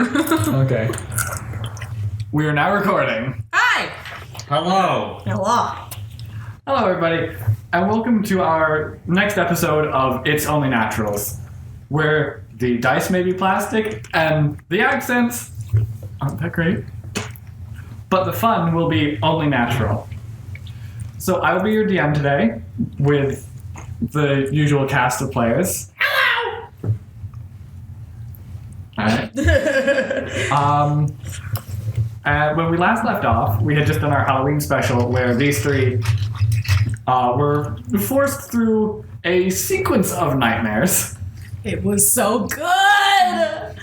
Okay. We are now recording. Hi! Hello. Hello. Hello, everybody, and welcome to our next episode of It's Only Naturals, where the dice may be plastic and the accents aren't that great, but the fun will be only natural. So I will be your DM today with the usual cast of players. Hello! Alright. When we last left off, we had just done our Halloween special where these three were forced through a sequence of nightmares. It was so good!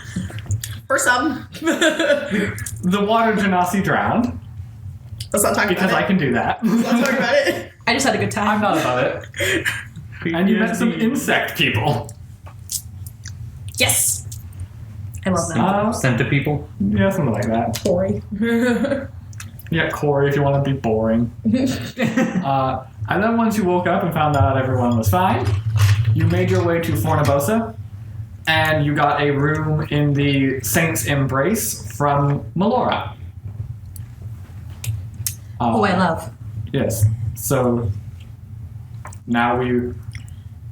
For some. The water genasi drowned. Let's not talk Because about I can do that. Let's not talk about it. I just had a good time. I'm not about it. And you met some insect people. Yes! I love them. Sent to people. Yeah, something like that. Corey. Yeah, Corey, if you want to be boring. And then once you woke up and found out everyone was fine, you made your way to Fournabosa, and you got a room in the Saint's Embrace from Melora. Who I love. Yes. So now we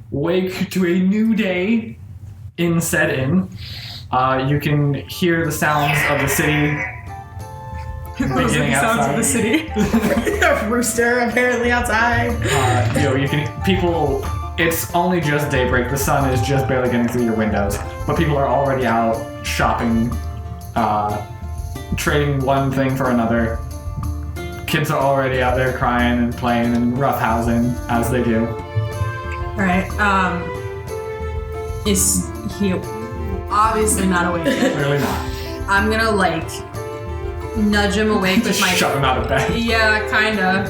wake to a new day in said inn. You can hear the sounds of the city beginning outside. Sounds of the city. A rooster apparently outside. You can people. It's only just daybreak. The sun is just barely getting through your windows, but people are already out shopping, trading one thing for another. Kids are already out there crying and playing and roughhousing as they do. Alright, is he obviously not awake yet? Clearly not. I'm gonna nudge him awake with Just my... shove him out of bed. Yeah, kinda.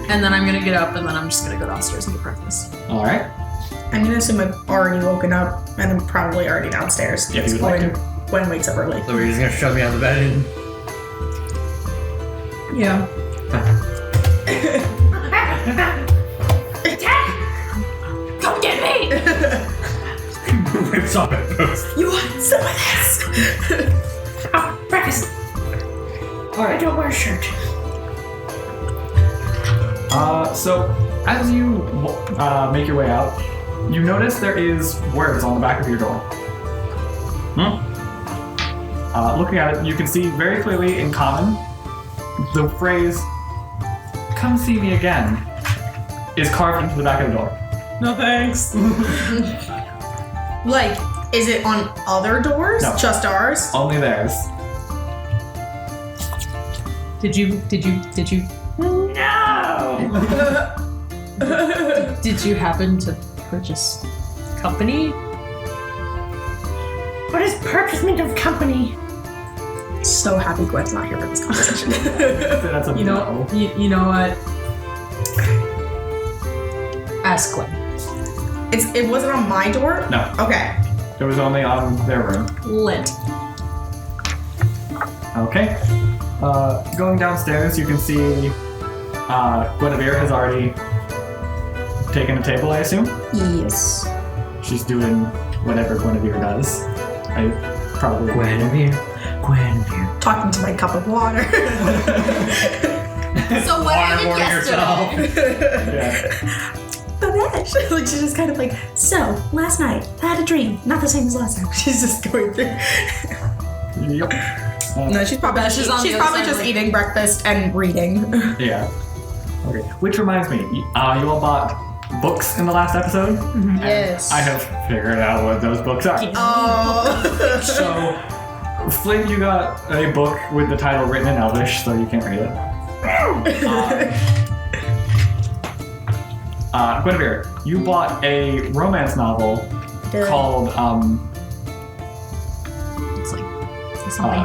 And then I'm gonna get up and then I'm just gonna go downstairs and get breakfast. All right. I'm gonna assume I've already woken up and I'm probably already downstairs. Yeah, if you would like to. Gwen wakes up early. So we're just gonna shove me out of the bed and... Yeah. Come get me! Whips up at post. You want some of this? Oh, breakfast. All right. I don't wear a shirt. So as you make your way out, you notice there is words on the back of your door. Looking at it, you can see very clearly in common the phrase, "Come see me again," is carved into the back of the door. No thanks. Is it on other doors? No. Just ours? Only theirs. Did you... No! Did you happen to purchase company? What does purchase mean of company? So happy Gwen's not here for this conversation. That's a You know, you know what? Ask Gwen. It wasn't on my door? No, Okay. it was only on their room. Lit. Okay. Going downstairs, you can see Guinevere has already taken a table, I assume. Yes. She's doing whatever Guinevere does. I probably Guinevere. Talking to my cup of water. So what happened Waterboarding yesterday? Yeah. Babesh. She's just kind of so, last night, I had a dream. Not the same as last time. She's just going through. Yep. No, she's probably, Babesh is on the other probably side, just eating breakfast and reading. Yeah. Okay. Which reminds me, you all bought books in the last episode? And Yes. I have figured out what those books are. Oh. So, Flynn, you got a book with the title written in Elvish, so you can't read it. Guinevere, you bought a romance novel called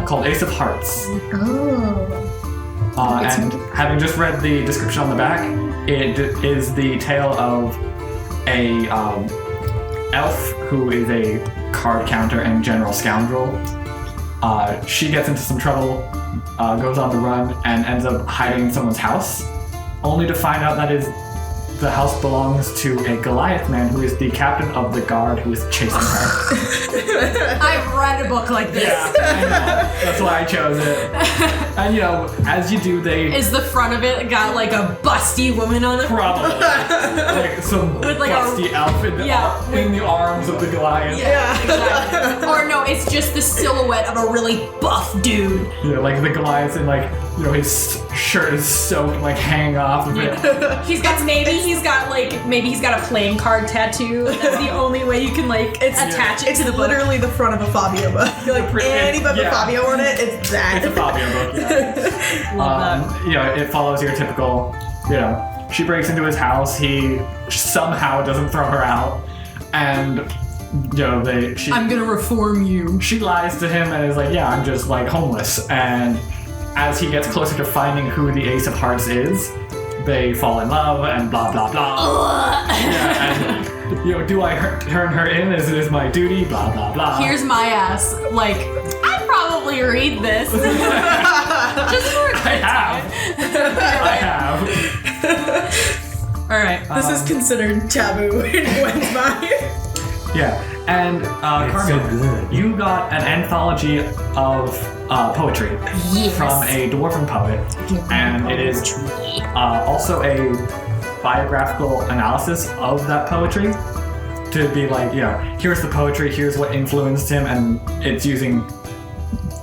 called Ace of Hearts. Oh. And having just read the description on the back, it is the tale of a elf who is a card counter and general scoundrel. She gets into some trouble, goes on the run, and ends up hiding in someone's house, only to find out that is the house belongs to a Goliath man who is the captain of the guard who is chasing her. I've read a book like this. Yeah, I know. That's why I chose it. And as you do, they Is the front of it got like a busty woman on it? probably like some With, like, busty elf in the arms of the Goliath. Yeah, exactly. Or no, it's just the silhouette of a really buff dude. Like the Goliath and his shirt is soaked, hanging off of it. He's got a playing card tattoo. That's the only way you can attach it to the book. Literally the front of a Fabio book. Any book with Yeah. Fabio on it, it's that. It's a Fabio book, yeah. Love that. It follows your typical, she breaks into his house, he somehow doesn't throw her out, and, I'm gonna reform you. she lies to him and is like, yeah, I'm just, homeless, and as he gets closer to finding who the Ace of Hearts is, they fall in love, and blah, blah, blah. Yeah, and, do I turn her in? Is it my duty? Blah, blah, blah. Here's my ass. I'd probably read this. Just for a good I have. All right. This is considered taboo in Gwen's mind. Yeah, and It's Carmen, so good. you got an anthology of poetry Yes. from a dwarven poet, and it is also a biographical analysis of that poetry to be here's the poetry, here's what influenced him, and it's using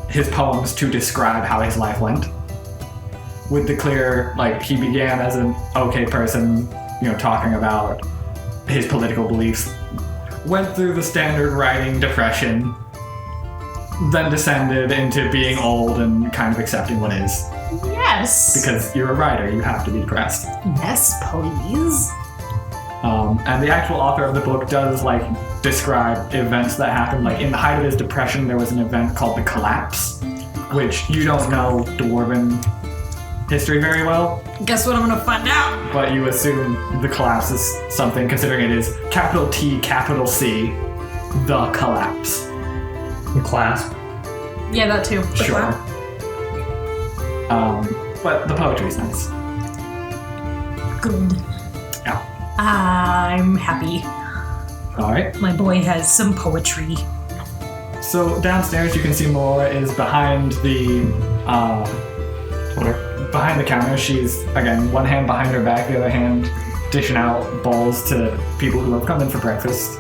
his poems to describe how his life went. With the clear, he began as an okay person, talking about his political beliefs, went through the standard writing depression, then descended into being old and kind of accepting what is. Yes. Because you're a writer, you have to be depressed. Yes, please. And the actual author of the book does describe events that happened. In the height of his depression, there was an event called the Collapse, which you don't know Dwarven history very well, Guess what I'm gonna find out? but you assume the collapse is something, considering it is capital T, capital C, the collapse. The clasp. Yeah, that too. Sure. But the poetry's nice. Good. Yeah. I'm happy. All right. My boy has some poetry. So downstairs, you can see Melora is behind the behind the counter. She's again one hand behind her back, the other hand dishing out bowls to people who have come in for breakfast.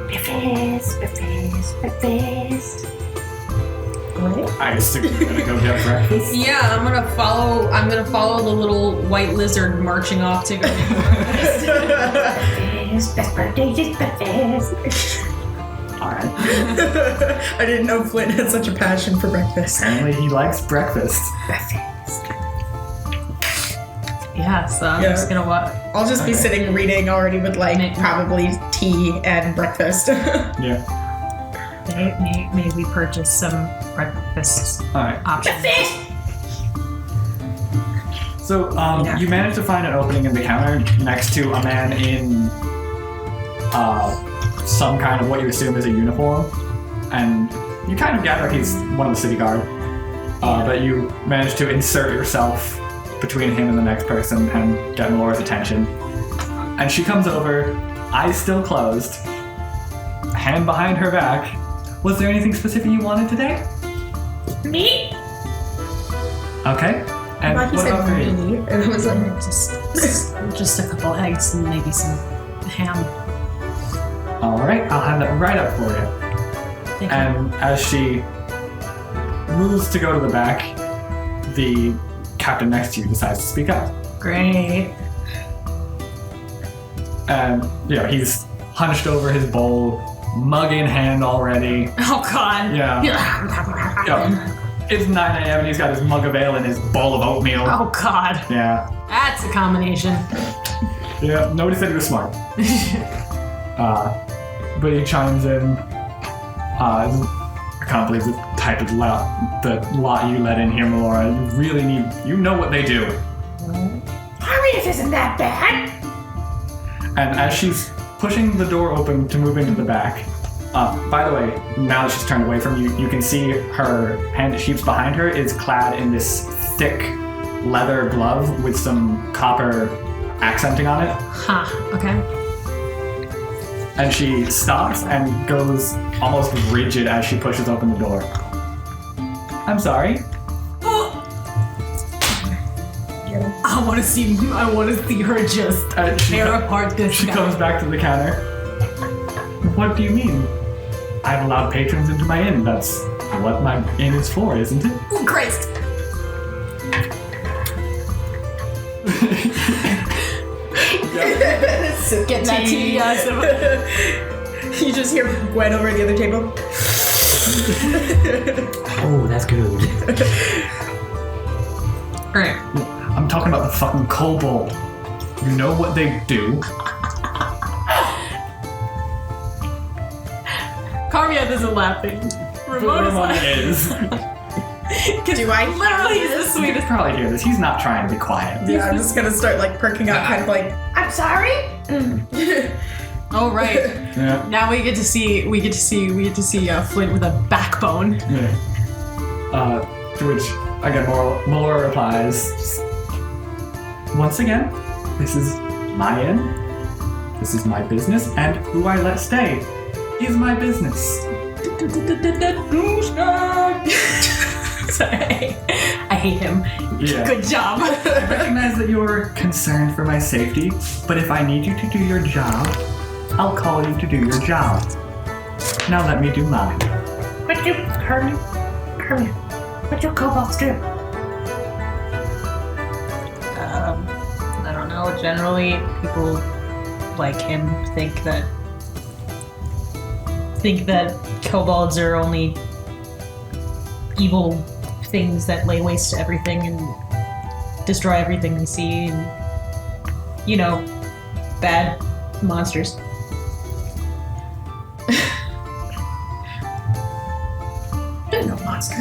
Breakfast. I assume you're gonna go get breakfast. Yeah, I'm gonna follow the little white lizard marching off to go get breakfast. Best birthday is breakfast. All right. I didn't know Flint had such a passion for breakfast. Apparently, he likes breakfast. Yeah, so I'm Yeah. just gonna what? I'll just be Okay. sitting reading already with probably tea and breakfast. Yeah. May we purchase some breakfast All right. options? So you managed to find an opening in the counter next to a man in some kind of what you assume is a uniform, and you kind of gather he's one of the city guard. But you managed to insert yourself between him and the next person and get Melora's attention. And she comes over, eyes still closed, hand behind her back. Was there anything specific you wanted today? Me? Okay. And I thought he what about for said you? me, and I was like, Just a couple eggs and maybe some ham. All right, I'll have that right up for you. Thank you. And as she moves to go to the back, the captain next to you decides to speak up. Great. And, he's hunched over his bowl, mug in hand already. Oh God. Yeah. It's 9 a.m. and he's got his mug of ale and his bowl of oatmeal. Oh God. Yeah. That's a combination. Yeah, nobody said he was smart. But he chimes in. I can't believe the type of lot you let in here, Melora. You really you know what they do. Arius isn't that bad. And as she's pushing the door open to move into the back, by the way, now that she's turned away from you, you can see her hand that sheeps behind her is clad in this thick leather glove with some copper accenting on it. Huh. Okay. And she stops and goes almost rigid as she pushes open the door. I'm sorry. I want to see her just tear apart this She guy. comes back to the counter. What do you mean? I've allowed patrons into my inn. That's what my inn is for, isn't it? Oh, Christ. Getting that tea. You just hear Gwen over at the other table. Oh, that's good. Alright. I'm talking about the fucking kobold. You know what they do? Carmia isn't laughing. Ramona is. Do I? Literally, he's the You sweetest. could probably hear this. He's not trying to be quiet. Yeah, I'm just gonna start like perking up, kind of like, I'm sorry. Oh right. Yeah. Now we get to see Flint with a backbone. Yeah. To which again, Malora replies. Once again, this is my inn. This is my business, and who I let stay is my business. Sorry. I hate him. Yeah. Good job. I recognize that you're concerned for my safety, but if I need you to do your job, I'll call you to do your job. Now let me do mine. What do Curran? What do kobolds do? I don't know. Generally, people like him think that kobolds are only evil things that lay waste to everything and destroy everything they see, and bad monsters. There's no monster.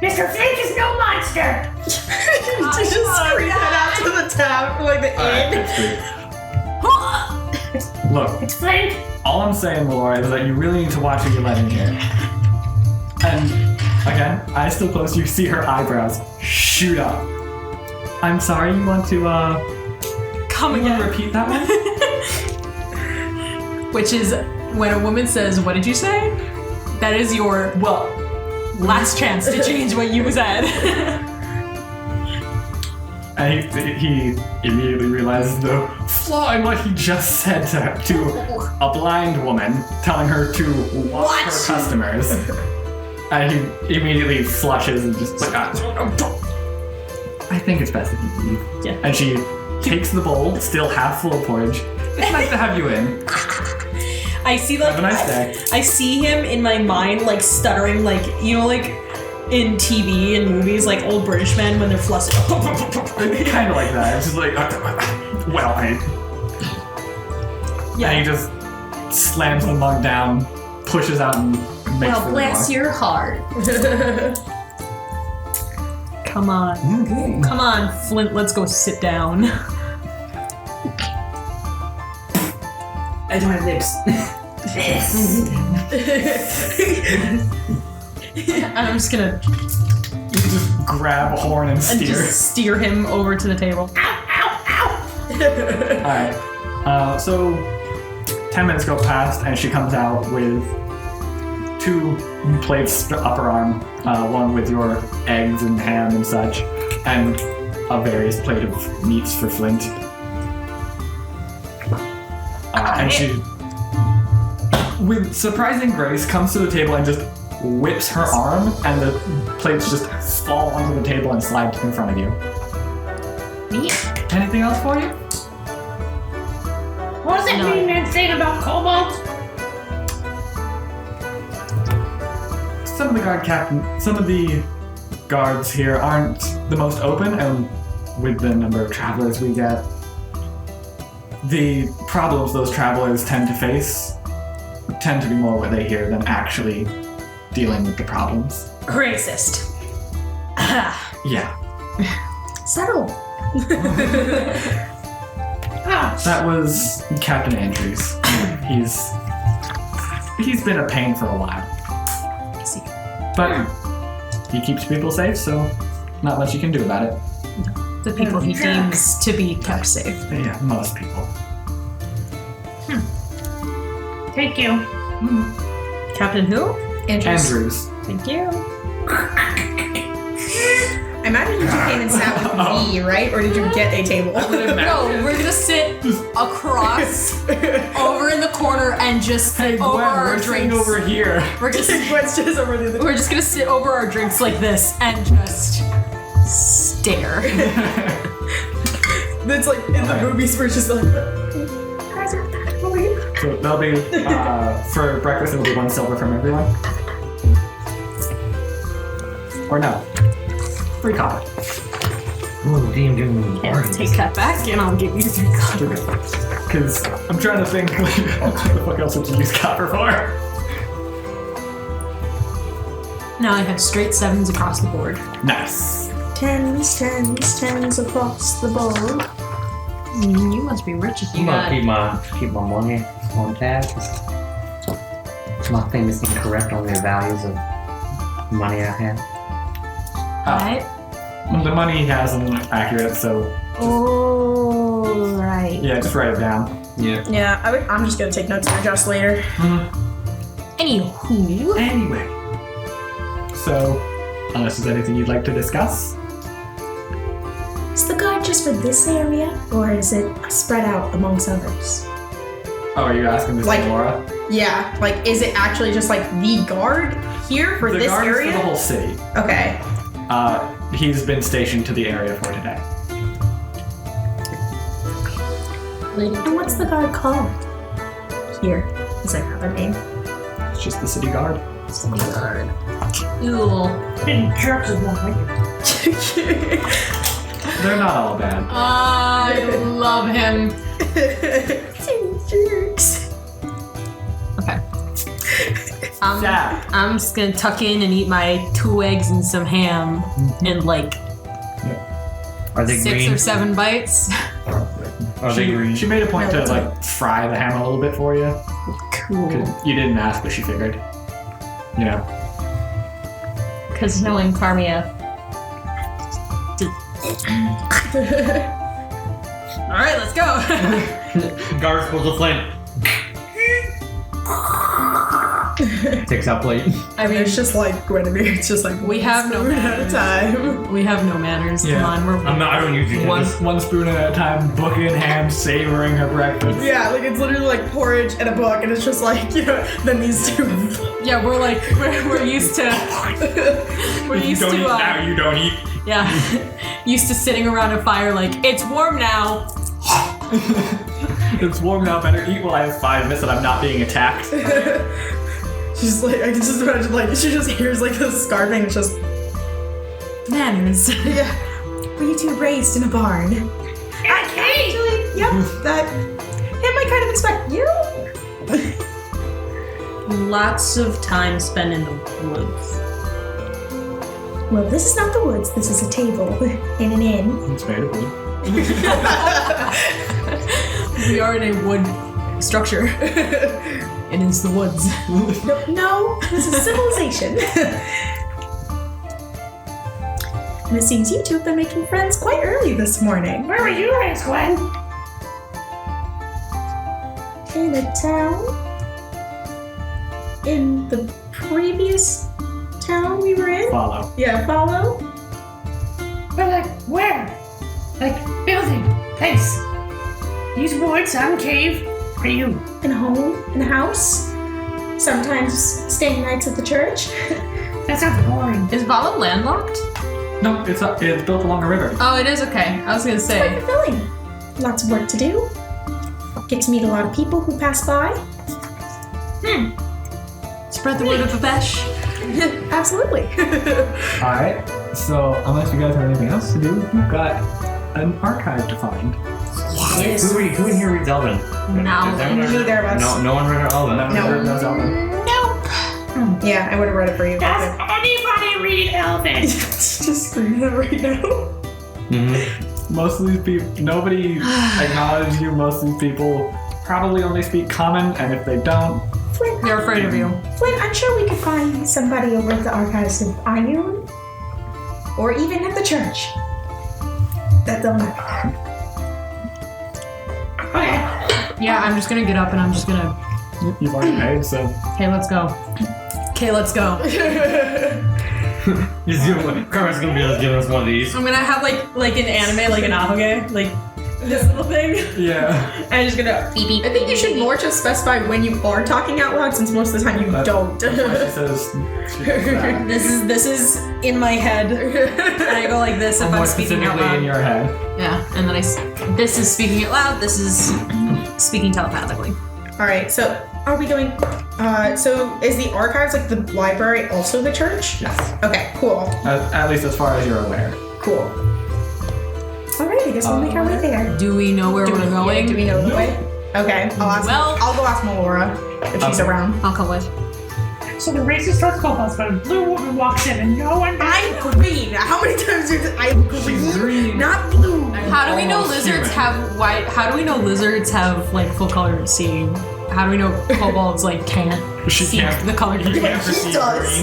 Mr. Flint is no monster. To just scream that out to the town, like the inn. Look, It's Flint. all I'm saying, Malora, is that you really need to watch what you let in here. And again, eyes still closed, you see her eyebrows shoot up. I'm sorry, you want to Come you want again. to repeat that one? Which is when a woman says, "What did you say?" That is your last chance to change what you said. And he immediately realizes the flaw in what he just said to a blind woman, telling her to watch her customers. And he immediately flushes and just like, I think it's best that you leave. Yeah. And she takes the bowl, still half full of porridge. It's nice to have you in. I see Have a nice day. I see him in my mind like stuttering, like in TV and movies, like old British men when they're flustered. Kind of like that. It's just like, well, Yeah. And he just slams the mug down, pushes out, and makes for the door. your heart. Come on. Okay. Come on, Flint, let's go sit down. I don't have lips. I'm just gonna You can just grab a horn and steer. just steer him over to the table. Alright. So 10 minutes go past and she comes out with 2 plates up her arm, one with your eggs and ham and such, and a various plate of meats for Flint. And she, with surprising grace, comes to the table and just whips her arm, and the plates just fall onto the table and slide in front of you. Anything else for you? What does that No. mean man saying about kobolds? Some of the guards here aren't the most open, and with the number of travelers we get, the problems those travelers tend to face tend to be more what they hear than actually dealing with the problems. Racist. Yeah. Settle. That was Captain Andrews. He's been a pain for a while. See. But he keeps people safe, so not much you can do about it. The people he deems to be kept safe. Yeah, most people. Thank you. Captain who? Andrews. Thank you. I imagine you came and sat with me, right? Or did you get a table? No, we're gonna sit across over in the corner and just Hey, over Gwen, our we're sitting drinks. over here. We're just Gwen's just over the other. we're just gonna sit over our drinks like this and just stare. It's like in the movies where it's just like, guys, over here. So that'll be, for breakfast, it'll be 1 silver from everyone. Or no. 3 copper. Ooh, damn. And take that back and I'll give you 3 copper. Because I'm trying to think, like, what the fuck else would you use copper for? Now I have straight 7s across the board. Nice. Tens across the board. You must be rich if you I'm got. gonna keep my money on tap. My famous incorrect on the values of money I have. Right? The money he has isn't accurate, so Oh, right. yeah, just write it down. Yeah. Yeah, I'm just gonna take notes and adjust later. Anywho. Anyway. So, unless there's anything you'd like to discuss? Is the guard just for this area, or is it spread out amongst others? Oh, are you asking this Like- to Laura? Yeah, like, is it actually just like the guard here for The this guard area? is for the whole city. Okay. He's been stationed to the area for today. And what's the guard called? Here. Is there another name? It's just the city guard. City guard. Ew. Big jerks of one. They're not all bad. I love him. City jerks. Okay. Yeah. I'm just gonna tuck in and eat my 2 eggs and some ham in like Are they 6 green? or 7 bites. Are they green? She made a point No, to it's like fry the ham a little bit for you. Cool. 'Cause you didn't ask, but she figured. You know. Because knowing Carmia. Alright, let's go. Guards pulls a flame. Takes out plate. I mean, it's just like Guinevere. It's just like We have no spoon at a manners. time. We have no manners. Yeah. Come on, we're I don't usually do this. One spoon at a time, book in ham, savoring her breakfast. Yeah, like it's literally like porridge and a book, and it's just like, you know, then these two. yeah, we're like we're used to we're If you used don't to eat now, you don't eat. yeah used to sitting around a fire like it's warm now. It's warm now, better eat while I have 5 minutes and I'm not being attacked. She's like, I can just imagine, like, she just hears like the scarfing, it's just, Manners. yeah. Were you two raised in a barn? Actually, yep, that. Him, I kind of expect you. Lots of time spent in the woods. Well, this is not the woods, this is a table in an inn. It's made of wood. We are in a wood structure. It is the woods. No, this is civilization. And it seems you two have been making friends quite early this morning. Where were you raised, Gwen? In a town? In the previous town we were in? Follow. Yeah, follow? But like, where? Like, building, place. Use woods, some cave. Where are you? In a home? In a house? Sometimes staying nights at the church? That sounds boring. Is Vala landlocked? No, it's built along a river. Oh, it is okay. I was gonna Quite say. fulfilling. Lots of work to do. Get to meet a lot of people who pass by. Spread the word of Babesh. Absolutely. Alright, so unless you guys have anything else to do, you've got an archive to find. Yes. Who in here reads Elven? No. Does everyone- Neither of us. No one read Elven. Never knows Elven. Yeah, I would have read it for you. Does anybody read Elven? Just screaming it right now. Mm-hmm. Most of these people, nobody acknowledges you. Most of these people probably only speak common, and if they don't, Flint, They're afraid of you. Flint, I'm sure we could find somebody over at the archives of Ioun. Or even at the church. That don't. Okay. Yeah, I'm just gonna get up and I'm just gonna. You've already paid, so. Okay, let's go. Okay, let's go. Curran's gonna be able to give us one of these. I'm gonna have like an anime, like an apothecary, like this little thing. Yeah. And I'm just gonna beep beep. I think you should more just specify when you are talking out loud, since most of the time you don't. That's why she says. This is in my head, and I go like this if More I'm speaking out specifically loud. in your head. Yeah, and then this is speaking out loud. This is speaking telepathically. All right, so are we going? So is the archives, like the library, also the church? Yes. Okay, cool. At least as far as you're aware. Cool. All right, I guess we'll make our way there. Do we know where we're going? Do we know the way? Okay, I'll go ask Melora if she's Okay. around. I'll come with. So the race starts kobolds, but a blue woman walks in and no one. I'm green. How many times I'm green? Not blue. How do we know Almost lizards human. have white? How do we know lizards have like full color seeing? How do we know kobolds like can't She see can't- the color? He green? can't He perceive does.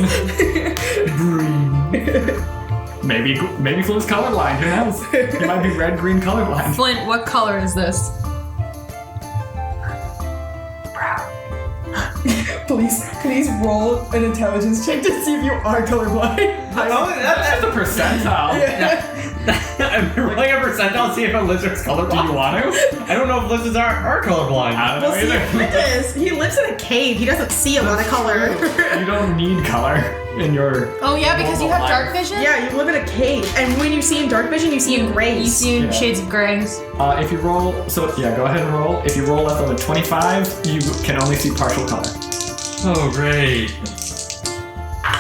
green. Maybe Flynn's colorblind. Who knows? He might be red-green colorblind. Flint, what color is this? Please roll an intelligence check to see if you are colorblind. That's just a percentile. I'm rolling a percentile to see if a lizard's colorblind. Do you want to? I don't know if lizards are colorblind. I don't know Well, see, either. Flint is. He lives in a cave. He doesn't see a lot of color. You don't need color in your. Oh yeah, because you have dark vision. Yeah, you live in a cave, and when you see in dark vision, you see in You grays. see Yeah. shades of grays. If you roll, so yeah, go ahead and roll. If you roll less than a 25, you can only see partial color. Oh, great.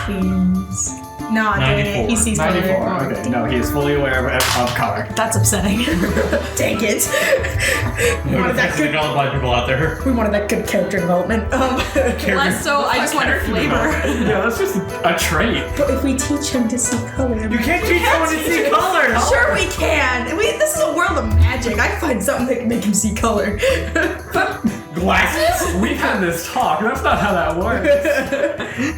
Please. Nah, dang it. He 94. sees 94. color. Okay, no, he is fully aware of color. That's upsetting. Dang it. We wanted that The good. colorblind people out there. We wanted that good character development. Less so, I just wanted flavor. Yeah, that's just a trait. But if we teach him to see color, You can't teach someone to see colors. Sure we can. This is a world of magic. I find something that can make him see color. Glasses? We've had this talk. That's not how that works.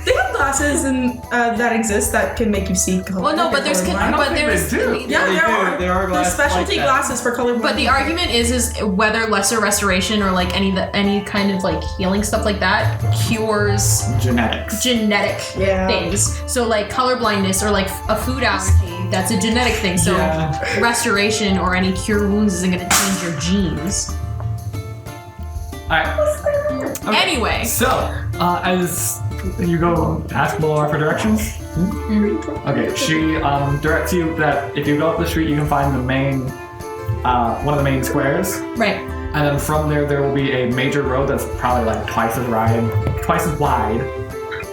They have glasses and that exist that can make you see color. Well, no, but there's Colorblind. don't but think there's they do. Yeah, They there do. are. There are There's glasses specialty like that. glasses for colorblind. But the argument is whether lesser restoration or like any kind of like healing stuff like that cures Genetics. genetic Yeah. things. So like color blindness or like a food allergy, that's a genetic thing. So Yeah. restoration or any cure wounds isn't going to change your genes. Alright. Okay. Anyway. So, as you go ask Melora for directions. Okay, she directs you that if you go up the street, you can find the main, one of the main squares. Right. And then from there will be a major road that's probably like twice as wide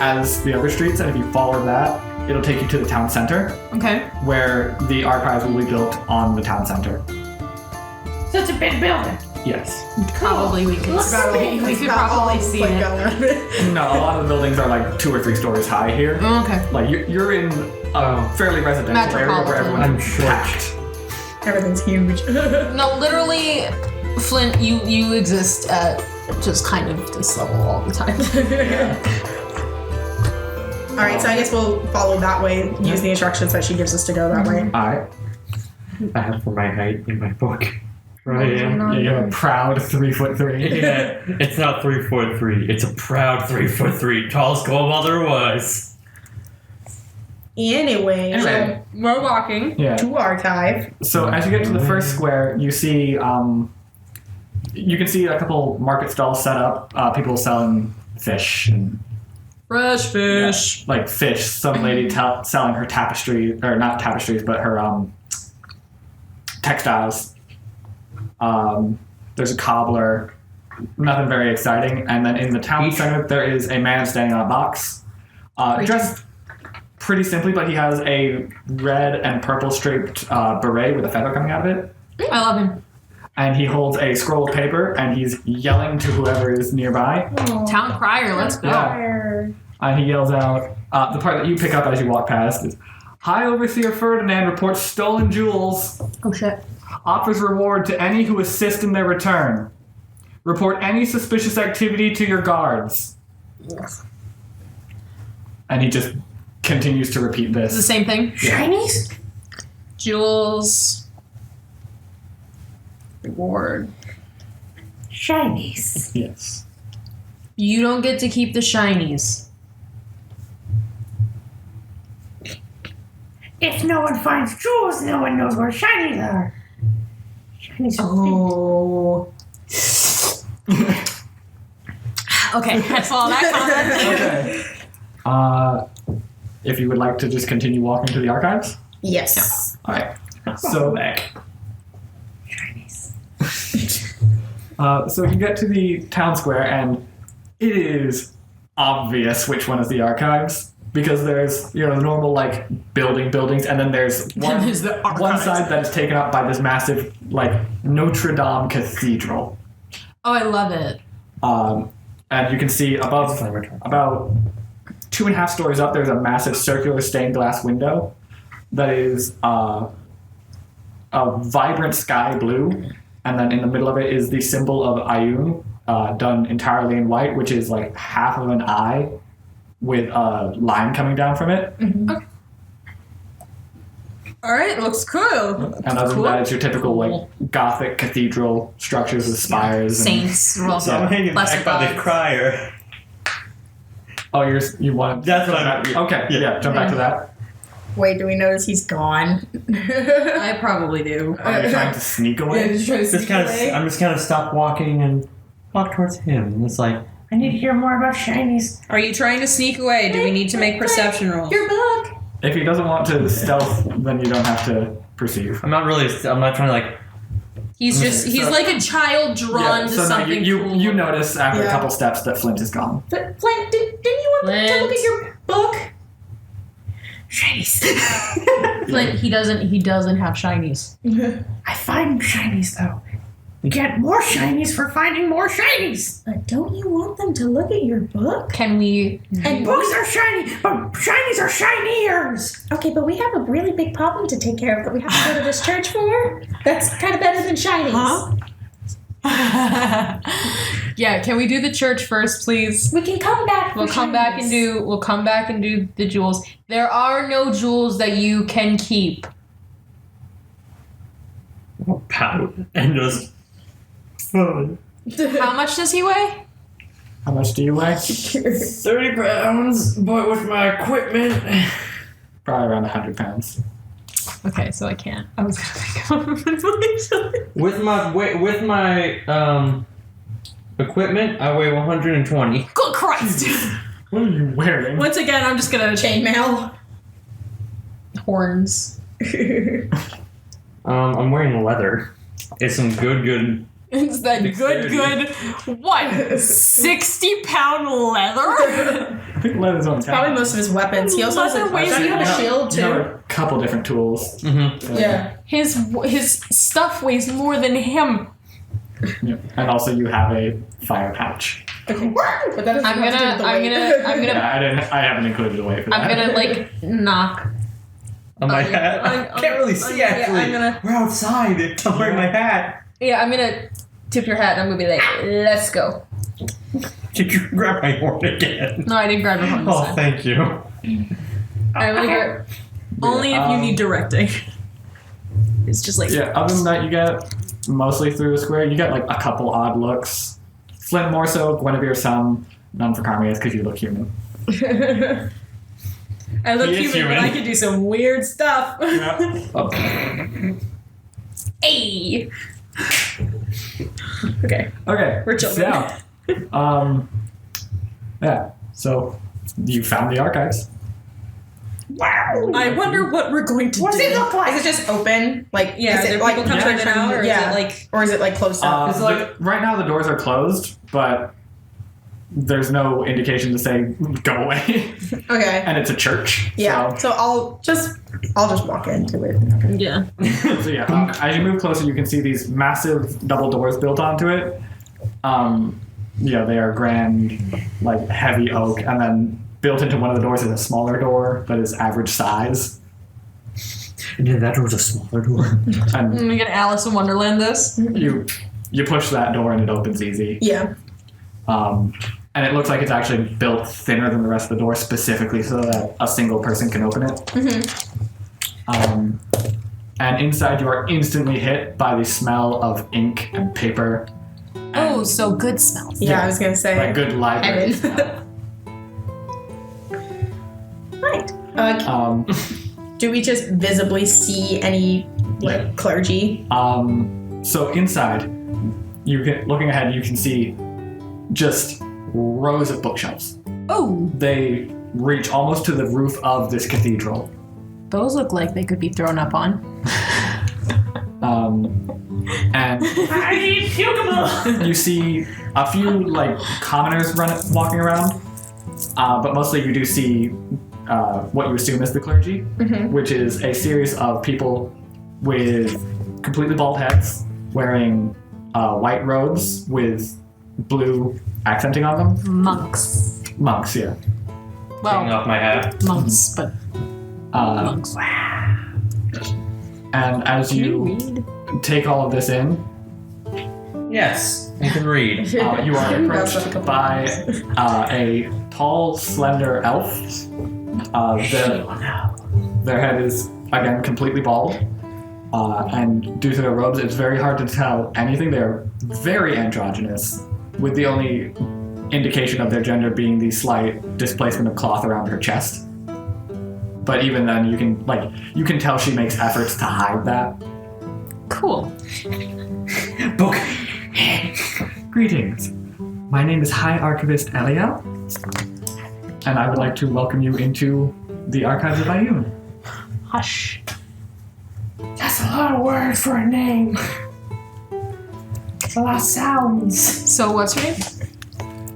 as the other streets. And if you follow that, it'll take you to the town center, Okay. where the archives will be built on the town center. So it's a big building. Yes. Probably we could see. We could probably see it. No, a lot of the buildings are like 2 or 3 stories high here. Okay. Like you're in a fairly residential area where Metropolitan. everyone's I'm short. packed. Everything's huge. No, literally, Flint, you exist at just kind of this level all the time. All right, so I guess we'll follow that way. Use the instructions that she gives us to go that way. Alright. I have for my height in my book. Right. Yeah, you have a proud 3'3". Yeah, it's not 3'3". It's a proud 3'3", tallest kobold there was. Anyway, Anyway. We're walking. Yeah. to archive. So as you get to the first square, you see, you can see a couple market stalls set up. People selling fish and Fresh fish. like fish. Some lady selling her tapestry, or not tapestries, but her textiles. There's a cobbler. Nothing very exciting. And then in the town center, there is a man standing on a box, dressed pretty simply, but he has a red and purple striped beret with a feather coming out of it. I love him. And he holds a scroll of paper and he's yelling to whoever is nearby. Town crier, let's go. Yeah. And he yells out, the part that you pick up as you walk past is, High Overseer Ferdinand reports stolen jewels. Oh shit. Offers reward to any who assist in their return. Report any suspicious activity to your guards. And he just continues to repeat It's the this. same thing. Shinies? Jewels. Reward. Shinies. Yes. You don't get to keep the shinies. If no one finds jewels, no one knows where shinies are. Shinies are Okay, that's all that comment. Okay. If you would like to just continue walking to the archives. Yes. All right. So, shinies. so you get to the town square, and it is obvious which one is the archives because there's the normal like buildings, and then there's one There's the one archives. side that is taken up by this massive like Notre Dame cathedral. Oh, I love it. And you can see above about 2.5 stories up, there's a massive circular stained glass window that is a vibrant sky blue, and then in the middle of it is the symbol of Ioun, done entirely in white, which is like half of an eye with a line coming down from it. All right, looks cool. And other than that, it's your typical like Gothic cathedral structures with spires. Saints, So I'm hanging back by the crier. You want? That's what I'm. Okay, yeah, jump back to that. Wait, do we notice he's gone? I probably do. Are you trying to sneak away? Just trying to Just sneak kind of. away? I'm just kind of stop walking and walk towards him. And it's like, I need to hear more about shinies. Are you trying to sneak away? Do we need to make perception rolls? Your book. If he doesn't want to stealth, then you don't have to perceive. I'm not trying to like. He's like a child drawn to so no, something you cool. you notice after a Yeah. couple steps that Flint is gone. But Flint, didn't you want them to look at your book? Shinies. Flint, he doesn't have shinies. I find shinies though. You get more shinies for finding more shinies. But don't you want them to look at your book? Can we? And Books are shiny, but shinies are shiniers. Okay, but we have a really big problem to take care of that we have to go to this church for. That's kind of better than shinies. Yeah, can we do the church first, please? We can come back. We'll come back and do the jewels. There are no jewels that you can keep. Pout and just. Fun. How much does he weigh? How much do you weigh? 30 pounds, but with my equipment. Probably around 100 pounds. Okay, so I can't. I was gonna think of With my equipment, I weigh 120. Good Christ! What are you wearing? Once again, I'm just gonna Chainmail. horns. I'm wearing leather. It's some good. It's that Dexterity. good, what? 60-pound leather? I think leather's on Probably top. most of his weapons. He also has Leather weighs doesn't he have a You shield You have too? a couple different tools. Mm-hmm. Yeah. His stuff weighs more than him. Yeah. And also you have a fire pouch. Okay. But that doesn't I'm have to do with the weight. Yeah, I haven't included the weight for that. I'm gonna like knock. On my yeah. hat. I can't really see actually. I'm gonna- We're outside. I'm wearing my hat. Yeah, I'm gonna tip your hat and I'm gonna be like, let's go. Did you grab my horn again? No, I didn't grab your horn this Oh, time. thank you. I'm gonna go. Only if you need directing. It's just like Yeah, other than that, you get mostly through the square. You get like a couple odd looks. Flint more so, Guinevere some, none for Carmius because you look human. I look He is human, but I human. can do some weird stuff. Hey. Okay. Okay. We're children. So, yeah. So you found the archives. Wow. I wonder what we're going to What do. does it look like? Is it just open? Like, Yeah, is are it there like people coming in and out, or is it like? or is it like closed up? It's like- Right now the doors are closed, but there's no indication to say go away. Okay. And it's a church. Yeah. So I'll just walk into it. Yeah. So yeah, as you move closer, you can see these massive double doors built onto it. They are grand, like heavy oak, and then built into one of the doors is a smaller door that is average size. And then that door's a smaller door. And we get Alice in Wonderland this. you push that door and it opens easy. Yeah. And it looks like it's actually built thinner than the rest of the door specifically so that a single person can open it. Mm-hmm. And and inside you are instantly hit by the smell of ink and paper. Oh, so good smells. Yeah, I was gonna say. Like good library smell. Right. Do we just visibly see any like clergy? So inside, looking ahead, you can see just rows of bookshelves. Oh, They reach almost to the roof of this cathedral. those look like they could be thrown up on. And I need cucumber. you see a few like commoners walking around, but mostly you do see what you assume is the clergy, which is a series of people with completely bald heads, wearing white robes with blue accenting on them. Monks. Monks, yeah. Taking Well, off my hat. monks, but monks. And as Can you you read? take all of this in, Yes, I can read. you are That's a approached couple by a tall, slender elf. Their head is, again, completely bald. And due to their robes, it's very hard to tell anything. They're very androgynous, with the only indication of their gender being the slight displacement of cloth around her chest. But even then, you can tell she makes efforts to hide that. Cool. Book. Greetings. My name is High Archivist Eliel, and I would like to welcome you into the archives of Ioun. Hush. That's a lot of words for a name. It's a lot of sounds. So what's her name?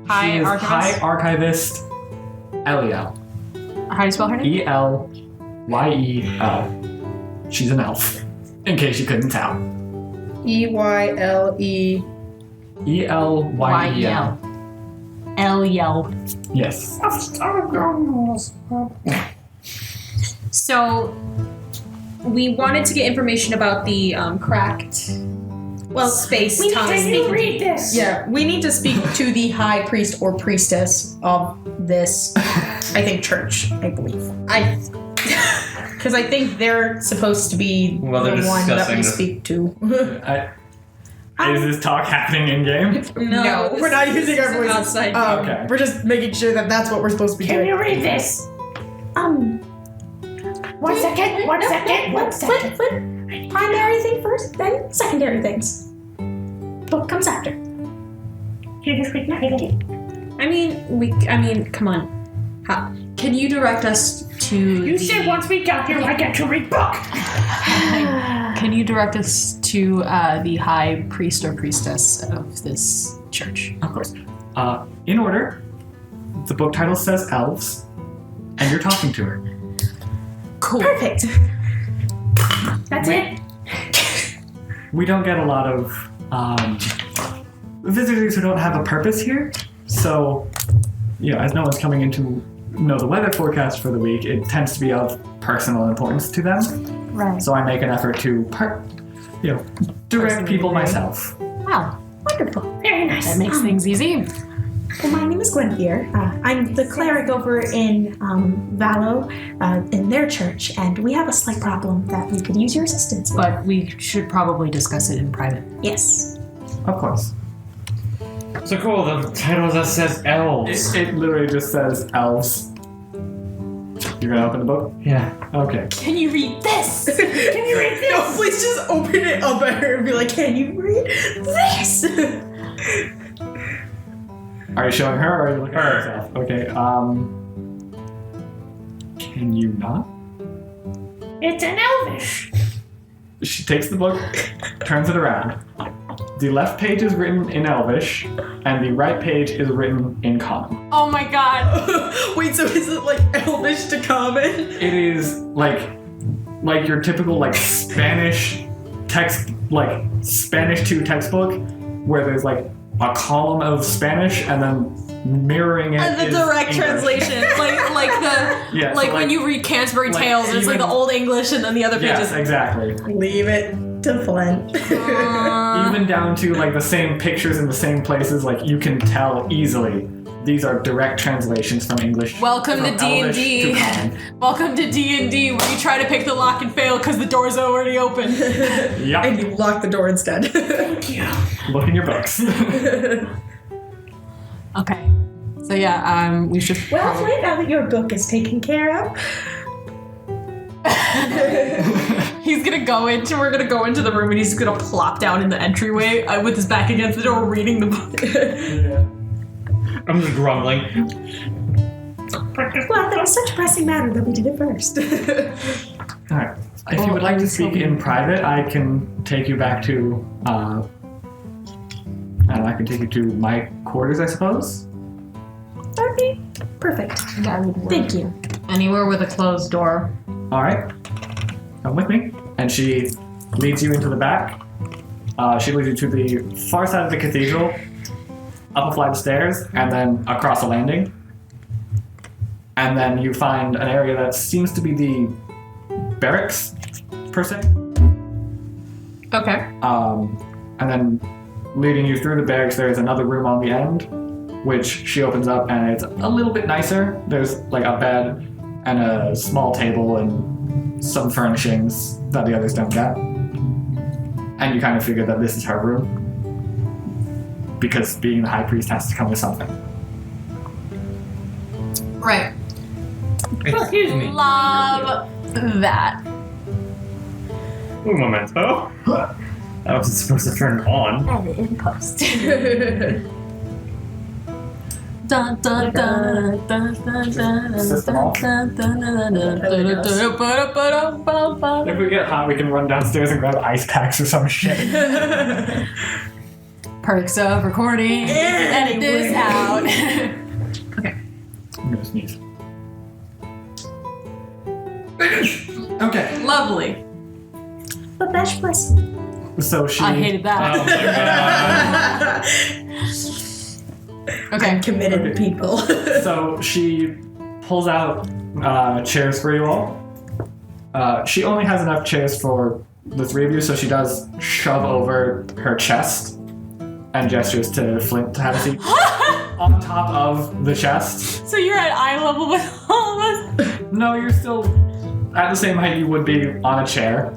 Hi, She is Archivist. High Archivist Eliel. How do you spell her name? Elyel. She's an elf, in case you couldn't tell. EYLE. Elyel. L-Yell. Yes. So, we wanted to get information about the cracked space We time. need to read this. Yeah, we need to speak to the high priest or priestess of this, I think, church, I believe. Because I think they're supposed to be Well, they're the one that discussing we this. speak to. Is this talk happening in game? No, we're not using our voices. outside. Okay. We're just making sure that that's what we're supposed to be Can doing. you read this? One second. Flip. Primary thing first, then secondary things. Book comes after. You just read it. I mean, come on. Can you direct us to? You said once we got here, I get to read book. Can you direct us to the high priest or priestess of this church? Of course. In order, the book title says elves, and you're talking to her. Cool. Perfect. That's it. We don't get a lot of visitors who don't have a purpose here, so, as no one's coming in to know the weather forecast for the week, it tends to be of personal importance to them. Right. So I make an effort to, direct people myself. Wow. Wonderful. Very nice. That makes things easy. Well, my name is Guinevere. I'm the cleric over in Valo, in their church, and we have a slight problem that we could use your assistance with. But we should probably discuss it in private. Yes. Of course. So cool, the title just says elves. It literally just says elves. You're gonna open the book? Yeah. Okay. Can you read this? Can you read this? No, please just open it up at her and be like, can you read this? Are you showing her or are you looking Her. at yourself? Okay, can you not? It's an elvish. She takes the book, turns it around. The left page is written in Elvish, and the right page is written in Common. Oh my god. Wait, so is it like Elvish to common? It is like your typical Spanish text, Spanish 2 textbook, where there's a column of Spanish and then mirroring it. The is direct English. translation, like Yeah, so when you read Canterbury Tales, and it's even- the old English, and then the other Yes, pages. exactly. Leave it to Flint. Even down to the same pictures in the same places, you can tell easily these are direct translations from English. Welcome from to D&D. Elvish to Common. Welcome to D&D, where you try to pick the lock and fail because the door's already open. Yep. And you lock the door instead. Thank you. Look in your books. Okay. So yeah, we should. Well, Flint, now that your book is taken care of. We're gonna go into the room and he's gonna plop down in the entryway with his back against the door reading the book. Yeah. I'm just grumbling. Well, that was such a pressing matter that we did it first. Alright. If you would like to speak in private, I can take you back to, I can take you to my quarters, I suppose. That'd be perfect. That would work. Thank you. Anywhere with a closed door. Alright. Come with me. And she leads you into the back. She leads you to the far side of the cathedral, up a flight of stairs, and then across a landing. And then you find an area that seems to be the barracks, per se. Okay. And then leading you through the barracks, there is another room on the end, which she opens up, and it's a little bit nicer. There's like a bed and a small table and some furnishings that the others don't get. And you kind of figure that this is her room, because being the high priest has to come with something. Right. Excuse me. Love that. Un momento. I wasn't supposed to turn it on. Edit in post. Dun dun dun dun dun dun System off. dun dun dun dun dun dun. If we get hot, we can run downstairs and grab ice packs or some shit. Perks of recording. Edit this out. I'm gonna sneeze. Okay, Lovely. But Bash bless. so she. I hated that. Oh my god. Okay. Committed Okay. people. So she pulls out chairs for you all. She only has enough chairs for the three of you, so she does shove over her chest and gestures to Flint to have a seat on top of the chest. So you're at eye level with all of us? No, you're still at the same height you would be on a chair.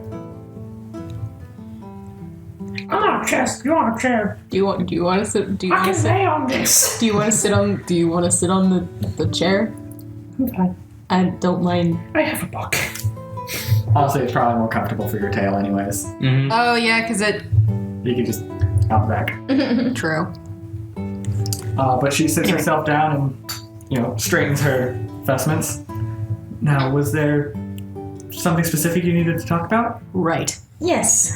I'm on a chest. You're on a chair. Do you want to sit? Do you I want can to sit? lay on this. Do you want to sit on? Do you want to sit on the chair? I'm fine. I don't mind. I have a book. Honestly, it's probably more comfortable for your tail anyways. Mm-hmm. Oh yeah, because it. You can just hop back. True. But she sits herself down and, straightens her vestments. Now, was there something specific you needed to talk about? Right. Yes.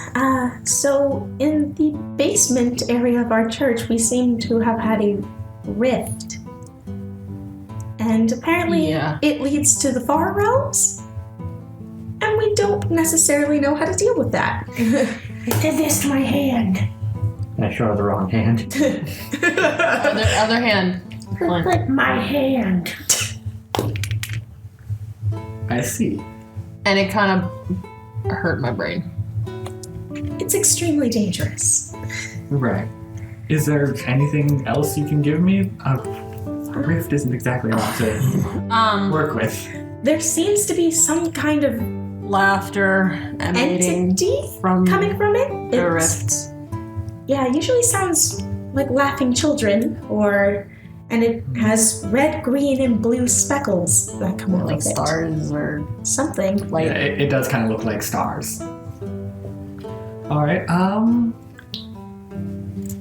So in the basement area of our church, we seem to have had a rift. And apparently Yeah. it leads to the far realms. And we don't necessarily know how to deal with that. I did this to my hand. I showed her the wrong hand. Other hand. My hand. I see. And it kind of hurt my brain. It's extremely dangerous. Right. Is there anything else you can give me? A rift isn't exactly a lot to work with. There seems to be some kind of Laughter emanating entity from coming from it. the It's- rift. Yeah, it usually sounds like laughing children, and it has red, green, and blue speckles that come out Like of it. stars or Something. Yeah, light. it does kind of look like stars. Alright,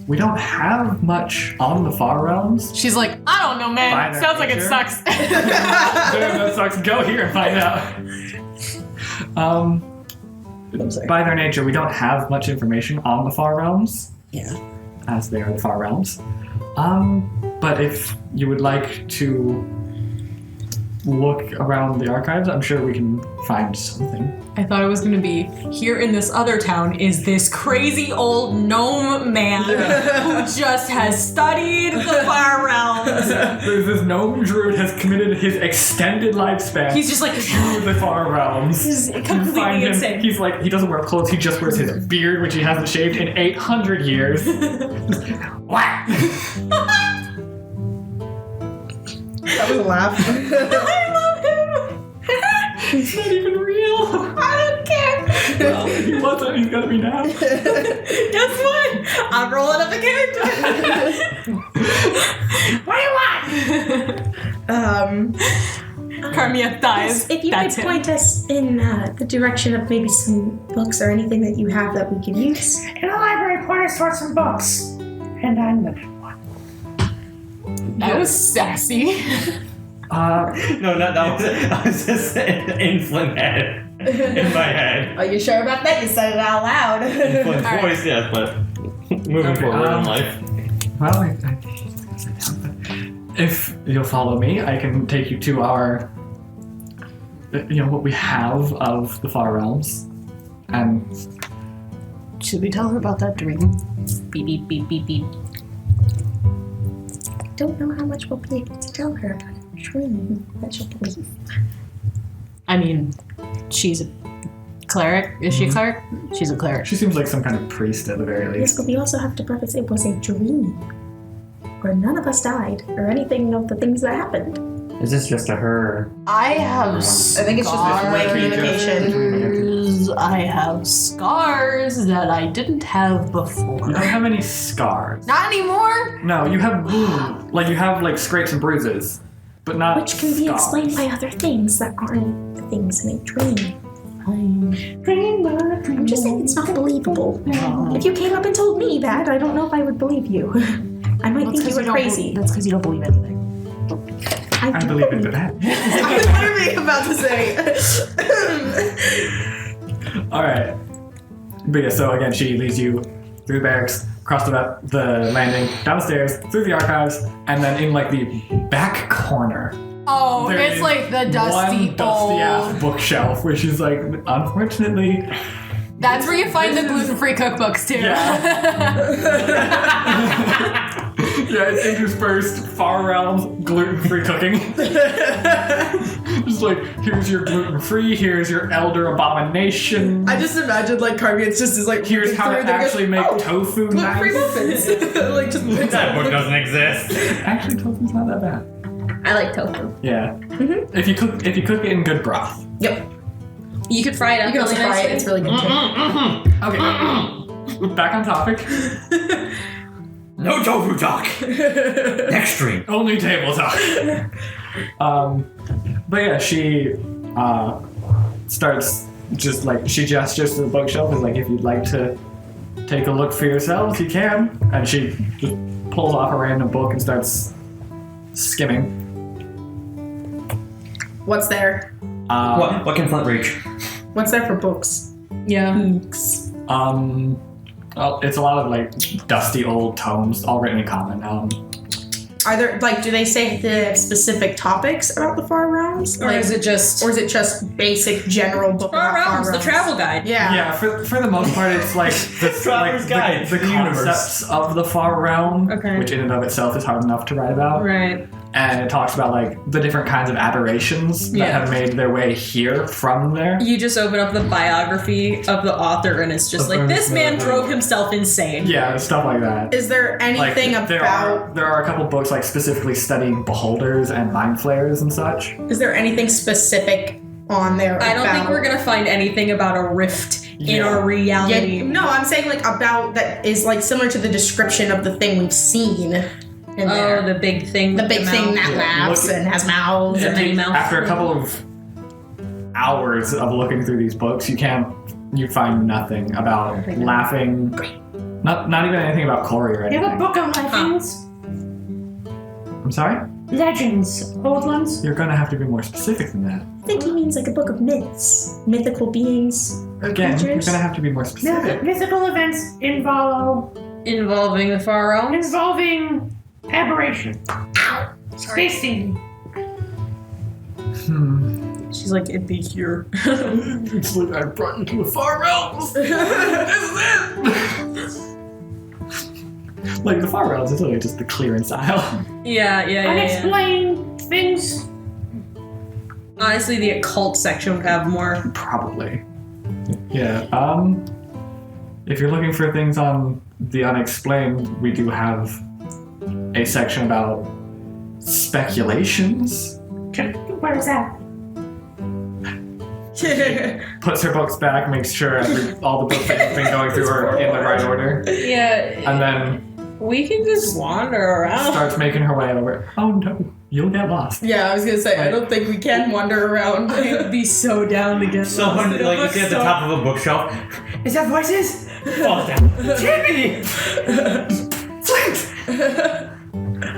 we don't have much on the far realms. She's like, I don't know, By man. their Sounds like it nature. sucks. Damn, that sucks. Go here and find out. I'm sorry. By their nature, we don't have much information on the far realms. Yeah. As they are the far realms. But if you would like to look around the archives, I'm sure we can find something. I thought it was going to be, here in this other town is this crazy old gnome man who just has studied the far realms. There's this gnome druid has committed his extended lifespan He's just like, to the far realms. He's You completely find him, insane. he's like, he doesn't wear clothes, he just wears his beard, which he hasn't shaved in 800 years. What? That was a laugh. It's not even real. I don't care. Well, he wasn't. He's gonna be now. Guess what? I'm rolling up a character. What do you want? Carmia dies. If you That's could him. point us in the direction of maybe some books or anything that you have that we could use. In the library, point us towards some books. And I'm looking one. That was sassy. No, that was I was just in Flint head. In my head. Are you sure about that? You said it out loud. In Flint's Alright. voice, yes, but moving forward in life. Well, if you'll follow me, I can take you to our, what we have of the Far Realms, and Should we tell her about that dream? Beep, beep, beep, beep, beep. I don't know how much we'll be able to tell her about a dream that she'll believe. I mean, she's a cleric. Is she a cleric? She's a cleric. she seems like some kind of priest at the very Yes, least. but we also have to preface it was a dream. Where none of us died, or anything of the things that happened. Is this just a her? I have I think it's just one-way communication. I have scars that I didn't have before. You don't have any scars. Not anymore. No, you have wounds. Like, you have, like, scrapes and bruises, but not Which can be scars. explained by other things that aren't the things in a dream. I'm just saying it's not believable. If you came up and told me that, I don't know if I would believe you. I might think you were crazy. That's because you don't believe anything. I do believe in that. I was literally about to say. Alright. But yeah, so again, she leads you through the barracks, across the landing, down the stairs, through the archives, and then in, like, the back corner. Oh, There it's is like the dusty one dusty ass old. bookshelf where she's like, unfortunately. That's where you find the gluten-free cookbooks too. Yeah, it's interspersed Far Realms gluten-free cooking. Just like, here's your gluten-free, here's your elder abomination. I just imagined like Carmian's just is like Here's how to actually make tofu gluten-free nice. muffins. Like just picks That book up. doesn't exist. Actually, tofu's not that bad. I like tofu. Yeah. If you cook it in good broth. Yep. You could fry it up You can also really fry it. nicely. It's really good too. Okay. Back on topic. No tofu talk. Next stream. Only table talk. But yeah, she starts just like, she gestures to the bookshelf, is like, if you'd like to take a look for yourselves, you can. And she just pulls off a random book and starts skimming. What's there? What can Flint reach? What's there for books? Yeah. Well, it's a lot of like dusty old tomes, all written in common. Are there like do they say the specific topics about the Far Realms? Or is it just Or is it just basic general book Far about Realms, the travel guide? Yeah. Yeah, for the most part, it's like Traveler's Guide the to the universe. concepts of the Far Realm, Okay. which in and of itself is hard enough to write about. Right. And it talks about like the different kinds of aberrations that Yeah. have made their way here from there. You just open up the biography of the author and it's just Of like, this Ernest man Miller. drove himself insane. Yeah, stuff like that. Is there Like anything there about are a couple books like specifically studying beholders and mind flayers and such. is there anything specific on there I don't about think we're gonna find anything about a rift in Yeah. our reality. Yeah, no, I'm saying like about that is like similar to the description of the thing we've seen in there. Oh, the big thing. The with big thing mouth. that laughs Look- and has mouths Yeah. and many mouths. After a couple of hours of looking through these books, you find nothing about laughing. Not even anything about Corey or You have a anything. book of legends. I'm sorry? Legends. Old ones. You're gonna have to be more specific than that. I think he means like a book of myths, mythical beings. Again, you're Creatures? gonna have to be more specific. Mythical events Involving the Far Realms. involving aberration. Spacing. She's like, it'd be here. It's like I brought you to the Far Realms. This is it. Like the Far Realms is literally just the clearance aisle. Yeah. Unexplained things. Honestly, the occult section would have more. Probably. Yeah. If you're looking for things on the unexplained, we do have a section about speculations. Where's that? Puts her books back, makes sure all the books that have been going through are in the right order, Yeah, and then we can just wander around. starts making her way over. Oh no, you'll get lost. Yeah, I was gonna say, I don't think we can wander around. I would be so down to get Someone, lost. like, you see at the top of a bookshelf. Is that voices? Falls down. Jimmy!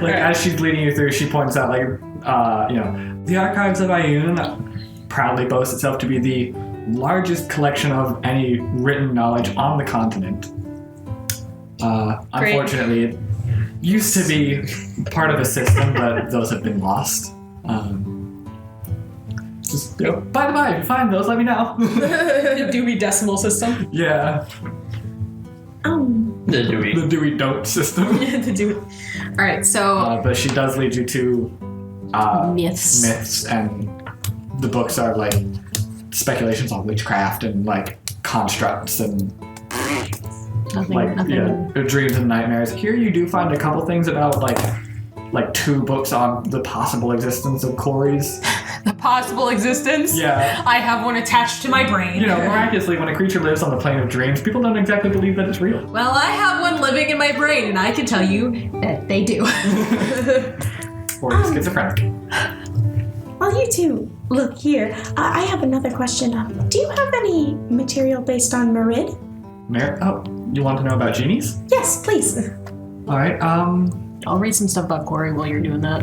Like as she's leading you through, she points out, like, the archives of Ioun proudly boasts itself to be the largest collection of any written knowledge on the continent. Unfortunately, it used to be part of the system, but those have been lost. By the way, if you find those, let me know. The Dewey Decimal System. Yeah, The Dewey. the Dewey Dope system. The Dewey. All right, so But she does lead you to myths, and the books are like speculations on witchcraft and like constructs and dreams and nightmares. Here you do find a couple things about like 2 books on the possible existence of Corys. the possible existence. Yeah. I have one attached to my brain. Miraculously, when a creature lives on the plane of dreams, people don't exactly believe that it's real. Well, I have one living in my brain, and I can tell you that they do. Or you're schizophrenic. While you two look here, I have another question. Do you have any material based on Merid? Oh, you want to know about genies? Yes, please. All right. I'll read some stuff about Corey while you're doing that.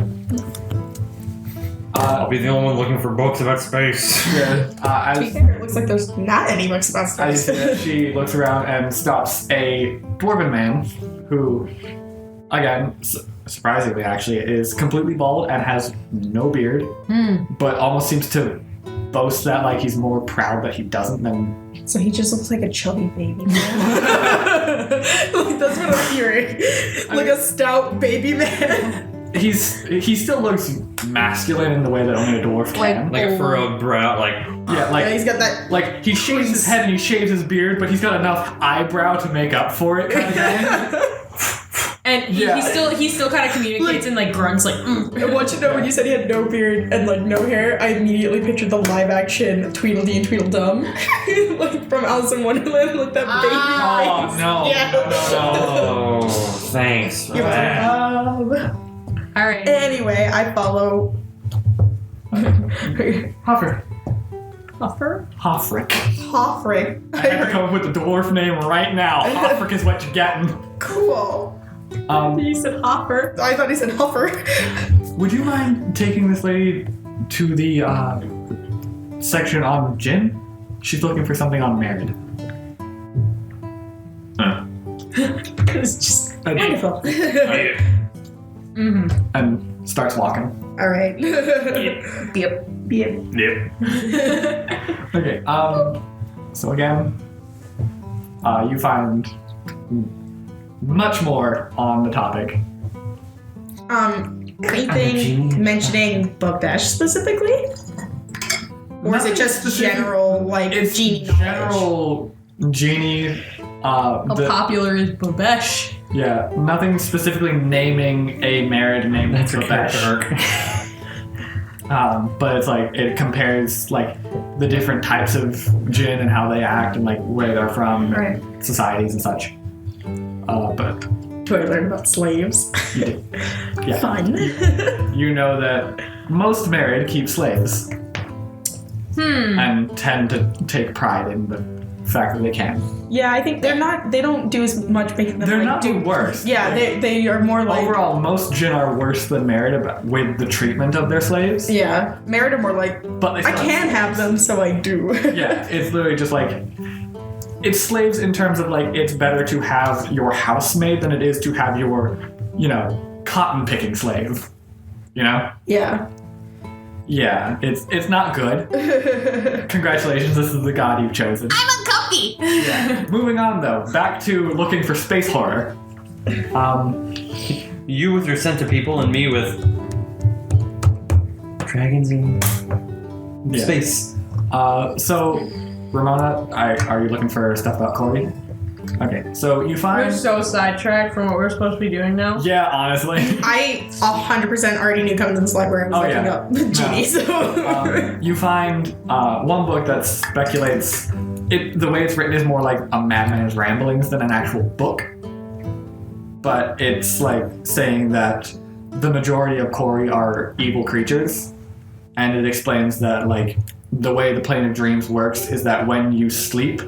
I'll be the only one looking for books about space. Yeah. To be fair, it looks like there's not any books about As space. she looks around and stops a dwarven man who, again, surprisingly actually, is completely bald and has no beard, but almost seems to boast that like he's more proud that he doesn't than... So he just looks like a chubby baby man. Like, that's what I'm hearing. Like a stout baby man. He still looks masculine in the way that only a dwarf can. Like a furrowed brow, like... Yeah, like... Yeah, he's got that... Like, he shaves his head and he shaves his beard, but he's got enough eyebrow to make up for it, kind of guy. And he still kind of communicates in like grunts, like. I want you to know when you said he had no beard and like no hair, I immediately pictured the live action Tweedledee and Tweedledum, like from Alice in Wonderland, like that baby. Oh, face. no. Yeah. Oh, thanks for that. All right. Anyway, I follow. Hoffer. Huffer? Hoffrick. Hoffrick. I had to come up with the dwarf name right now. Hoffrick is what you're getting. Cool. You said Hopper. I thought he said Huffer. Would you mind taking this lady to the section on gin? She's looking for something on Merid. It's just. Wonderful. And starts walking. All right. Yep. Okay. So again, you find much more on the topic. Anything mentioning Bugdash specifically? Or is it just general, like, It's genie general genie. How popular is Babesh? Yeah, nothing specifically naming a Merid named That's a Babesh. character arc. But it's like it compares like the different types of djinn and how they act and like where they're from, Right. societies and such. But Do I learn about slaves? you did. Yeah. Fun. You know that most Merid keep slaves and tend to take pride in the fact that they can. Yeah, I think they don't do as much making them They're like not do the worst. Yeah, they are more like Overall, most djinn are worse than Merid with the treatment of their slaves. Yeah, Merid are more like But they I still can have them, so I do. Yeah, it's literally just like it's slaves in terms of like it's better to have your housemaid than it is to have your, cotton picking slave. Yeah. Yeah, it's not good. Congratulations, this is the god you've chosen. I'm uncomfy! Yeah. Moving on though, back to looking for space horror. You with your scent of people and me with dragons in space. So Ramona, are you looking for stuff about Corey? Okay, so you We're find. so sidetracked from what we're supposed to be doing now. Yeah, honestly. I 100% already knew coming to this library I was looking yeah. up Genie, so. You find one book that speculates. The way it's written is more like a madman's ramblings than an actual book. But it's like saying that the majority of Kori are evil creatures. And it explains that like the way the plane of dreams works is that when you sleep,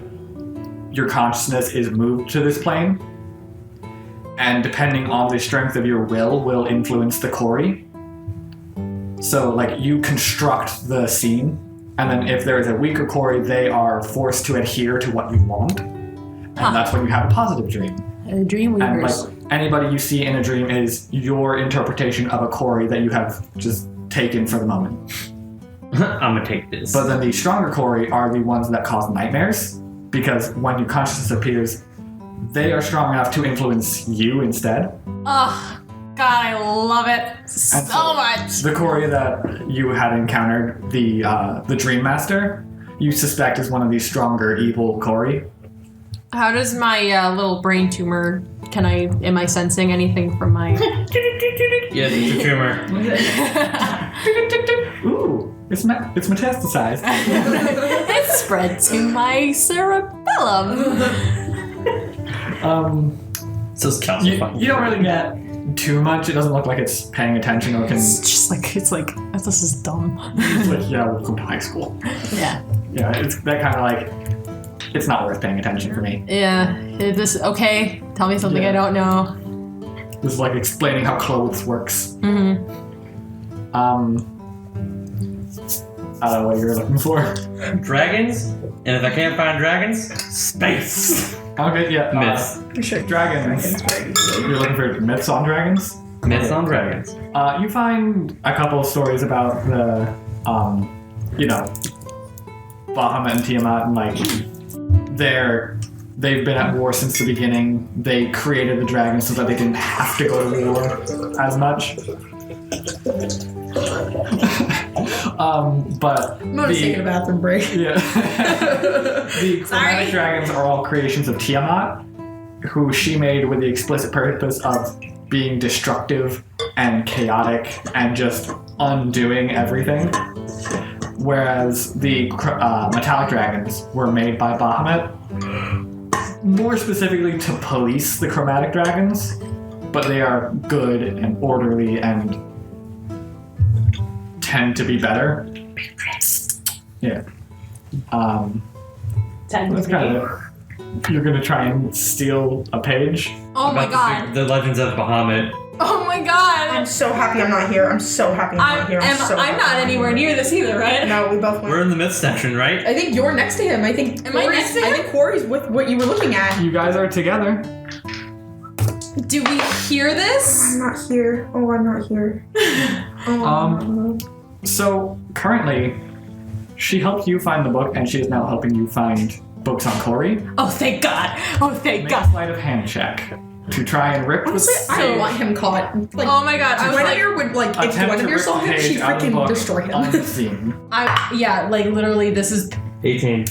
your consciousness is moved to this plane. And depending on the strength of your will influence the Kori. So like you construct the scene, and then if there is a weaker Kori, they are forced to adhere to what you want. And that's when you have a positive dream. Dream And weavers. like anybody you see in a dream is your interpretation of a Kori that you have just taken for the moment. I'm gonna take this. But then the stronger Kori are the ones that cause nightmares, because when your consciousness appears, they are strong enough to influence you instead. Oh, God, I love it so much. The Kori that you had encountered, the Dream Master, you suspect is one of these stronger evil Kori. How does my little brain tumor? Am I sensing anything from my? Yes, it's a tumor. Ooh, it's metastasized. It spread to my cerebellum. So it's You calcified. don't really get too much. It doesn't look like it's paying attention or can. It's like this is dumb. It's like, yeah, welcome to high school. Yeah. Yeah, it's that kind of like. It's not worth paying attention for me. Yeah. Okay. Tell me something I don't know. This is like explaining how clothes works. Mm-hmm. I don't know what you're looking for. Dragons, and if I can't find dragons, space. Okay, yeah. Myths. Dragons. You're looking for myths on dragons? Myths on dragons. You find a couple of stories about the, Bahamut and Tiamat, and like, they've been at war since the beginning. They created the dragons so that they didn't have to go to war as much. But I'm just taking a bathroom break. Yeah. The chromatic dragons are all creations of Tiamat, who she made with the explicit purpose of being destructive and chaotic and just undoing everything. Whereas the metallic dragons were made by Bahamut, more specifically to police the chromatic dragons, but they are good and orderly and tend to be better. Yeah. That's kind of it. You're gonna try and steal a page. Oh my About God. The Legends of Bahamut. Oh my God. I'm so happy I'm not here. I'm so happy I'm not here. I'm not anywhere near this either, right? No, we both went. We're in the myth section, right? I think you're next to him. I think. Am I next to him? I think Corey's with what you were looking at. You guys are together. Do we hear this? I'm not here. Oh, I'm not here. Oh. So currently, she helped you find the book, and she is now helping you find books on Kori. Oh, thank God. Oh, thank Make a God. sleight of hand check to try and rip Honestly, the I don't page. want him caught. Like, Oh my God. I was like, Gwendolir would like if Attempt to Gwendolir rip saw the him, page she'd out of the freaking book destroy him. unseen. yeah, like literally, this is 18.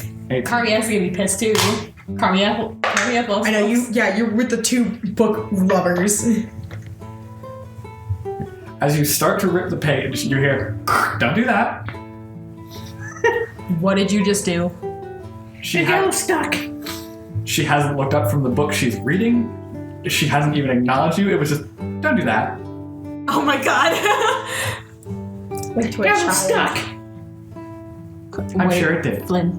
Carmiette's gonna be pissed too. Carmiette loves I know you. books. Yeah, you're with the two book lovers. As you start to rip the page, you hear, "Don't do that." What did you just do? She The girl's stuck. She hasn't looked up from the book she's reading. She hasn't even acknowledged you. It was just, don't do that. Oh my God. Like to a Girl's child. stuck. I'm Wait, sure it did. Flynn.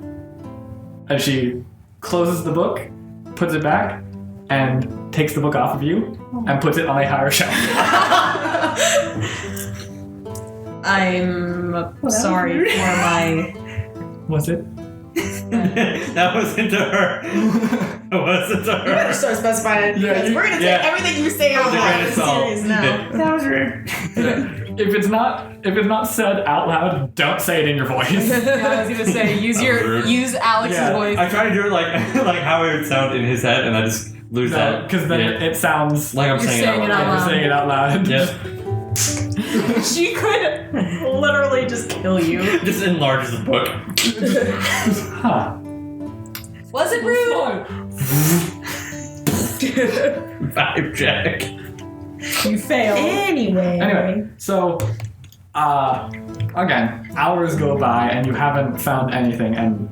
And she closes the book, puts it back, and takes the book off of you and puts it on a higher shelf. I'm sorry for my. Was it? That wasn't to her. That wasn't to You better her. start specifying it. Yeah, because we're gonna take everything you say out With a loud grain of salt. serious now. That was rude. If it's not said out loud, don't say it in your voice. Yeah, I was gonna say use rude. Alex's Yeah, voice. I try to do it like how it would sound in his head, and I just lose that. Because then Yeah. it sounds Like I'm You're saying saying it it out out loud. you're saying it out loud. Yep. She could literally just kill you. Just enlarges the book. Huh. Was it rude? Vibe check. You fail. Anyway, so again, hours go by and you haven't found anything. And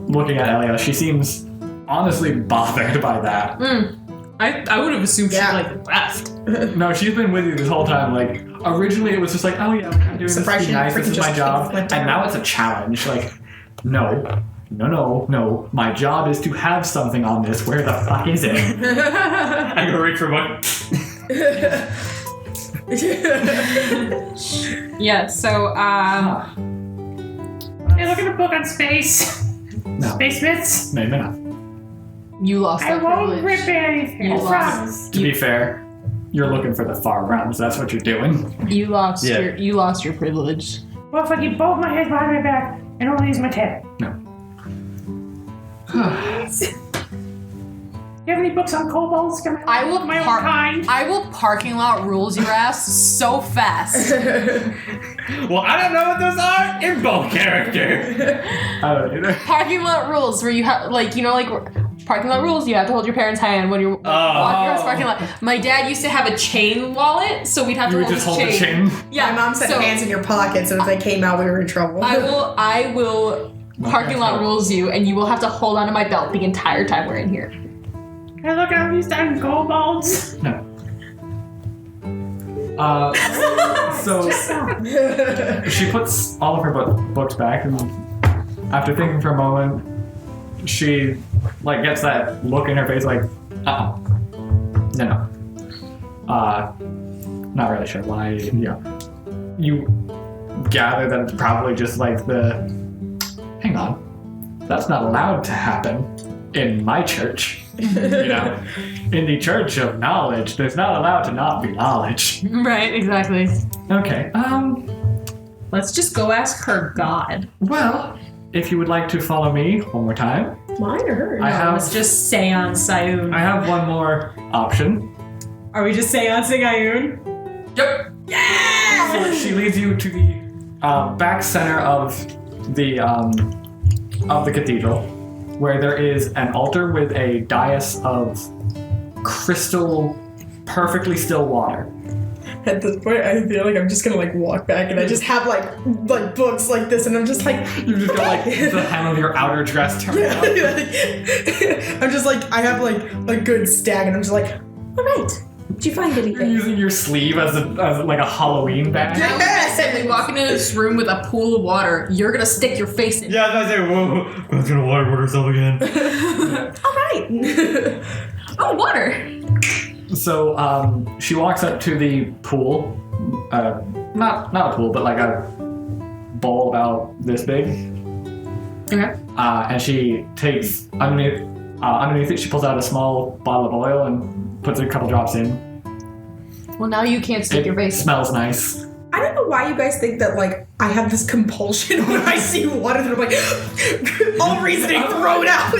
looking at Elia, she seems honestly bothered by that. I would have assumed she like left. No, she's been with you this whole time. Like originally, it was just like, oh yeah, I'm doing this to be nice. This is my job, and now it's a challenge. Like, no. My job is to have something on this. Where the fuck is it? I go reach for one. Yeah. So Hey, look at a book on space. No. Space myths. Maybe not. you lost I that won't privilege. rip anything. You I lost. promise. To be fair, you're looking for the far realms. That's what you're doing. You lost Yeah. your privilege. Well, if I keep both my heads behind my back and only use my tail. No. Do you have any books on kobolds? I will my own kind. I will parking lot rules your ass so fast. Well, I don't know what those are in both character. I don't either. Parking lot rules where you have parking lot rules. You have to hold your parents' hand when you're walking across the parking lot. My dad used to have a chain wallet, so we'd have You to would hold just his hold the chain. Yeah, My mom said so hands in your pockets, and if they came out, we were in trouble. I will parking lot rules you, and you will have to hold onto my belt the entire time we're in here. Hey, look at these damn kobolds. No. So she puts all of her books back, and after thinking for a moment, she gets that look in her face, like, no. Not really sure why. You gather that it's probably just like hang on, that's not allowed to happen in my church. In the church of knowledge, there's not allowed to not be knowledge. Right, exactly. Okay, Let's just go ask her god. well, if you would like to follow me one more time, Mine or hers? Let's just seance Ioun. I have one more option. Are we just seancing Ioun? Yep. So she leads you to the back center of the cathedral, where there is an altar with a dais of crystal, perfectly still water. At this point, I feel like I'm just gonna walk back, and I just have books like this, and I'm just like, You just got the hem of your outer dress turned up. I'm just I have a good stag, and I'm just like, all right. Did you find You're anything? using your sleeve as a Halloween bag. I was gonna say, we walk into this room with a pool of water, you're gonna stick your face in. Yeah, I was gonna say, whoa, God's gonna waterboard herself again. All right. Oh, water! So she walks up to the pool, not a pool, but a bowl about this big. Okay. And she takes underneath it. She pulls out a small bottle of oil and puts a couple drops in. Well, now you can't stick your face in. Smells nice. I don't know why you guys think that I have this compulsion when I see water that I'm all reasoning thrown out.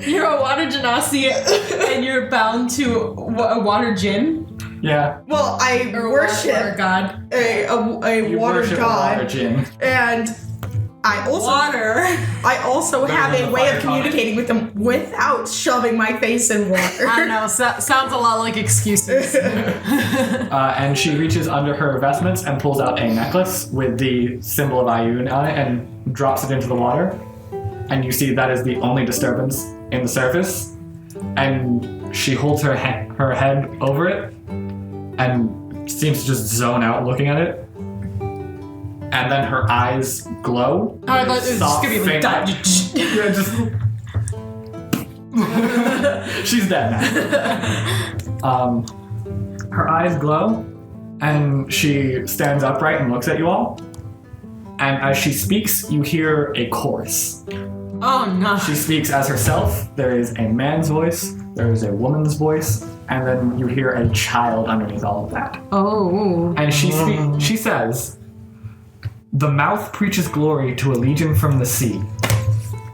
You're a water genasi and you're bound to a water djinn? Yeah. Well, I Or worship water god. a You water worship a god, water djinn. and I also have Better a than way the of fire communicating with them without shoving my face in water. I don't know, sounds a lot like excuses. And she reaches under her vestments and pulls out a necklace with the symbol of Ioun on it and drops it into the water. And you see that is the only disturbance in the surface. And she holds her head over it and seems to just zone out looking at it. And then her eyes glow. I thought it was just gonna be like that. Yeah, just. She's dead now. Her eyes glow, and she stands upright and looks at you all. And as she speaks, you hear a chorus. Oh no. She speaks as herself. There is a man's voice, there is a woman's voice, and then you hear a child underneath all of that. Oh. And she says, "The mouth preaches glory to a legion from the sea.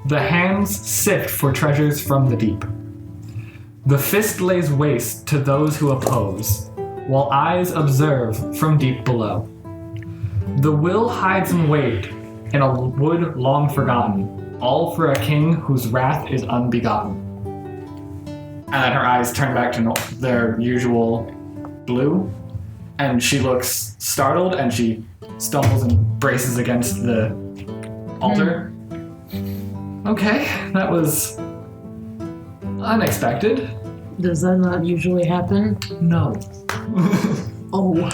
The hands sift for treasures from the deep. The fist lays waste to those who oppose, while eyes observe from deep below. The will hides in wait in a wood long forgotten, all for a king whose wrath is unbegotten. And then her eyes turn back to their usual blue, and she looks startled, and she stumbles and braces against the altar. Okay, that was unexpected. Does that not usually happen? No. Oh.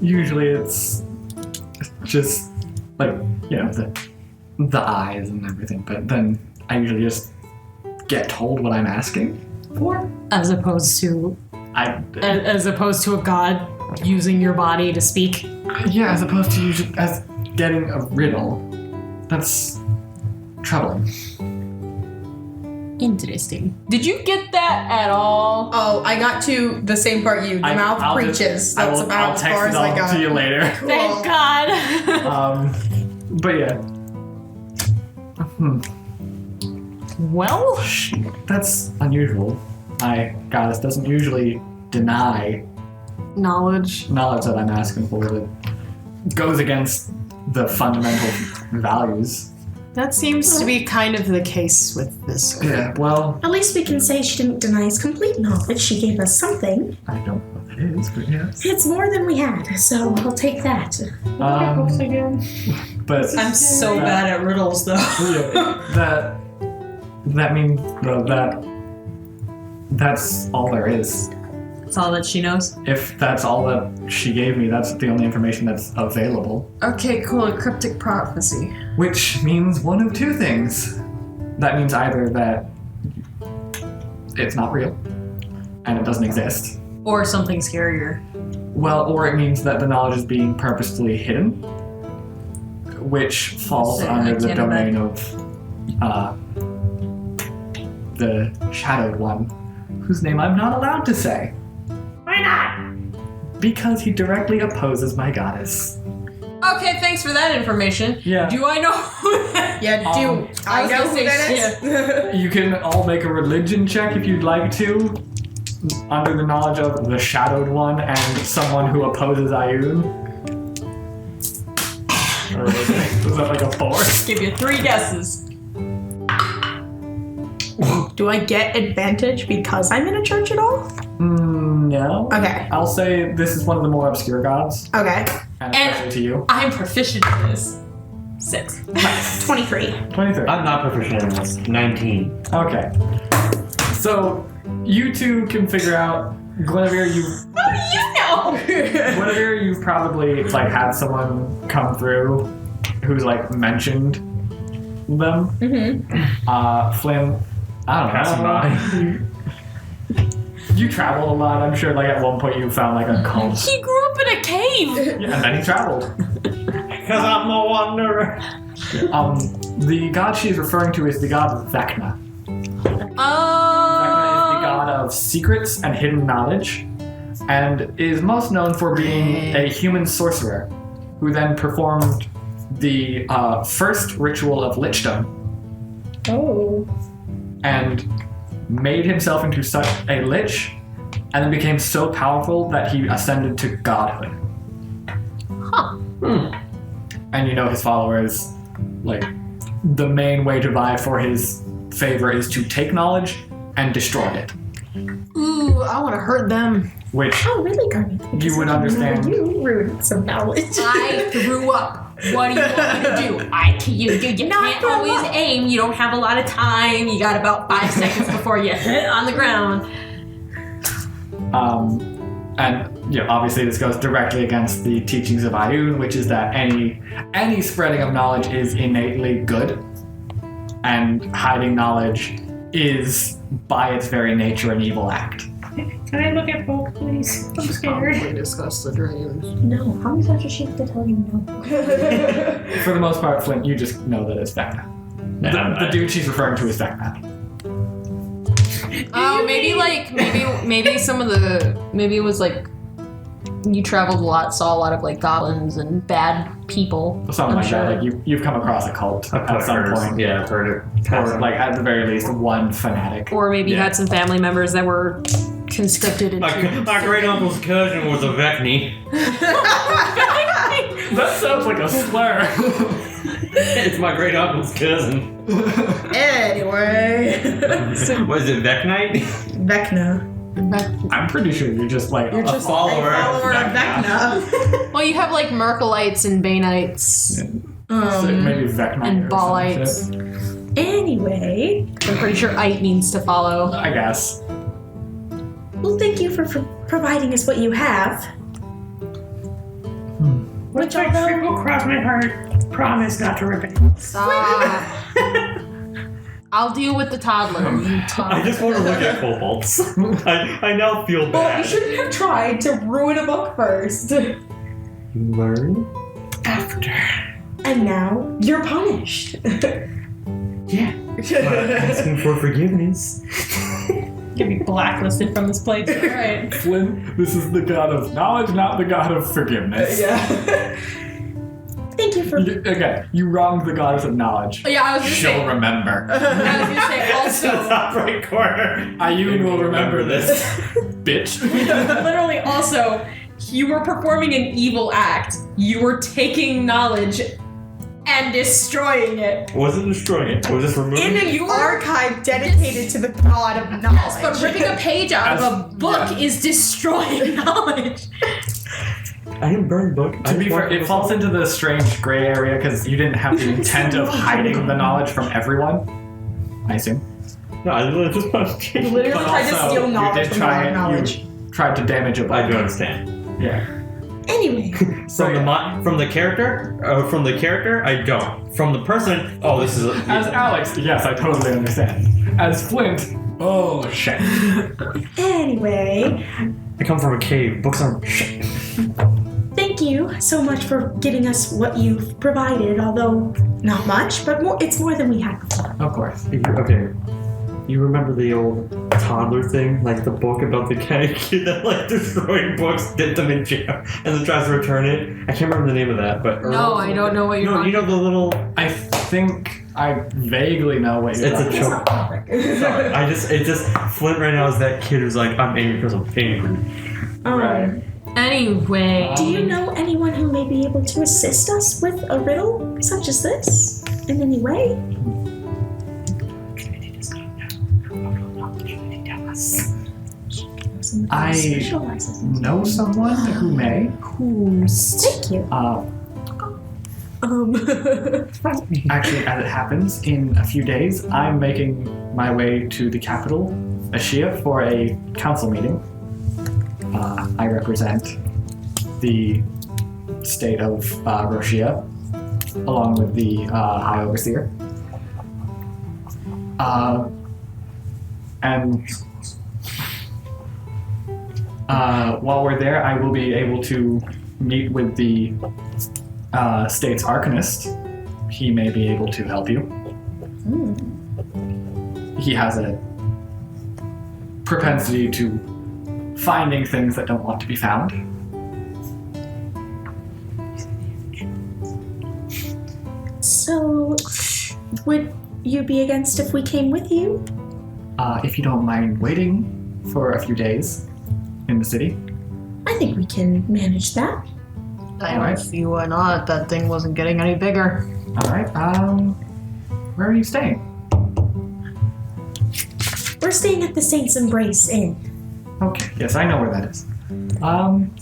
Usually it's just like, the eyes and everything, but then I usually just get told what I'm asking for. As opposed to a god using your body to speak. Yeah, as opposed to as getting a riddle. That's troubling. Interesting. Did you get that at all? Oh, I got to the same part you. The mouth preaches. That's about as far as I got. I'll text it all to you later. Cool. Thank God. But yeah. Well, That's unusual. My goddess doesn't usually deny knowledge. that I'm asking for that goes against the fundamental values. That seems to be kind of the case with this. Yeah, well, At least we can say she didn't deny us complete knowledge. She gave us something. I don't know what that is, but yes. It's more than we had, so I'll take that. But I'm so bad at riddles, though. yeah, that means that's all there is. That's all that she knows. If that's all that she gave me, that's the only information that's available. Okay, cool. A cryptic prophecy. Which means one of two things. That means either that it's not real and it doesn't exist. Or something scarier. Well, or it means that the knowledge is being purposefully hidden, which falls under the domain of the Shadowed One, whose name I'm not allowed to say. Why not? Because he directly opposes my goddess. Okay, thanks for that information. Yeah. Do I know who that Yeah, do I know who that is? You can all make a religion check if you'd like to, under the knowledge of the Shadowed One and someone who opposes Ioun. Or was that like a 4? Give you 3 guesses. Do I get advantage because I'm in a church at all? No. Okay. I'll say this is one of the more obscure gods, Okay. and especially to you. I'm proficient in this. 6. 23. 23. I'm not proficient in this. 19. Okay. So, you two can figure out, Guinevere, Guinevere, you've probably, had someone come through who's, mentioned them. Mm-hmm. Flynn, I don't know. You traveled a lot, I'm sure, at one point you found, a cult. He grew up in a cave. Yeah, and then he traveled. Because I'm a wanderer. The god she is referring to is the god Vecna. Vecna is the god of secrets and hidden knowledge, and is most known for being a human sorcerer, who then performed the first ritual of lichdom. Oh. And made himself into such a lich, and then became so powerful that he ascended to godhood. Huh. And his followers, the main way to vie for his favor is to take knowledge and destroy it. Ooh, I want to hurt them. Which Oh, really, Garnet? you would understand. You ruined some knowledge. I threw up. What do you want me to do? You can't always aim. You don't have a lot of time. You got about 5 seconds before you hit on the ground. And obviously this goes directly against the teachings of Ioun, which is that any spreading of knowledge is innately good, and hiding knowledge is by its very nature an evil act. Can I look at book, please? I'm scared. Probably discuss the dreams. No, how many times does she have to tell you no? For the most part, Flint, you just know that it's Vecna. The dude she's referring to is Vecna. Oh, maybe some of the, maybe it was you traveled a lot, saw a lot of goblins and bad people. Something I'm like sure. that. You've come across a cult at some point. Yeah, I've heard it. Or at the very least one fanatic. Or maybe you Yeah. had some family members that were conscripted into. My great uncle's cousin was a Vecni. That sounds like a slur. It's my great uncle's cousin. Anyway. Was it Vecnite? Vecna. I'm pretty sure you're just like You're a just follower. a follower of Vecna. Well, you have like Merkelites and Baneites So maybe Vecna and or some Ballites. shit. Anyway. I'm pretty sure Ite needs to follow. I guess. Well, thank you for providing us what you have. Which I triple cross my heart. Promise not to rip it. Stop. I'll deal with the toddler. I just want to look at kobolds. I now feel Well, bad. you shouldn't have tried to ruin a book first. You learn? After. And now you're punished. Yeah. Asking for forgiveness. Can be blacklisted from this place. Alright. Flynn, this is the god of knowledge, not the god of forgiveness. Yeah. Thank you for. Okay, you wronged the goddess of knowledge. Yeah, I was gonna She'll say. remember. I was gonna say To the also. top right corner. Ioun will remember this. Bitch. Literally, also, you were performing an evil act. You were taking knowledge and destroying it. Wasn't destroying it. Was just removing In it. an archive dedicated to the god of knowledge. Yes, but ripping a page out of a book is destroying knowledge. I didn't burn the book. To be fair, it falls into the strange gray area because you didn't have the intent of hiding the knowledge from everyone. I assume. No, I literally just punched You it. literally But tried to also, steal knowledge you did from try the and knowledge. you tried to damage a book. I do understand. Yeah. Anyway, From the character, I don't. From the person, oh, this is. As Alex, yes, I totally understand. As Flint, oh shit. anyway, I come from a cave. Books are shit. thank you so much for giving us what you've provided, although not much, but it's more than we had before. Of course. Okay. You remember the old toddler thing? Like the book about the kid that like destroyed books, did them in jail, and then tries to return it? I can't remember the name of that, but... No, I don't know what you're No, you know the little... I think I vaguely know what you're It's a talking joke. about. Sorry, it just... Flint right now is that kid who's like, I'm angry because I'm angry. Right. Anyway. Do you know anyone who may be able to assist us with a riddle such as this in any way? I know someone who may. Thank you. Actually, as it happens, in a few days, I'm making my way to the capital, Ashia, for a council meeting. I represent the state of Roshia, along with the High Overseer. And while we're there, I will be able to meet with the state's arcanist. He may be able to help you. He has a propensity to finding things that don't want to be found. So, would you be against if we came with you? If you don't mind waiting for a few days in the city. I think we can manage that. I don't see why not. That thing wasn't getting any bigger. All right. Where are you staying? We're staying at the Saints Embrace Inn. Okay. Yes, I know where that is.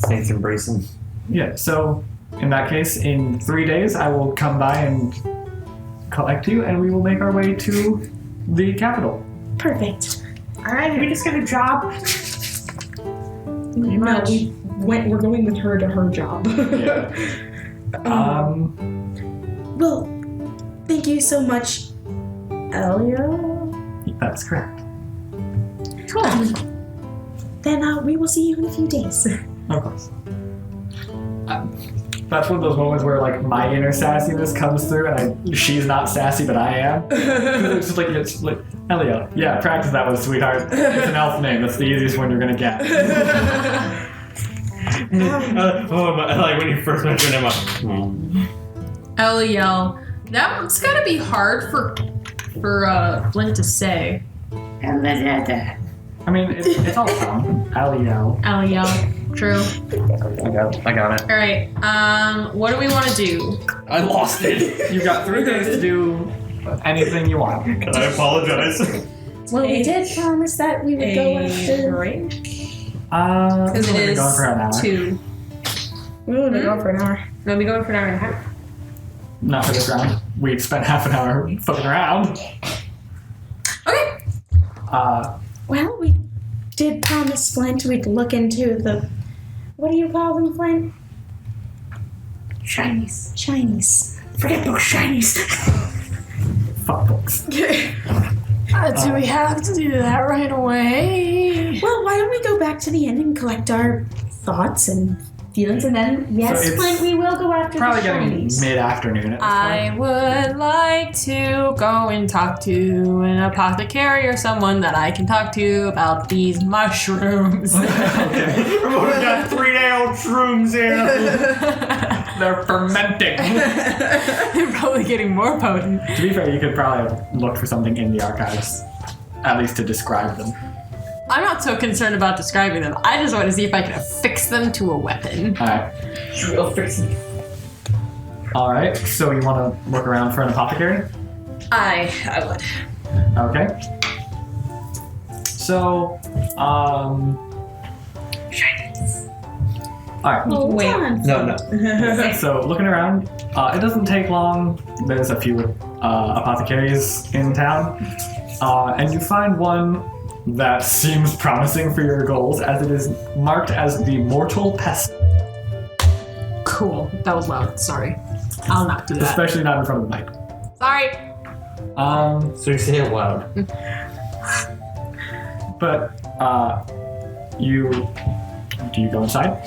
Saints embracing. Yeah. So in that case, in 3 days, I will come by and collect you, and we will make our way to the capital. Perfect. Alright, we just got a job. No, we're going with her to her job. Well, thank you so much, Elio. That's correct. Then we will see you in a few days. Of course. That's one of those moments where like my inner sassiness comes through, and she's not sassy, but I am. It's just like Elio. Yeah, practice that one, sweetheart. It's an elf name. That's the easiest one you're gonna get. Like when you first mentioned him, Eliel. That one's gotta be hard for Flint to say. I mean, it's all fun. Elio. Eliel. True. I got it. All right. What do we want to do? I lost it. You've got 3 days to do anything you want. Can I apologize? Well, we did promise that we would go after. break. Because it we're is going for an hour. 2. We would go for an hour. We'll be going for an hour and a half. Not for this round. We spent half an hour fucking around. Okay. Well, we did promise Flint we'd look into the. What do you call them, Flint? Shinies. Shinies. Forget those shinies. Fuck books. Do we have to do that right away? Well, why don't we go back to the inn and collect our thoughts and feelings, and then yes, So it's Flint, we will go after Probably the getting shinies. mid-afternoon at this I would like to go and talk to an apothecary or someone that I can talk to about these mushrooms. We've got 3-day-old shrooms here. point. They're fermenting. They're probably getting more potent. To be fair, you could probably have looked for something in the archives, at least to describe them. I'm not so concerned about describing them. I just want to see if I can affix them to a weapon. Alright. Alright, so you want to look around for an apothecary? I would. Okay. So, Alright. Hold Wait. on. No. So, looking around, it doesn't take long. There's a few apothecaries in town. And you find one that seems promising for your goals, as it is marked as the Mortal Pest. Cool. That was loud. Sorry. I'll not do that. Especially not in front of the mic. Sorry. So you say it loud. But, do you go inside?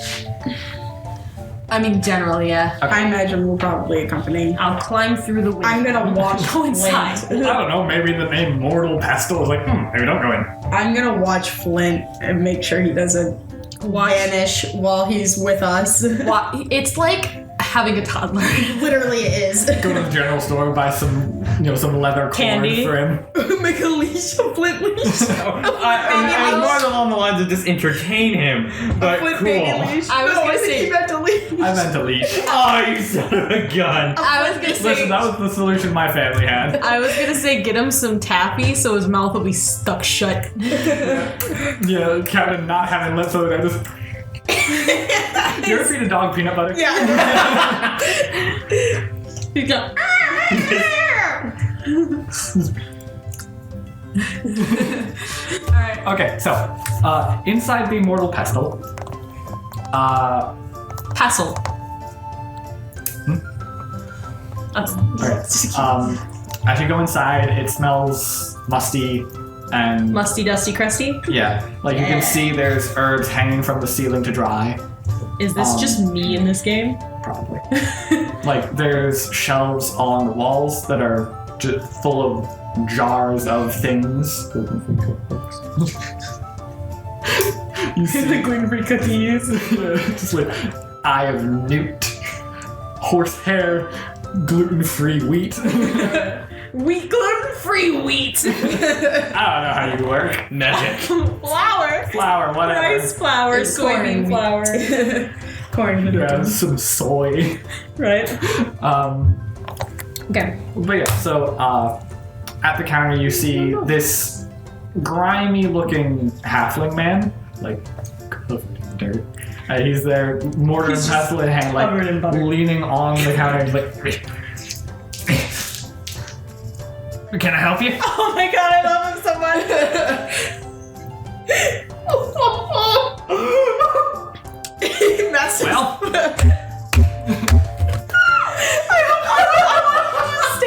I mean, generally, yeah. I imagine we'll probably accompany. I'll climb through the window. I'm gonna watch Go inside. Flint. I don't know, maybe the name Mortal Pestle is like, maybe don't go in. I'm gonna watch Flint and make sure he doesn't vanish while he's with us. It's like having a toddler. Literally, it is. Go to the general store and buy some leather cord Candy. for him. Make a leash, a Flint leash. I was more along the lines of just entertain him, but Flint cool. baby leash. I was no, gonna I think say- he meant to leash. I meant to leash. Oh, you son of a gun. I was gonna say. Listen, that was the solution my family had. I was gonna say get him some taffy so his mouth will be stuck shut. Yeah, Kevin not having lips over there, just. You ever feed a dog peanut butter? Yeah. He's got. Alright. Okay, so inside the Mortal Pestle, Pestle. as you go inside, it smells musty and Musty, dusty, crusty. yeah, like you can see there's herbs hanging from the ceiling to dry. Is this just me in this game? Probably. Like there's shelves on the walls that are just full of jars of things. You see the gluten-free cookies, just like Eye of Newt, horsehair, gluten-free wheat. Wheat, gluten-free wheat. I don't know how you work. Magic. Flour, whatever. Rice flour, It's soybean corn. flour. Corn. Yeah, some soy. Right? Okay. But yeah, so at the counter you see this grimy-looking halfling man, like covered in dirt. He's there, mortar and pestle in hand, like covered in butter. leaning on the counter. He's like, "Can I help you?" Oh my god, I love him so much. That's Well, stay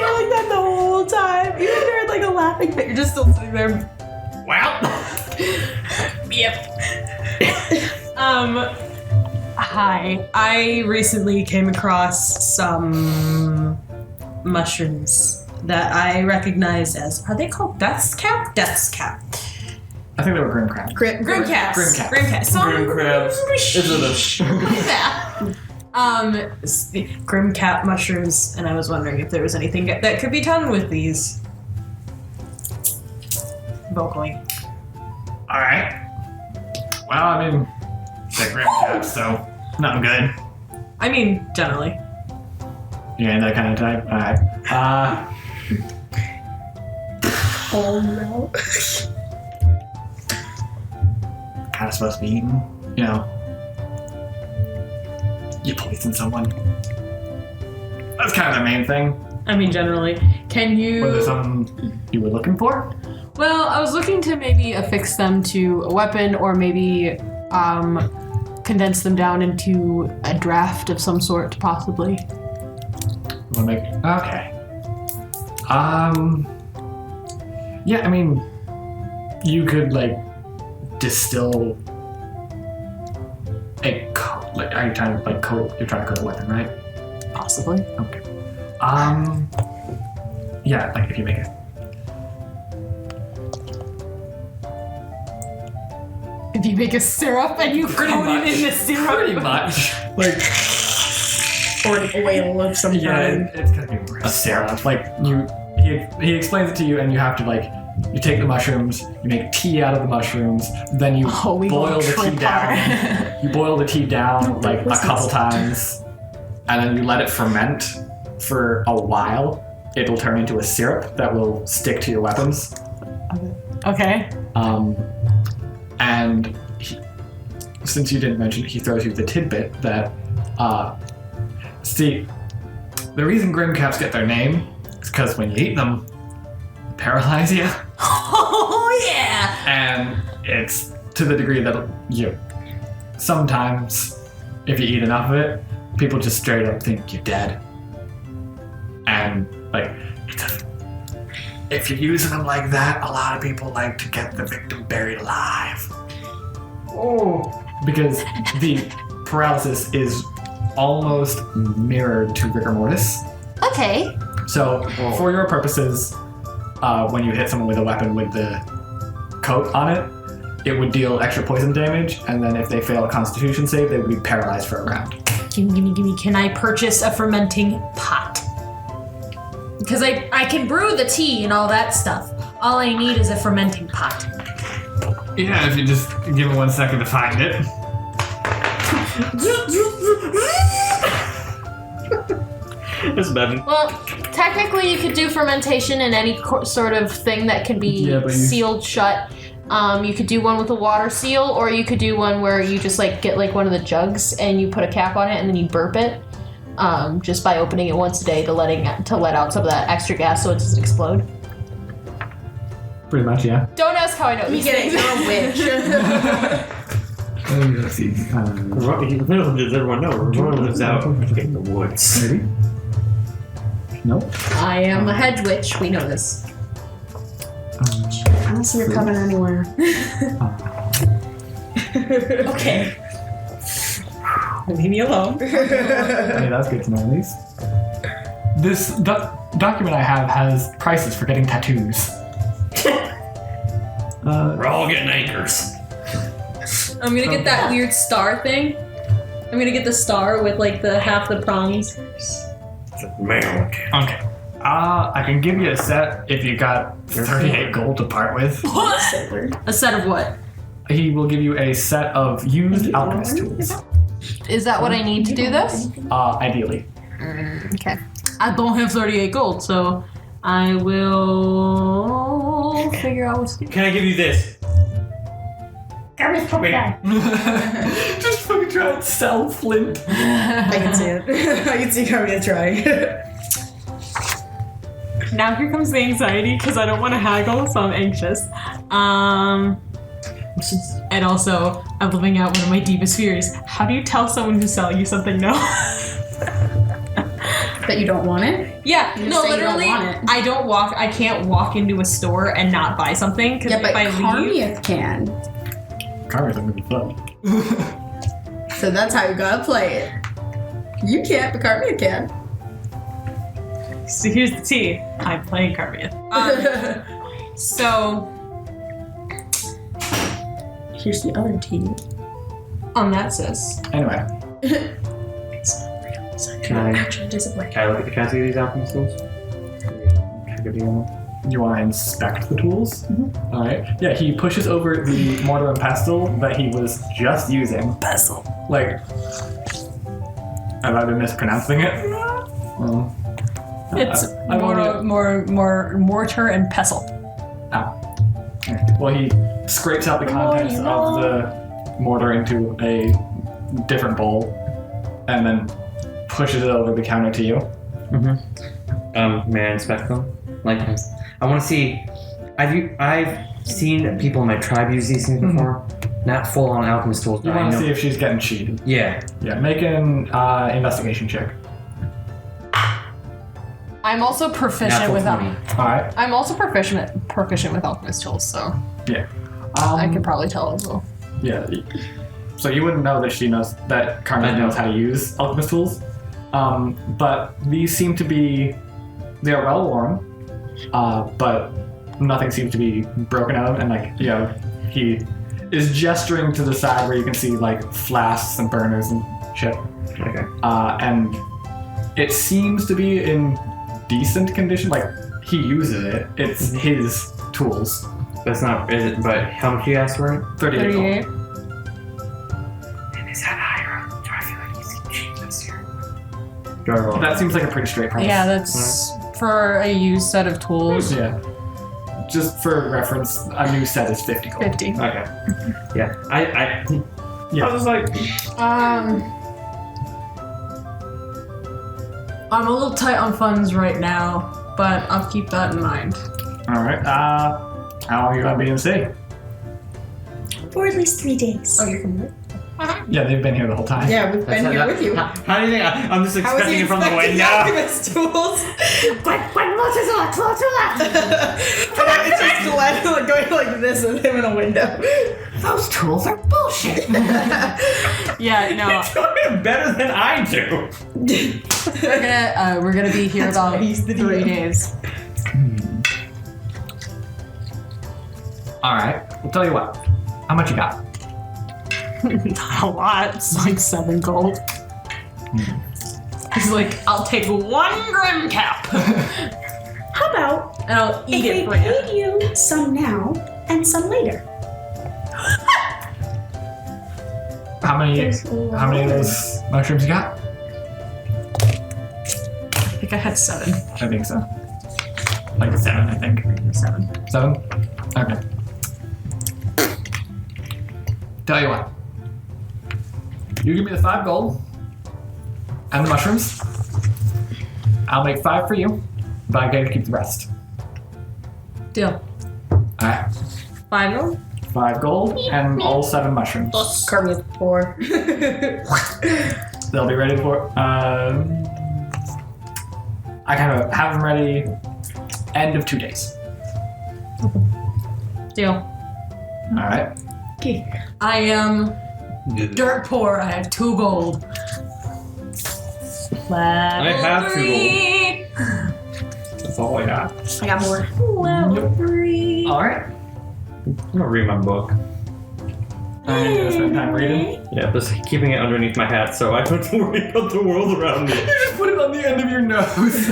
like that the whole time. Even if you're like a laughing fit, you're just still sitting there. well. Yep. Hi. I recently came across some mushrooms that I recognize as, are they called Death's Cap? Death's Cap. I think they were grim crab. Grim Caps. Grim Caps. Grim Caps. Grim crabs. Is it Grim Cap mushrooms, and I was wondering if there was anything that could be done with these. Vocally. All right. Well, I mean, They're grim caps, so not good. I mean, generally. Yeah, that kind of type. Alright. Oh no. Kind of supposed to be eaten. You know. You poison someone. That's kind of the main thing. I mean, generally. Can you... Was there something you were looking for? Well, I was looking to maybe affix them to a weapon or maybe condense them down into a draft of some sort, possibly. Wanna make... Okay. Yeah, I mean, you could, like, distill a coat. Like, are you trying to, like, coat... You're trying to coat a weapon, right? Possibly. Okay. Yeah, like, if you make it... If you make a syrup and you Pretty coat much. it in the syrup. Pretty much. Like... Or an oil of some Yeah, kind. it's gonna be a syrup. Like he explains it to you, and you have to like you take the mushrooms, you make tea out of the mushrooms, then you we boil go the tea triple. down. You boil the tea down like a couple times, and then you let it ferment for a while. It'll turn into a syrup that will stick to your weapons. Okay. And since you didn't mention it, he throws you the tidbit that see, the reason Grimcaps get their name is because when you eat them, they paralyze you. Oh, yeah! And it's to the degree that you sometimes, if you eat enough of it, people just straight up think you're dead. And, like, if you're using them like that, a lot of people like to get the victim buried alive. Oh! Because the paralysis is almost mirrored to rigor mortis. Okay. So, for your purposes, when you hit someone with a weapon with the coat on it, it would deal extra poison damage, and then if they fail a constitution save, they would be paralyzed for a round. Gimme. Can I purchase a fermenting pot? Because I can brew the tea and all that stuff. All I need is a fermenting pot. Yeah, if you just give me 1 second to find it. Just imagine. Well, technically, you could do fermentation in any sort of thing that can be Yeah, but you- sealed shut. You could do one with a water seal, or you could do one where you just like get like one of the jugs and you put a cap on it and then you burp it, just by opening it once a day to let out some of that extra gas so it doesn't explode. Pretty much, yeah. Don't ask how I know You these get it, things. you're a witch. Let's see. Does everyone know? Ramona lives out in the woods. Maybe? Nope. I am a hedge witch. We know this. I don't see your coven anywhere. Okay. Leave me alone. Hey, that's good to know at least. This document I have has prices for getting tattoos. We're all getting anchors. I'm gonna get that weird star thing. I'm gonna get the star with like the half the prongs. Man. Okay. I can give you a set if you got 38 gold to part with. A set of what? He will give you a set of used alchemist tools. Is that what I need to do this? Ideally. Okay. I don't have 38 gold, so I will figure out what's. Can I give you this? Garbage puppy guy. Just fucking try and sell flint. I can see it. I can see Carmia trying. Now here comes the anxiety because I don't want to haggle, so I'm anxious. And also, I'm living out one of my deepest fears. How do you tell someone who's selling you something no? That you don't want it? Yeah, You no, say you don't literally, want it. I can't walk into a store and not buy something because Yeah, but if I leave, Carmia can. Carver's gonna be fun. So that's how you gotta play it. You can't, but Carmia can. so here's the tea. I'm playing Carmia. So Here's the other tea. on that sis. Anyway. Can I, Actually, does it work? can I look at the cassie of these alchemist tools? Check it out. You want to inspect the tools? All right. Yeah, he pushes over the mortar and pestle that he was just using. Pestle. Like, have I been mispronouncing it? It's I've only- mortar and pestle. Well, he scrapes out the contents of the mortar into a different bowl and then pushes it over the counter to you. May I inspect them? Like, I want to see. I've seen people in my tribe use these things before. Not full on alchemist tools. You But I want to know. see if she's getting cheated. Yeah. Yeah, make an investigation check. I'm also proficient Natural with 20. All right. I'm also proficient with alchemist tools, so Yeah. I could probably tell as well. Yeah. So you wouldn't know that she knows that Carmen I know. knows how to use alchemist tools. But these seem to be, they are well worn, but nothing seems to be broken out. And like, you know, he is gesturing to the side where you can see like flasks and burners and shit. Okay. And it seems to be in decent condition. Like he uses it. It's his tools. That's not. Is it? But how much you asked for it? 38 gold. 38. And is that higher? Do I feel like he's cheap this year? That seems like a pretty straight price. Yeah, that's for a used set of tools. Yeah. Just for reference, a new set is 50 gold. 50. Okay. Yeah. I Yeah. was like, I'm a little tight on funds right now, but I'll keep that in mind. All right. How long are you gonna be in the city? For at least 3 days. Oh, you're coming. Yeah, they've been here the whole time. Yeah, we've been here with you. How do you think? I'm just How is expecting he it from the expecting window. alchemist tools? When more to the left, more to the left. It's just Glenn like, going like this with him in a window. Those tools are bullshit. Yeah, no. Doing better than I do. We're gonna be here That's why about he's the 3 DM. days. All right. I'll tell you what. How much you got? Not a lot. It's like 7 gold. He's like, I'll take 1 grim cap How about and I'll if eat we it for you. paid you some now and some later? How many of those mushrooms you got? I think I had 7. I think so. Like 7, I think. 7. 7? Okay. Tell you what. You give me the 5 gold and the mushrooms. I'll make 5 for you, but I gotta keep the rest. Deal. Alright. 5 gold? 5 gold and all 7 mushrooms. Carmen with 4. They'll be ready for. I kind of have them ready end of 2 days. Deal. Alright. I am dirt poor. I have 2 gold. I have 2 gold. That's all I got. I got more. Level 3. Alright. I'm gonna read my book. I'm gonna spend time reading. Yeah, just keeping it underneath my hat so I don't have to worry about the world around me. Just put it on the end of your nose.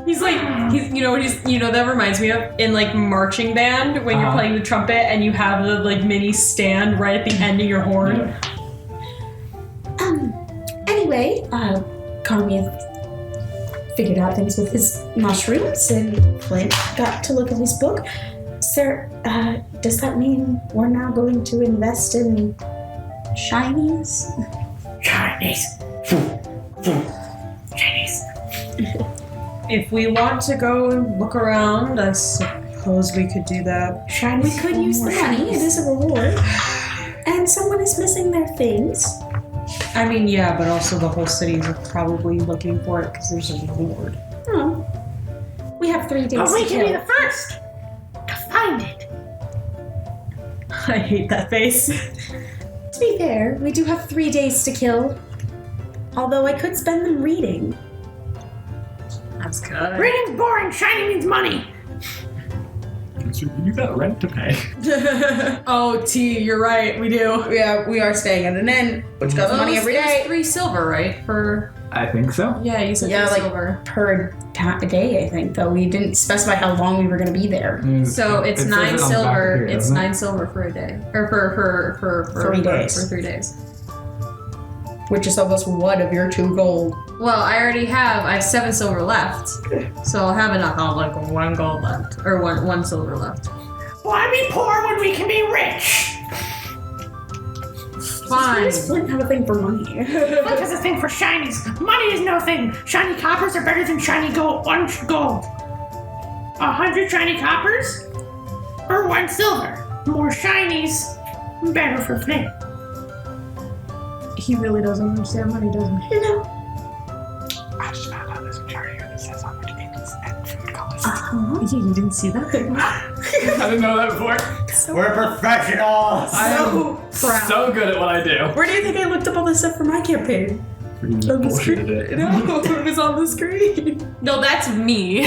He's like, that reminds me of in like marching band when you're playing the trumpet and you have the like mini stand right at the end of your horn. Anyway, Carmian figured out things with his mushrooms, and Flint got to look at his book. Sir, does that mean we're now going to invest in shinies? Chinese. Chinese. If we want to go and look around, I suppose we could do that. Shinies. We could use the money. It is a reward. And someone is missing their things. I mean, yeah, but also the whole city's probably looking for it because there's a reward. Oh. We have 3 days But we to can be kill. the first to find it. I hate that face. To be fair, we do have 3 days to kill. Although I could spend them reading. That's good. Reading's boring. Shiny means money. You got rent to pay. Oh, T, you're right. We do. Yeah, we are staying at an inn, which costs money every It was day. 3 silver, right? For I think so. yeah, you said Yeah, 3 like silver. per a day, I think, though. We didn't specify how long we were going to be there. So it's It says 9 it on the back silver. of here, It's doesn't it? 9 silver for a day, or for 3 days. For 3 days. Which is almost one of your 2 gold. Well, I have 7 silver left, so I'll have enough. I'll like 1 gold left, or one silver left. Why be poor when we can be rich? Fine. Flint have a thing for money. Look, has a thing for shinies. Money is no thing. Shiny coppers are better than shiny gold. 1 gold. 100 shiny coppers or 1 silver. More shinies, better for Flint. He really doesn't understand money, doesn't he? No. I just found out there's a chart here that says how much ants and food costs. Uh-huh. You didn't see that? I didn't know that before. We're professionals! I am so good at what I do. Where do you think I looked up all this stuff for my campaign? On the screen. No, it was on the screen. No, that's me.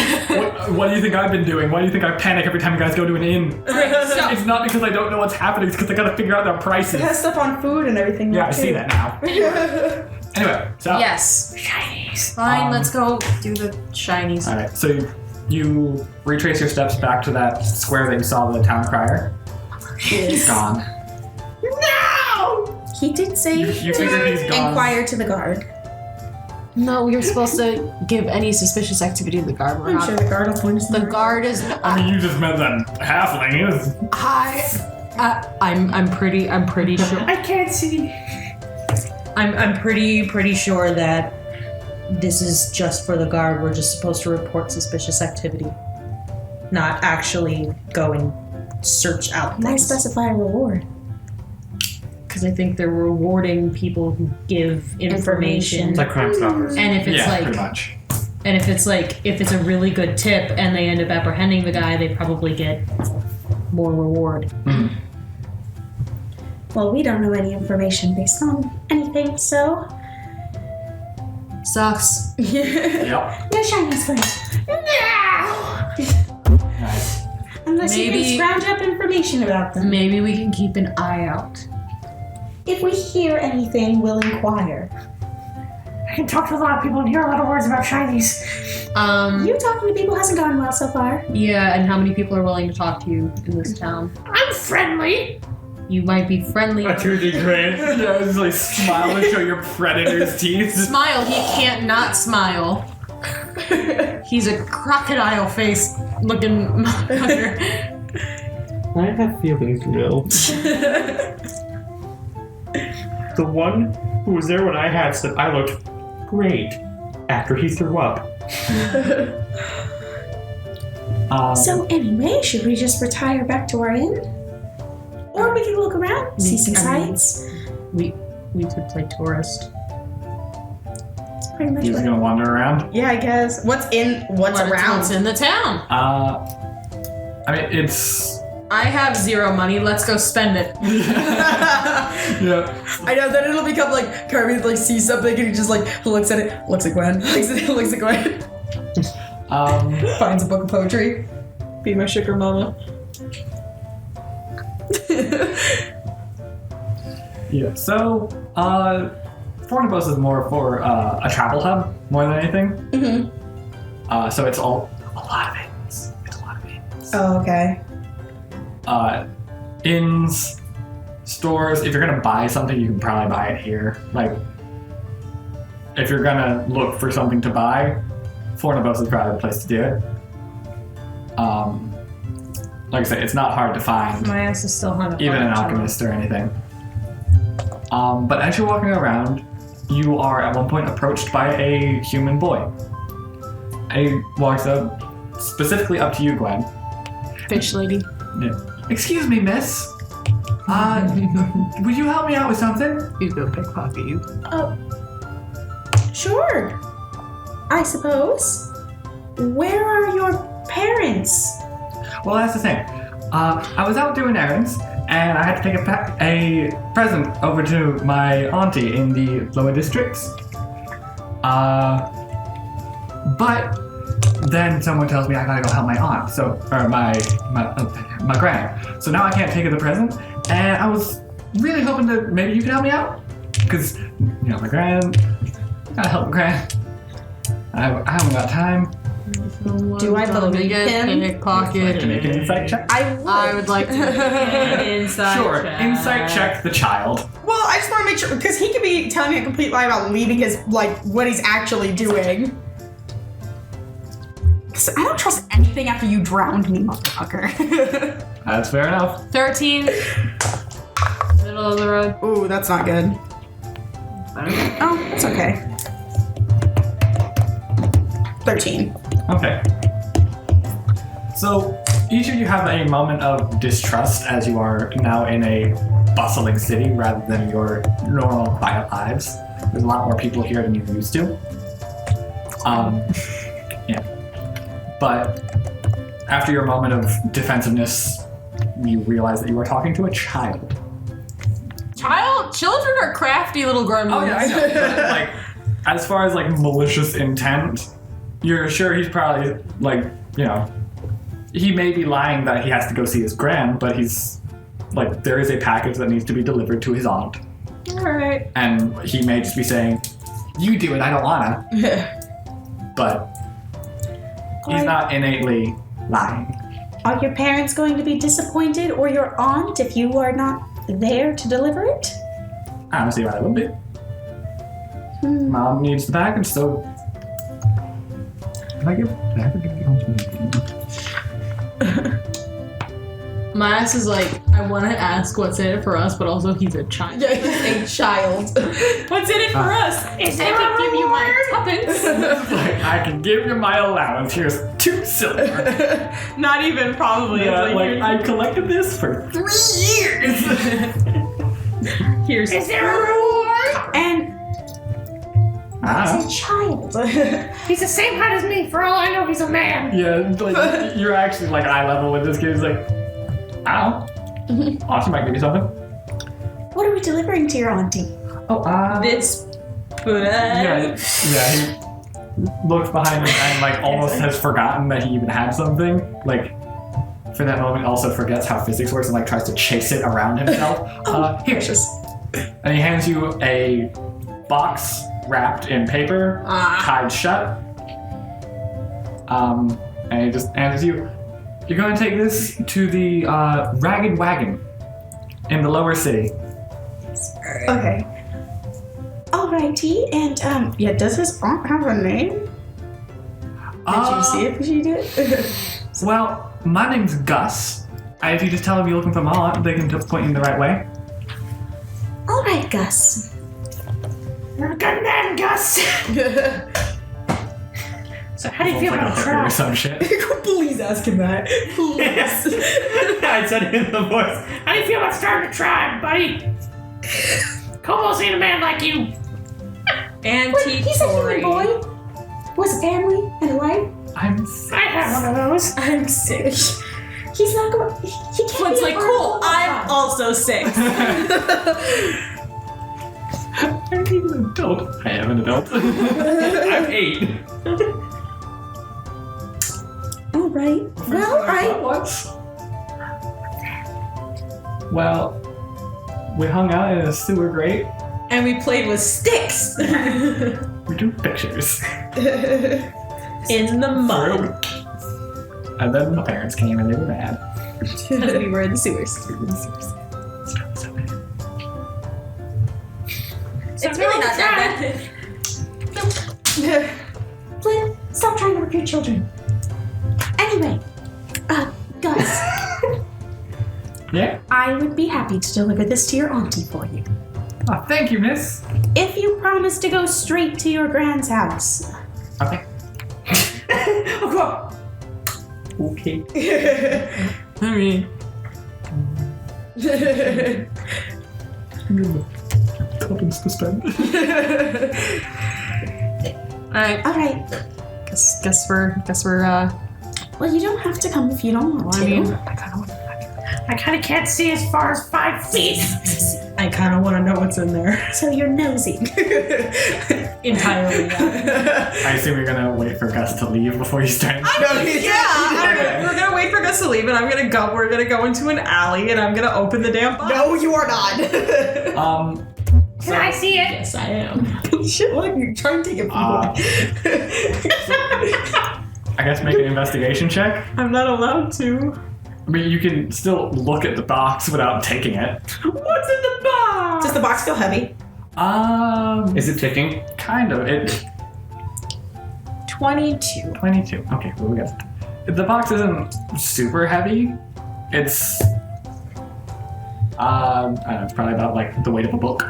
What do you think I've been doing? Why do you think I panic every time you guys go to an inn? So- It's not because I don't know what's happening, it's because I gotta figure out their prices. It has stuff on food and everything. Yeah, I too. see that now. Anyway, so. Yes. Shinies. Fine, Um, let's go do the shinies. Alright, so you retrace your steps back to that square that you saw the town crier. He's gone. No! He did say You figure he's gone. inquire to the guard. No, you're supposed to give any suspicious activity to the guard. We're I'm not. sure the guard will point us in The the right guard is. I mean, you just met that halfling. He was- I'm pretty sure. I can't see. I'm pretty sure that this is just for the guard. We're just supposed to report suspicious activity, not actually go and search out Might things. specify a reward. Because I think they're rewarding people who give information. It's like Crime Stoppers. And if it's yeah, like, pretty much. and if it's a really good tip, and they end up apprehending the guy, they probably get more reward. Well, we don't know any information based on anything, so. Sucks. Yep. No shinies first. Nice. Unless you Maybe- can scrounge up information about them. Maybe we can keep an eye out. If we hear anything, we'll inquire. I can talk to a lot of people and hear a lot of words about shinies. You talking to people hasn't gone well so far. Yeah, and how many people are willing to talk to you in this town? I'm friendly. You might be friendly. A 2D grant. Yeah, just like smile and show your predator's teeth. Smile, he can't not smile. He's a crocodile face looking motherfucker. I have feelings, you know. The one who was there when I had said I looked great after he threw up. So anyway, should we just retire back to our inn? Or we can look around, see some sights. We could play tourist. That's pretty much He's what. gonna wander around. Yeah, I guess. What's around? What's in the town? I mean, it's. I have 0 money. Let's go spend it. Yeah. I know, then it'll become like Kirby like sees something and he just like looks at it, looks at Gwen, looks at Gwen, finds a book of poetry. Be my sugar mama. Yeah. So, Fournabosa is more for a travel hub more than anything. Mm-hmm. So it's a lot of inns. It's a lot of inns. Oh, okay. Inns, stores. If you're gonna buy something, you can probably buy it here. Like, if you're gonna look for something to buy, Fournabosa is probably the place to do it. Like I said, it's not hard to find. My ass is still hung up. Even on an the alchemist or anything. But as you're walking around, you are at one point approached by a human boy. He walks up, specifically up to you, Gwen. Fish lady. Yeah. Excuse me, miss. Would you help me out with something? He's gonna pickpocket you. Sure. I suppose. Where are your parents? Well, that's the thing. I was out doing errands, and I had to take a present over to my auntie in the lower districts. But then someone tells me I gotta go help my aunt, or my gran. So now I can't take her the present, and I was really hoping that maybe you could help me out, because my gran, gotta help my gran. I haven't got time. Do I believe him? Like to make an insight check? I would like to. Inside Sure. check. Insight check the child. Well, I just want to make sure because he could be telling me a complete lie about leaving his what he's actually doing. 'Cause I don't trust anything after you drowned me, motherfucker. That's fair enough. 13. Middle of the road. Ooh, that's not good. Oh, that's okay. 13. Okay. So each of you have a moment of distrust as you are now in a bustling city rather than your normal quiet lives. There's a lot more people here than you're used to. Yeah. But after your moment of defensiveness, you realize that you are talking to a child. Children are crafty little gremlins. Oh yeah, I know. But, like, as far as like malicious intent, you're sure he's probably like, you know, he may be lying that he has to go see his gran, but he's like, there is a package that needs to be delivered to his aunt. Alright. And he may just be saying, you do it, I don't wanna. But he's not innately lying. Are your parents going to be disappointed, or your aunt, if you are not there to deliver it? I don't see why they would be. Mom needs the package, so... Did I ever give it to me? My ass is like, I want to ask what's in it for us, but also he's a child. Yeah, he's a child. What's in it for us? Is there a Give you my reward? tuppence. Like, I can give you my allowance. Here's 2 silver. Not even probably. Yeah, It's like, I collected this for 3 years. here's Is there a reward? And Ah. as a child. He's the same height as me. For all I know, he's a man. Yeah, like, you're actually like eye level with this kid. He's like, ow. Austin might give you something. What are we delivering to your auntie? Oh, this. yeah, he looks behind him and like almost has forgotten that he even had something. Like, for that moment, also forgets how physics works and like tries to chase it around himself. Here, and he hands you a box wrapped in paper, tied shut. And he just hands you. You're going to take this to the Ragged Wagon in the lower city. Okay. Alrighty, and yeah, does his aunt have a name? Did you see it when she did? Well, my name's Gus. And if you just tell them you're looking for my aunt, they can point you in the right way. Alright, Gus. You're a good man, Gus. So how do you feel Like a about hooker or trash? some shit. Please ask him that. Yes. I said it in the voice. How do you feel about starting a tribe, buddy? Como's ain't a man like you. Antique He's a human boy. Was a family and a wife. I'm sick. I have one of those. I'm sick. He's not going. He can't. Flint's be a like, part cool, of the I'm tribe." also 6. I'm even an adult. I am an adult. I'm 8. Alright. Well, Well, we hung out in a sewer grate. And we played with sticks We drew pictures. in the For a mud. week. And then my parents came and they were mad. Because we were in the sewers. It's really not that bad. Flynn, stop trying to recruit children. Anyway, Gus, Yeah? I would be happy to deliver this to your auntie for you. Oh, thank you, miss. If you promise to go straight to your grand's house. Okay. Okay. I mean, Tuppence to spend. alright. Alright. Guess we're Well, you don't have to come if you don't want to. I kind of can't see as far as 5 feet. I kind of want to know what's in there. So you're nosy. Entirely, yeah. I assume you're gonna wait for Gus to leave before you start. We're gonna wait for Gus to leave, and we're gonna go into an alley, and I'm gonna open the damn box. No, you are not. Can I see it? yes, I am. Shit, what? You're trying to take it from me. I guess make an investigation check. I'm not allowed to. I mean, you can still look at the box without taking it. What's in the box? Does the box feel heavy? Is it ticking? Kind of. It 22. 22. Okay, well, we got the box isn't super heavy. It's I don't know, it's probably about like the weight of a book.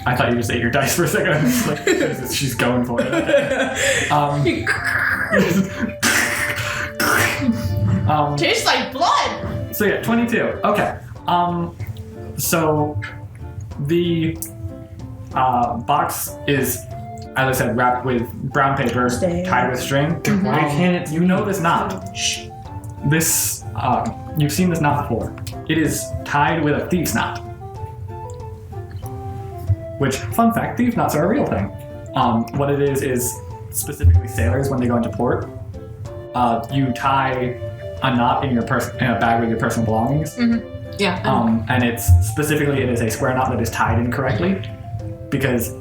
I thought you just ate your dice for a second. I was like, she's going for it. Okay. Tastes like blood. So yeah, 22. Okay. So the box is, as I said, wrapped with brown paper, tied with string. Why can't it? You know this knot. This, you've seen this knot before. It is tied with a thieves' knot. Which, fun fact, thieves' knots are a real thing. What it is specifically sailors, when they go into port, you tie a knot in a bag with your personal belongings. Mm-hmm. Yeah. And it is a square knot that is tied incorrectly, because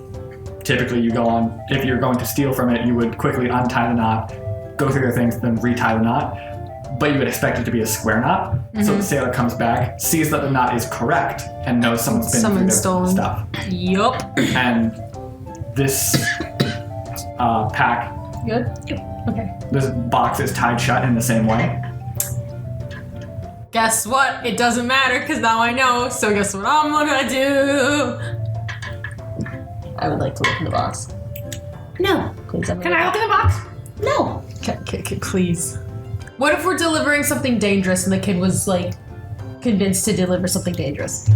typically if you're going to steal from it, you would quickly untie the knot, go through your things, then retie the knot, but you would expect it to be a square knot. Mm-hmm. So the sailor comes back, sees that the knot is correct, and knows someone's been through their stolen stuff. Yup. And this pack, Good? Okay. this box is tied shut in the same way. Guess what? It doesn't matter because now I know. So guess what I'm gonna do? I would like to look in the box. No. Please. Can I look in the box? No. Please. What if we're delivering something dangerous and the kid was like convinced to deliver something dangerous?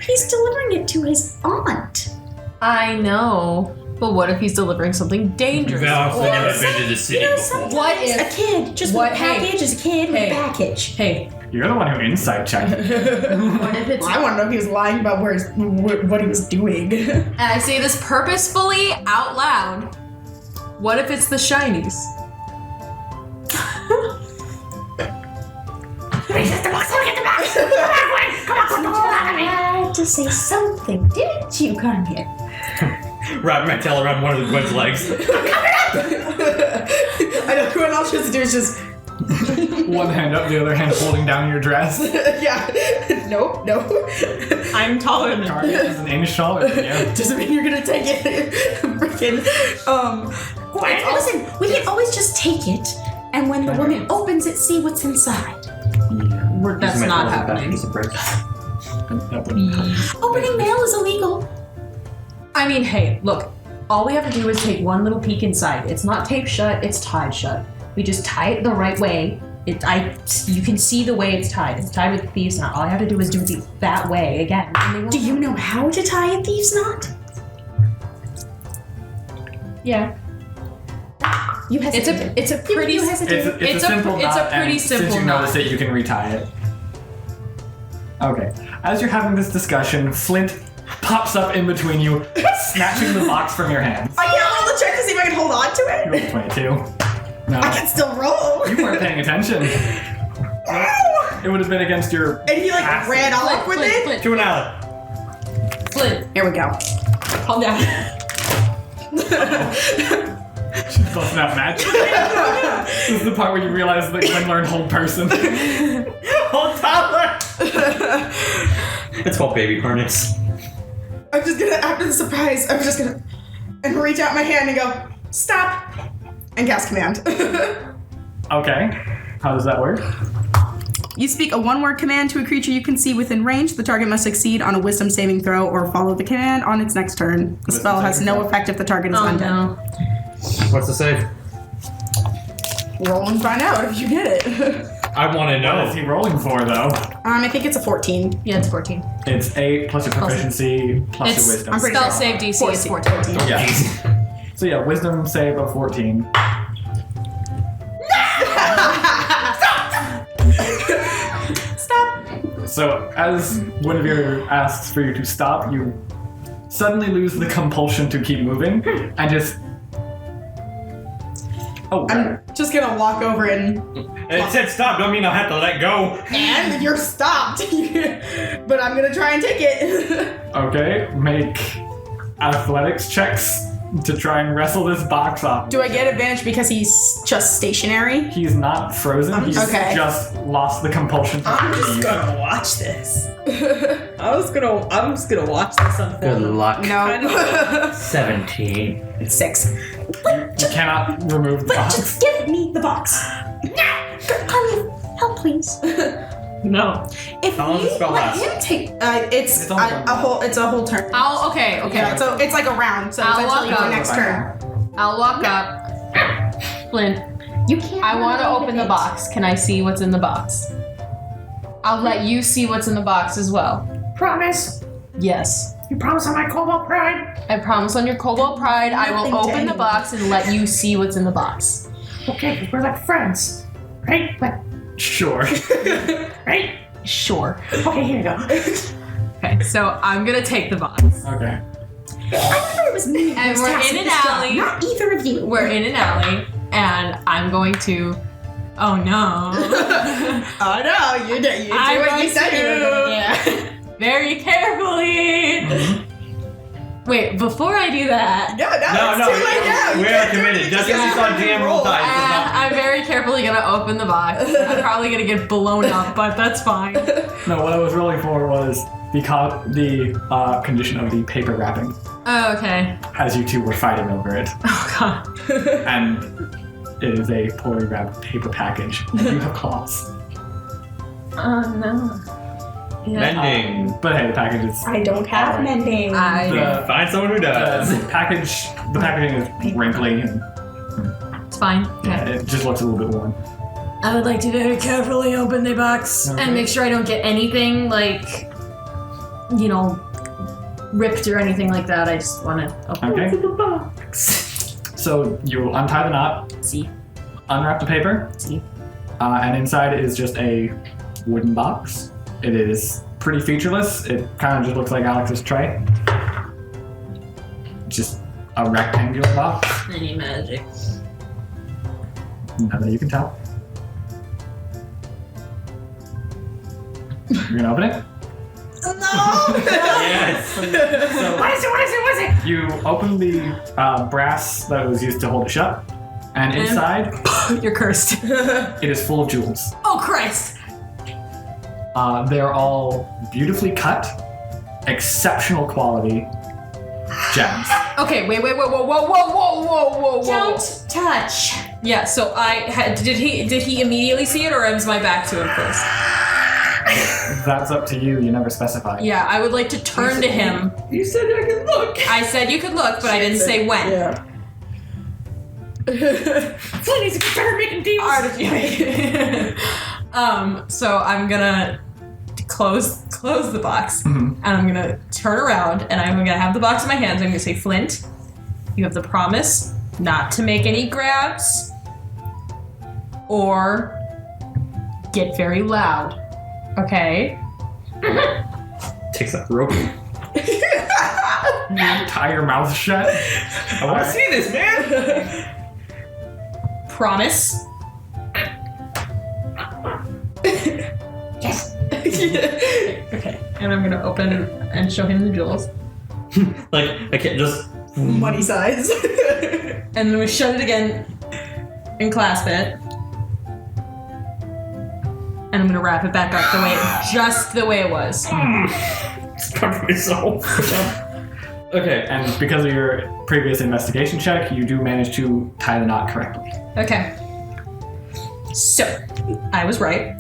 He's delivering it to his aunt. I know. But what if he's delivering something dangerous? I've never been to the city before. Sometimes a kid just with a package is a kid with a package. Hey. You're the one who insight checked. What if it's... I want to know if he was lying about what he was doing. And I say this purposefully out loud. What if it's the shinies? Look at the box! Look at the box! Come on, You had to say something, didn't you, Kanye? Wrap my tail around one of the Gwen's legs. I know, what else she has to do is just... One hand up, the other hand holding down your dress. yeah. No. I'm taller than Cardi is an inch taller than you. Doesn't mean you're gonna take it. Freaking. Listen, we can always just take it, and when the woman opens it, see what's inside. That's not happening. Opening mail is illegal. I mean, hey, look. All we have to do is take one little peek inside. It's not taped shut, it's tied shut. We just tie it the right way. You can see the way it's tied. It's tied with a thieves knot. All I have to do is do it that way again. Do you know how to tie a thieves knot? Yeah. You hesitate. It's a pretty You hesitate. It's a simple knot, it's a pretty and simple since you knot. notice it, you can retie it. Okay. As you're having this discussion, Flint pops up in between you, snatching the box from your hands. I can't roll the check to see if I can hold on to You it. rolled 22. No. I can still roll. You weren't paying attention. It would have been against your... And he like ran off with it. Flint, To an alley. Flint, Here we go. calm down. She's busting out magic. This is the part where you realize that Gwen learned whole person. Hold toddler. It's called baby harness. I'm just gonna, after the surprise, I'm just gonna and reach out my hand and go, stop, and cast command. Okay. How does that work? You speak a one-word command to a creature you can see within range. The target must succeed on a wisdom saving throw or follow the command on its next turn. The spell has no effect if the target is undead. No. What's the save? Roll and find out if you get it. I want to What is know. he rolling for, though? I think it's a 14. Yeah, it's 14. It's 8 plus your proficiency plus It's your wisdom. I'm pretty spell sure. save DC is 14. Yeah. So yeah, wisdom save of 14. Stop. So as Guinevere asks for you to stop, you suddenly lose the compulsion to keep moving and just... Oh, I'm just gonna walk over and It said stop, don't mean I'll have to let go. and you're stopped. But I'm gonna try and take it. okay. Make athletics checks to try and wrestle this box off. Do I get advantage because he's just stationary? He's not frozen. He's Okay. just lost the compulsion. I'm just gonna watch this. I'm just gonna watch this unfold. Good luck. No. 17. 6. You cannot remove the But box. just give me the box. No! Carly, help please. No. If How long does the we spell let last? him take, it's It's only one a whole. It's a whole turn. Okay. Yeah, so it's like a round. So I'll essentially walk for up. next turn. I'll walk up. Flint, You can't. I want to run away open with the it. box. Can I see what's in the box? I'll let you see what's in the box as well. Promise. Yes. You promise on my cobalt pride. I promise on your Cobalt Pride, I will Nothing to open the anyone. box and let you see what's in the box. Okay, 'cause we're like friends, right? Like, Sure. right? Sure. Okay, here you go. Okay, so I'm gonna take the box. Okay. I thought it was me. And who was we're tasked in with an this job, alley. Not either of you. We're in an alley, and I'm going to. Oh no. Oh no, you did. You I did what want you said you were gonna do. Very carefully. Wait, before I do that, No, it's too late now. You we can't are do committed. it. Just because you saw GM roll dice. does not- I'm very carefully gonna open the box. I'm probably gonna get blown up, but that's fine. No, what I was rolling for was the condition of the paper wrapping, Oh, okay. as you two were fighting over it, Oh god. and it is a poorly wrapped paper package. You have claws. Oh no. Yeah. Mending. But hey, the package is. I don't have Alright. mending. The, Find someone who does. the packaging is wrinkly and It's fine. yeah, Okay. it just looks a little bit worn. I would like to very carefully open the box Okay. and make sure I don't get anything like, ripped or anything like that. I just want to open Okay. the box. So you untie the knot, See. unwrap the paper, See. and inside is just a wooden box. It is pretty featureless. It kind of just looks like Alex's tray. Just a rectangular box. Any magic. Not that you can tell. You're gonna open it? Yes. So What is it? What is it? What is it? you open the brass that was used to hold it shut, and inside You're cursed. it is full of jewels. Oh Christ! They're all beautifully cut, exceptional quality gems. Okay, wait, whoa. Don't touch. Yeah, so did he immediately see it, or was my back to him first? That's up to you. You never specified. Yeah, I would like to turn to him. You said I could look. I said you could look, but I didn't say when. Yeah. Flint needs to start making deals. So I'm gonna close the box, Mhm. and I'm gonna turn around, and I'm gonna have the box in my hands. I'm gonna say, Flint, you have the promise not to make any grabs or get very loud. Okay? Takes that rope. Tie your mouth shut. I want to see this, man. Promise. Yes. Okay. And I'm gonna open and show him the jewels. Like I can't just. Money size. And then we shut it again and clasp it. And I'm gonna wrap it back up just the way it was. It's coming for myself. Okay, and because of your previous investigation check, you do manage to tie the knot correctly. Okay. So, I was right.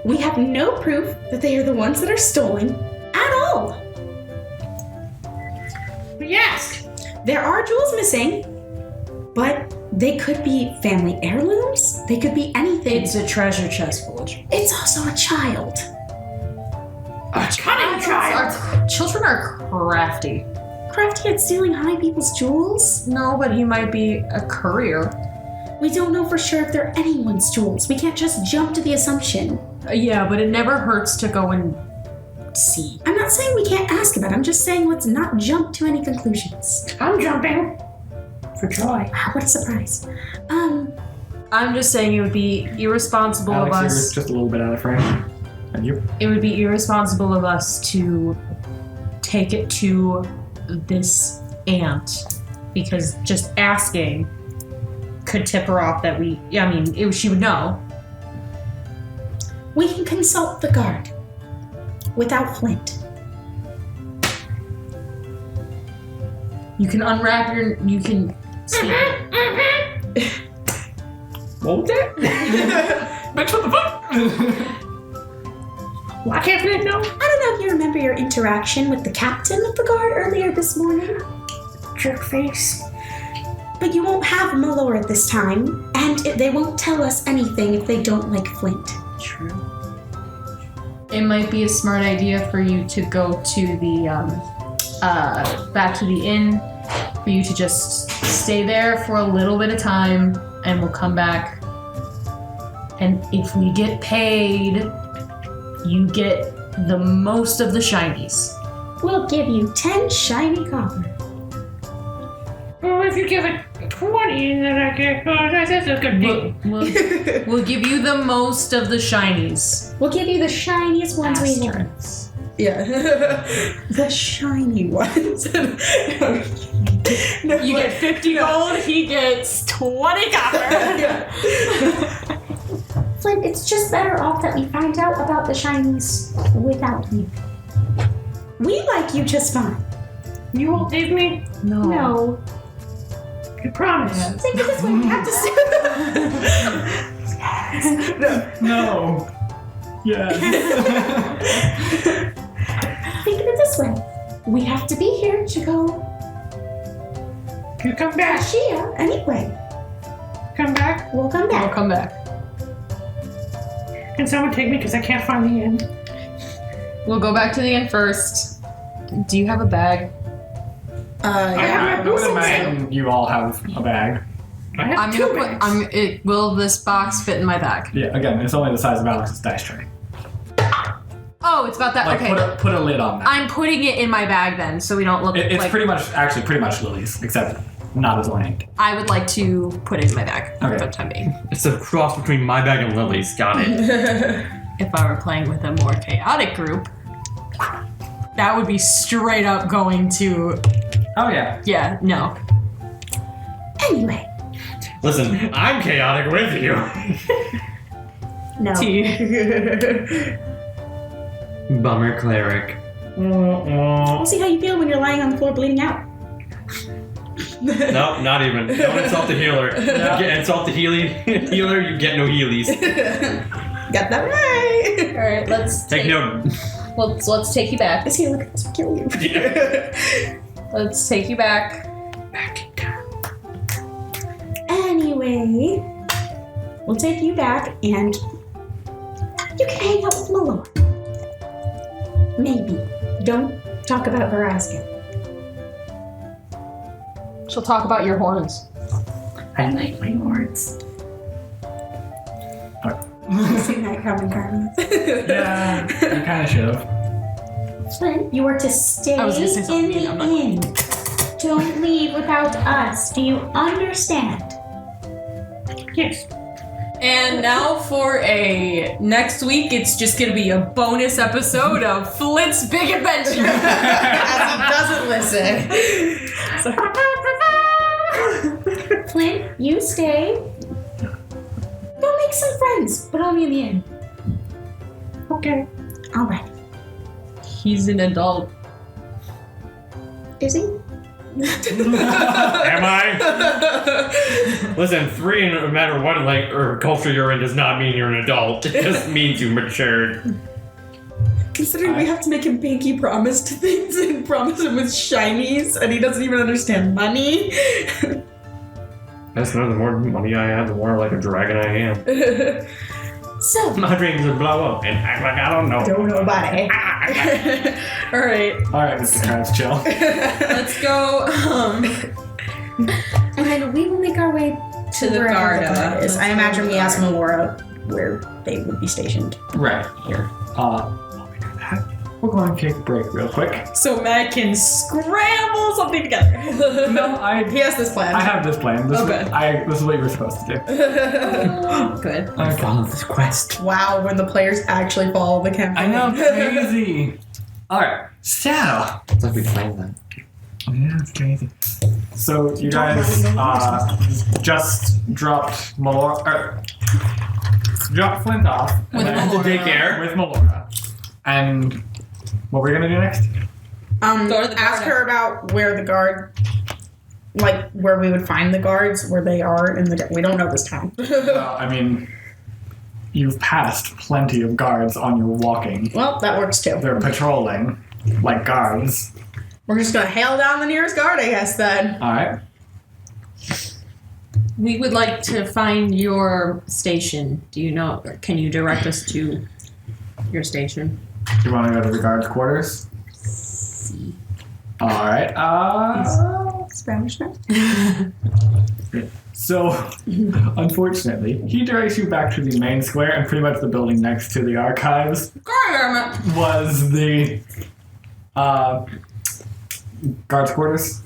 We have no proof that they are the ones that are stolen at all. We asked. There are jewels missing, but they could be family heirlooms. They could be anything. It's a treasure chest full of jewels. It's also a child. A cunning child. Our children are crafty. Crafty at stealing high people's jewels? No, but he might be a courier. We don't know for sure if they're anyone's jewels. We can't just jump to the assumption. Yeah, but it never hurts to go and see. I'm not saying we can't ask about it. I'm just saying let's not jump to any conclusions. I'm jumping. For joy. Wow, what a surprise. I'm just saying it would be irresponsible Alex, of you're us. just a little bit out of frame. And you? It would be irresponsible of us to take it to this aunt, because just asking could tip her off that she would know. We can consult the guard without Flint. You can unwrap you can speak. What was that? Bitch, what the fuck? Why can't Flint know? I don't know if you remember your interaction with the captain of the guard earlier this morning, Jerk face. but you won't have Malor at this time, and they won't tell us anything if they don't like Flint. True. It might be a smart idea for you to go to the back to the inn, for you to just stay there for a little bit of time, and we'll come back. And if we get paid, you get the most of the shinies. We'll give you 10 shiny copper. Well, if you give it 20, then I get. Oh, that's a good deal. We'll give you the most of the shinies. We'll give you the shiniest ones we have. Asterisks. Yeah. The shiny ones. No, You get 50 gold, he gets 20 copper. Flint, it's just better off that we find out about the shinies without you. We like you just fine. You won't leave me? No. You promise? Think of it this way, we have to No. Yes. Think of it this way. We have to be here to go You come back. Shia anyway. Come back. We'll come We'll back. come back. Can someone take me? Because I can't find the inn. We'll go back to the inn first. Do you have a bag? I I have my would boots. imagine you all have a bag. I have I'm two gonna bags. will this box fit in my bag? Yeah, again, it's only the size of Alex's dice tray. Oh, it's about that. Like, okay. put a lid on that. I'm putting it in my bag then, so we don't look It's like. pretty much Lily's, except not as ornate. I would like to put it in my bag for Okay. the time being. It's a cross between my bag and Lily's. Got it. If I were playing with a more chaotic group, that would be straight up going to. Oh yeah. Yeah, no. Anyway. Listen, I'm chaotic with you. No. Bummer cleric. We'll see how you feel when you're lying on the floor bleeding out. No, not even. Don't insult the healer. Get insult the healer, you get no healies. Got that right. All right, let's Take note. let's take you back. This healer can kill you. Let's take you back. Anyway, we'll take you back and you can hang out with Lolo. Maybe. Don't talk about Verizon. She'll talk about your horns. I like my horns. Seen that coming, Carmen. Yeah, you kind of should have. Flint, you are to stay I was gonna say in something, the I'm not inn. Don't leave without us. Do you understand? Yes. And now for a next week, it's just gonna be a bonus episode of Flint's Big Adventure. As he doesn't listen. Flint, you stay. Go make some friends, but only in the inn. Okay. All right. He's an adult. Is he? Am I? Listen, 3 no matter what culture you're in does not mean you're an adult. It just means you matured. Considering we have to make him pinky promise to things and promise him with shinies, and he doesn't even understand money. That's the more money I have, the more like a dragon I am. So, My dreams would blow up and act like I don't know. Don't know about it. All right, All right, Mr. Krabs, chill. let's go and then we will make our way To the wherever guard is. I imagine we asked Guard. Melora where they would be stationed. Right here. While we do that, we'll go and take a break real quick. So Matt can scramble something together. No, He has this plan. I have this plan. This Okay. this is what you were supposed to do. Good. Okay. Follow this quest. Wow, when the players actually follow the campaign. I know, crazy. All right, so It's like we planned that. Yeah, it's crazy. So you guys just dropped dropped Flint off With and Melora. to daycare with Melora. And what we're gonna do next? Go to the Ask guard. her about where the guard, like where we would find the guards, where they are in the. We don't know this town. Well, I mean, you've passed plenty of guards on your walking. Well, that works too. They're patrolling like guards. We're just gonna hail down the nearest guard, I guess. Then. All right. We would like to find your station. Do you know? Can you direct us to your station? You want to go to the guards' quarters? All right. Spanish now. So, unfortunately, he directs you back to the main square, and pretty much the building next to the archives was the guards' quarters.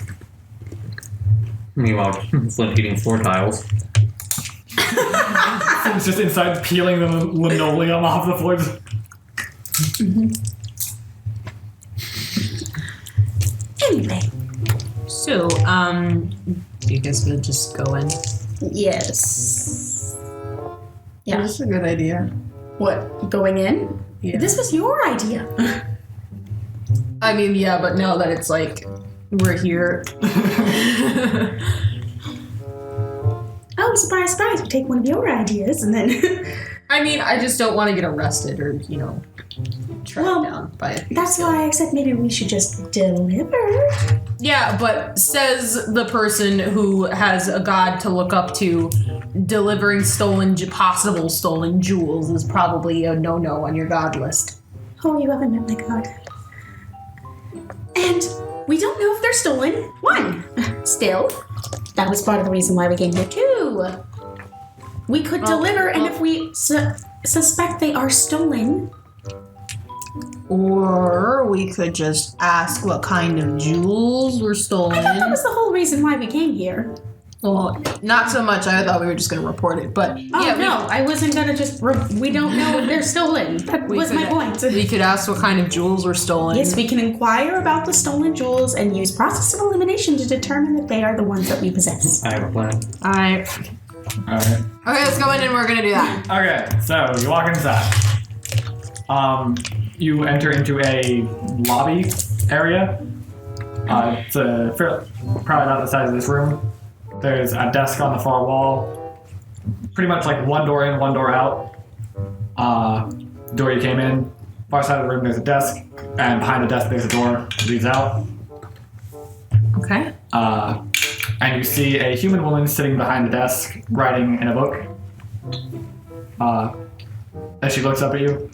Meanwhile, Flint eating floor tiles. It's just inside peeling the linoleum off the floor. Anyway. So, you guys would just go in. Yes. Yeah. That's a good idea. What? Going in? Yeah. This was your idea. I mean, yeah, but now that it's like we're here. Oh, surprise, surprise! We take one of your ideas and then. I mean, I just don't want to get arrested or, you know, tracked Well, down by it. That's why I said maybe we should just deliver. Yeah, but says the person who has a god to look up to, delivering possible stolen jewels is probably a no-no on your god list. Oh, you haven't met my god. And we don't know if they're stolen. One. Still, that was part of the reason why we came here. Two. We could deliver, and if we suspect they are stolen. Or we could just ask what kind of jewels were stolen. I thought that was the whole reason why we came here. Well, not so much. I thought we were just going to report it, but Oh, yeah, no, I wasn't gonna just. We don't know if they're stolen. That was my point. We could ask what kind of jewels were stolen. Yes, we can inquire about the stolen jewels and use process of elimination to determine if they are the ones that we possess. I have a plan. Alright. All right. Okay, let's go in and we're going to do that. Okay, so you walk inside. You enter into a lobby area. It's probably about the size of this room. There's a desk on the far wall. Pretty much like one door in, one door out. Door you came in. Far side of the room there's a desk, and behind the desk there's a door that leads out. Okay. And you see a human woman sitting behind the desk, writing in a book. As she looks up at you,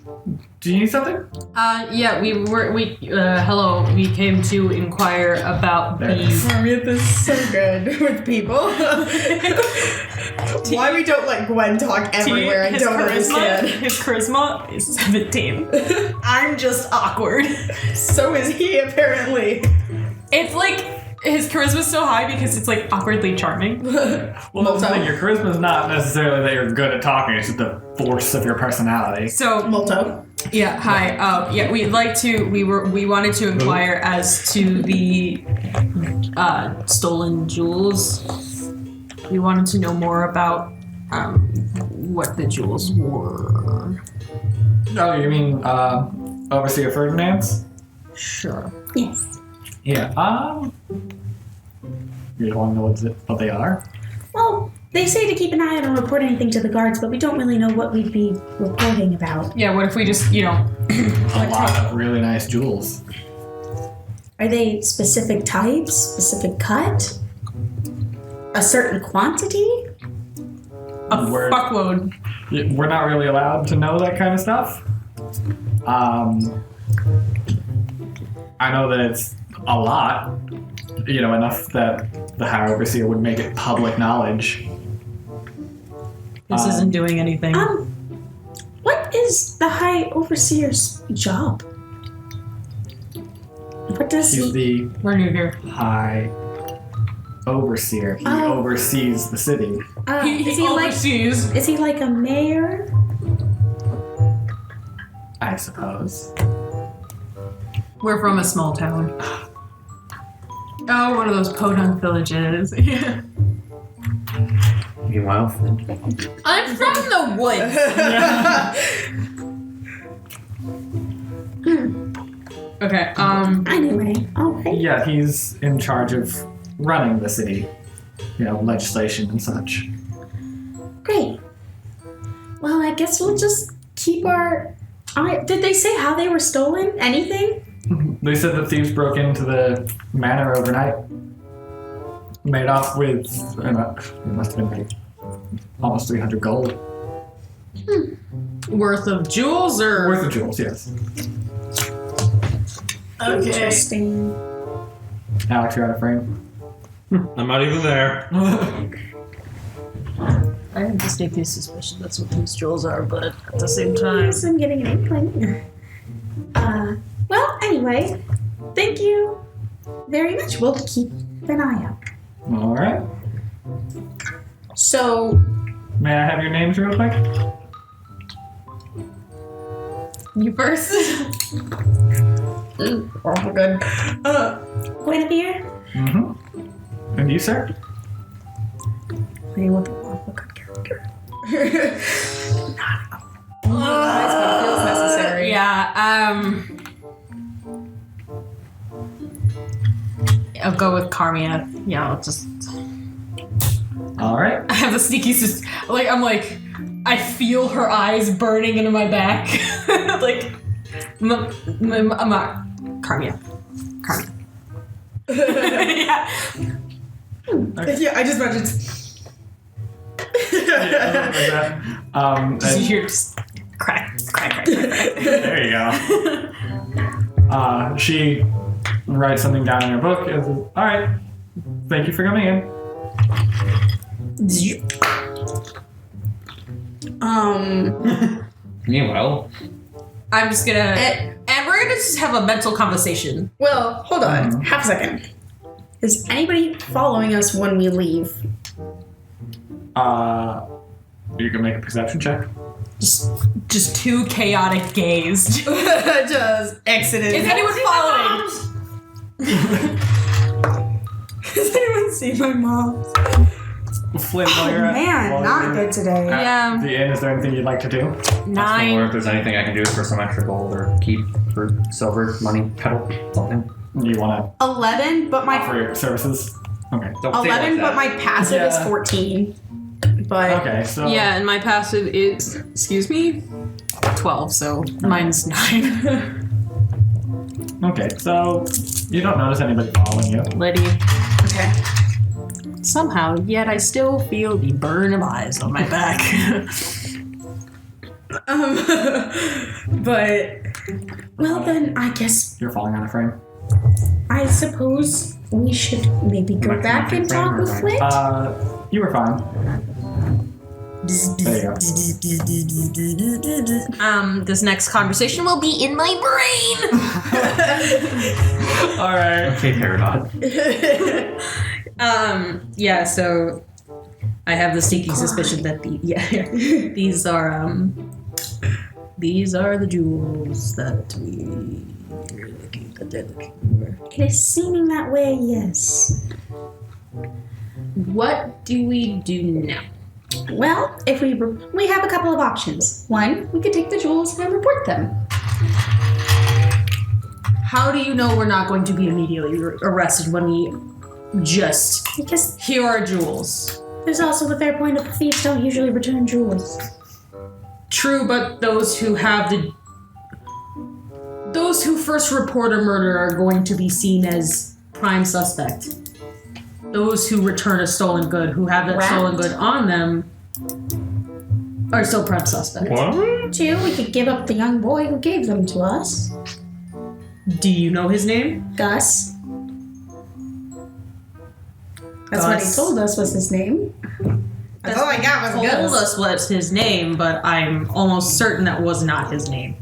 do you need something? Yeah, hello. We came to inquire about There. the. Marmith is so good with people. Why we don't let Gwen talk everywhere, I don't understand. His charisma is 17. I'm just awkward. So is he, apparently. It's like his charisma's so high because it's like awkwardly charming. Well, that's the thing. Your charisma is not necessarily that you're good at talking. It's just the force of your personality. So Molto. yeah, hi. Yeah, we'd like to. We wanted to inquire as to the stolen jewels. We wanted to know more about what the jewels were. Oh, you mean Overseer Ferdinand's? Sure. Yes. Yeah. You don't want to know what they are? Well, they say to keep an eye out and report anything to the guards, but we don't really know what we'd be reporting about. Yeah. What if we just, A lot of really nice jewels. Are they specific types, specific cut, a certain quantity? a We're- fuckload? We're not really allowed to know that kind of stuff. I know that it's a lot, enough that the High Overseer would make it public knowledge. This isn't doing anything. What is the High Overseer's job? What does He's he... the We're new here. High Overseer. He Oh. oversees the city. is he like... overseas. Is he like a mayor? I suppose. We're from a small town. Oh, one of those podunk villages. Yeah. Meanwhile, Flint. I'm from the woods. Okay. Anyway, alright. Yeah, he's in charge of running the city. You know, legislation and such. Great. Well, I guess we'll just keep our eye. Did they say how they were stolen? Anything? They said that thieves broke into the manor overnight. Made off with, it must have been like almost 300 gold. Worth of jewels or Worth of jewels, yes. Okay. Interesting. Alex, you're out of frame. I'm not even there. I have distinctly suspicion that's what these jewels are, but at the same time. Yes, I'm getting an inkling. Well, anyway, thank you very much. We'll keep an eye out. All right. So, May I have your names real quick? you first. Oh, good. Guinevere? Mm-hmm. And you, sir? Hey, what the good character? That's what feels necessary. Yeah, I'll go with Carmia. Yeah, I'll just. All right. I have a sneaky I feel her eyes burning into my back. Like, Carmia. Yeah. Yeah, I just imagined. Yeah, like that. Just And- you hear just crack. there you go. She writes something down in her book and says, all right, thank you for coming in. Meanwhile, I'm just gonna. And we're gonna just have a mental conversation. Well, hold on. Half a second. Is anybody following us when we leave? You can make a perception check. Just two chaotic gaze. Just exited. Is anyone following? Has anyone seen my mom? Flint, while you're at, Man, while not you're good today. at Yeah. the inn, is there anything you'd like to do? or if 9. there's anything I can do for some extra gold or keep for silver, money, petal, something. You want 11, but to my offer your services? Okay. Don't say it 11, like but that. my passive is Yeah. 14. But Okay, so Yeah, and my passive is, excuse me, 12. So mine's 9. okay, so you don't notice anybody following you. Liddy. okay. Somehow, yet I still feel the burn of eyes on my back. But Well, then I guess You're falling out of frame. I suppose we should maybe go Like back and talk with frame Flint. You were fine. There you go. This next conversation will be in my brain. All right. Okay, Paradot. Yeah, so I have the sneaky suspicion that these are the jewels that they're looking for. It is seeming that way, yes. What do we do now? Well, if we have a couple of options. One, we could take the jewels and report them. How do you know we're not going to be immediately arrested when we just Because here are jewels? there's also the fair point of thieves don't usually return jewels. True, but those who first report a murder are going to be seen as prime suspect. Those who return a stolen good, who have that Right. stolen good on them, are still prime suspect. What? Two, we could give up the young boy who gave them to us. Do you know his name? Gus. That's what he Gus. told us was his name. That's all I got was Told Gus. us what's his name, but I'm almost certain that was not his name.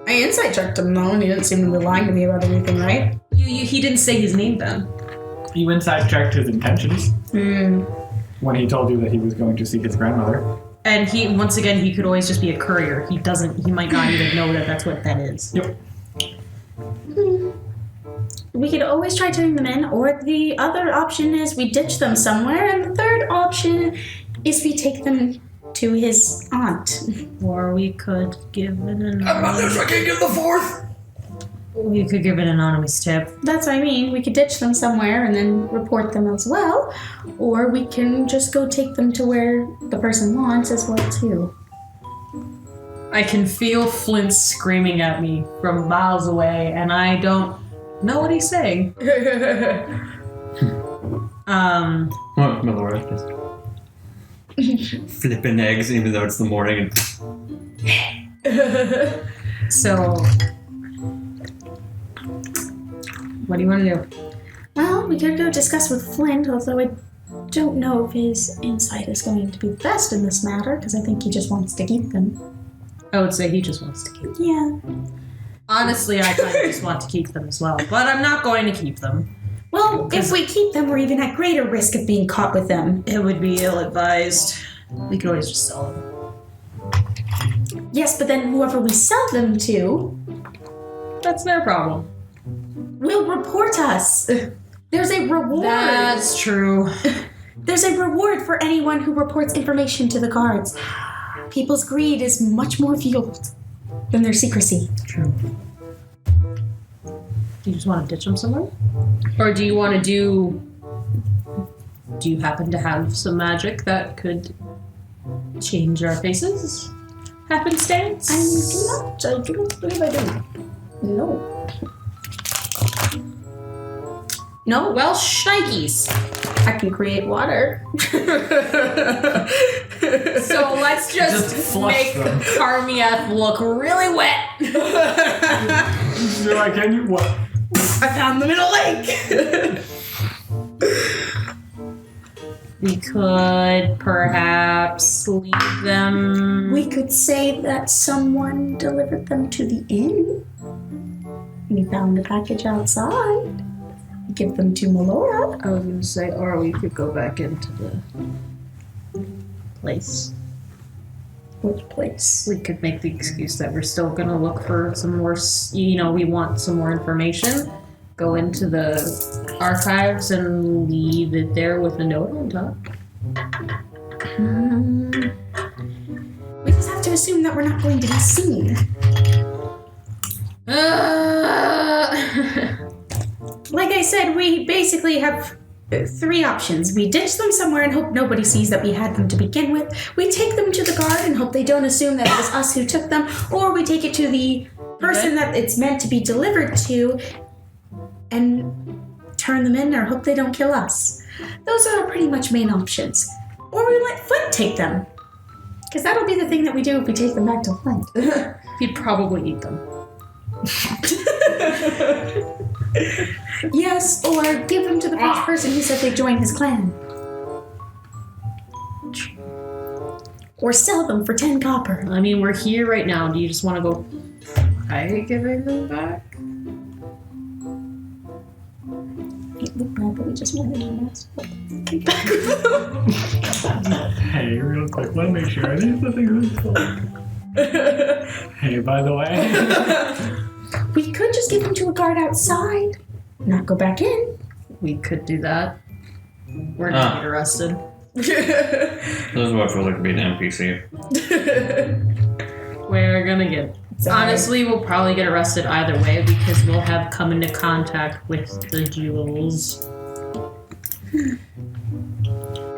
I insight checked him though, and he didn't seem to be lying to me about anything, right? He didn't say his name then. You inside checked his intentions when he told you that he was going to see his grandmother. And he could always just be a courier. He might not even know that that's what that is. Yep. we could always try turning them in, or the other option is we ditch them somewhere, and the third option is we take them to his aunt. Or we could give an I can't give the fourth. We could give an anonymous tip. That's what I mean. We could ditch them somewhere and then report them as well, or we can just go take them to where the person wants as well too. I can feel Flint screaming at me from miles away, and I don't know what he's saying. What, my lord? Just flipping eggs, even though it's the morning. So, what do you want to do? Well, we could go discuss with Flint, although I don't know if his insight is going to be the best in this matter, because I think he just wants to keep them. I would say he just wants to keep them. Yeah. Honestly, I kind of just want to keep them as well, but I'm not going to keep them. Well, if we keep them, we're even at greater risk of being caught with them. It would be ill-advised. We could always just sell them. Yes, but then whoever we sell them to That's their problem. will report us. There's a reward. That's true. There's a reward for anyone who reports information to the guards. People's greed is much more fueled than their secrecy. True. Do you just want to ditch them somewhere? Or do you want to do you happen to have some magic that could change our faces? Happenstance? I do not believe I do. No. No? Well, shnikes. I can create water. So let's just flush make them. Carmieth look really wet. You're like, can you what? I found them in a lake. We could perhaps leave them. We could say that someone delivered them to the inn. We found a package outside. We give them to Melora. I was gonna say, or we could go back into the place. Which place? We could make the excuse that we're still gonna look for some more, we want some more information. Go into the archives and leave it there with a note on top. We just have to assume that we're not going to be seen. Like I said, we basically have three options. We ditch them somewhere and hope nobody sees that we had them to begin with. We take them to the guard and hope they don't assume that it was us who took them. Or we take it to the person that it's meant to be delivered to and turn them in or hope they don't kill us. Those are our pretty much main options. Or we let Flint take them. Because that'll be the thing that we do if we take them back to Flint. He'd probably eat them. Yes, or give them to the first person who said they joined his clan. Or sell them for 10 copper. I mean, we're here right now. Do you just want to go try giving them back? It looked bad, but we just wanted to mess with back. Hey, real quick, let me make sure. Are these the things Hey, by the way. We could just give them to a guard outside. Not go back in. We could do that. We're gonna get arrested. This is what I feel like being an NPC. We're gonna get. Honestly, we'll probably get arrested either way because we'll have come into contact with the jewels.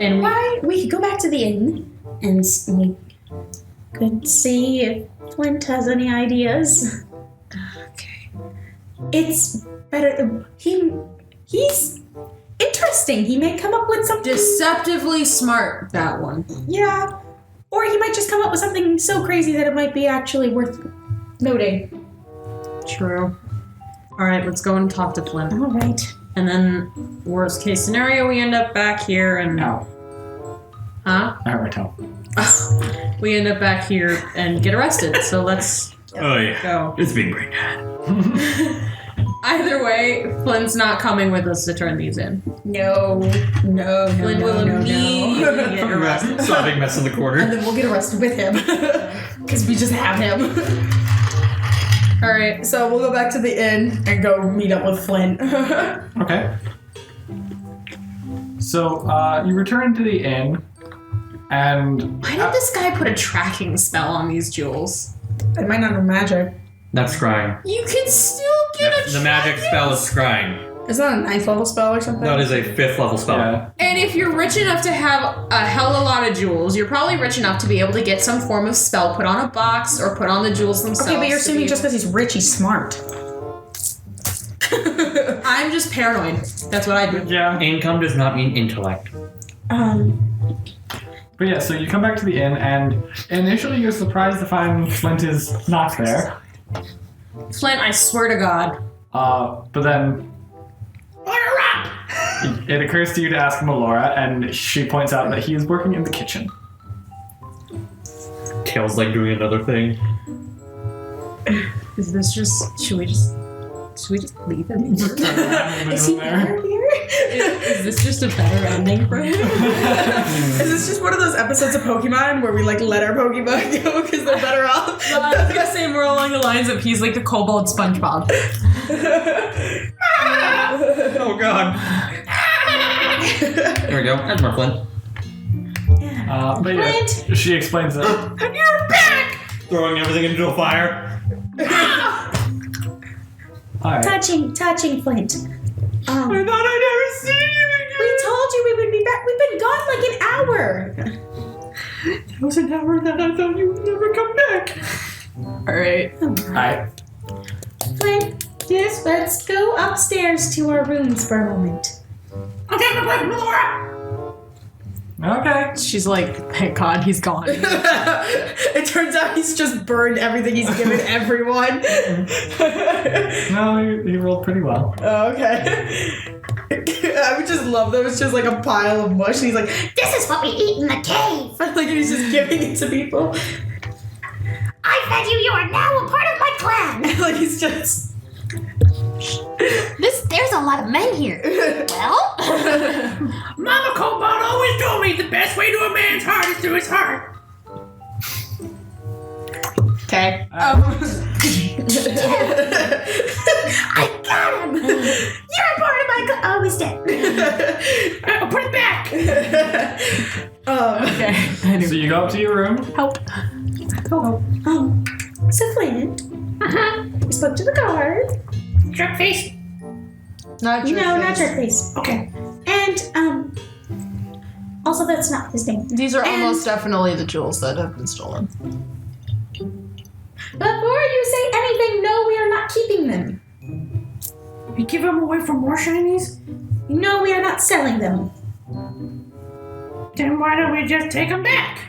And We could go back to the inn and we could see if Flint has any ideas. Okay. It's better. He's interesting. He may come up with something. Deceptively smart, that one. Yeah. Or he might just come up with something so crazy that it might be actually worth noting. True. Alright, let's go and talk to Flint. All right. And then, worst case scenario, we end up back here and... No. Huh? Naruto. We end up back here and get arrested, so let's Oh yeah. go. It's been great. Either way, Flint's not coming with us to turn these in. No. Flint will immediately get arrested. Sobbing mess in the corner. And then we'll get arrested with him. Because we just have him. All right. So we'll go back to the inn and go meet up with Flint. Okay. So you return to the inn, and Why did this guy put a tracking spell on these jewels? It might not have magic. That's scrying. You can still get The magic spell is scrying. Is that a 9th level spell or something? That is a 5th level spell. yeah, And if you're rich enough to have a hell of a lot of jewels, you're probably rich enough to be able to get some form of spell put on a box or put on the jewels themselves. Okay, but you're to assuming be- just because he's rich, he's smart. I'm just paranoid. That's what I do. yeah. Income does not mean intellect. But yeah, so you come back to the inn, and initially you're surprised to find Flint is not there. Flint, I swear to God. But then it occurs to you to ask Melora, and she points out that he is working in the kitchen. Tails like doing another thing. Is this just? Should we just leave him? Is he better here? Is this just a better ending for him? Is this just one of those episodes of Pokemon where we like let our Pokemon go because they're better off? I was gonna say more along the lines of he's like the kobold SpongeBob. Oh god. There we go. That's more Flint. But yeah, she explains that. You're back! Throwing everything into a fire. Alright. Touching Flint. I thought I'd never see you We told you we would be back. We've been gone like an hour. again. It was an hour that I thought you would never come back. All right. Alright. Flint, yes, let's go upstairs to our rooms for a moment. Okay, Melora! Okay. She's like, thank God he's gone. It turns out he's just burned everything he's given everyone. No, you rolled pretty well. Oh, okay. I would just love that. It's just like a pile of mush. And he's like, This is what we eat in the cave. like he's just giving it to people. I fed you. You are now a part of my clan. Like he's just. There's a lot of men here. Well, Mama Cobalt always told me the best way to a man's heart is through his heart. Okay. I got him. You're a part of my clan. Oh, he's dead. Put it back! Okay. So you go up to your room. So Flint, we spoke to the guard. Jerk face. Not No, not your face. Okay. And also that's not his name. These are And- almost definitely the jewels that have been stolen. Before you say anything, no, we are not keeping them. You give them away for more shinies? No, we are not selling them. Then why don't we just take them back?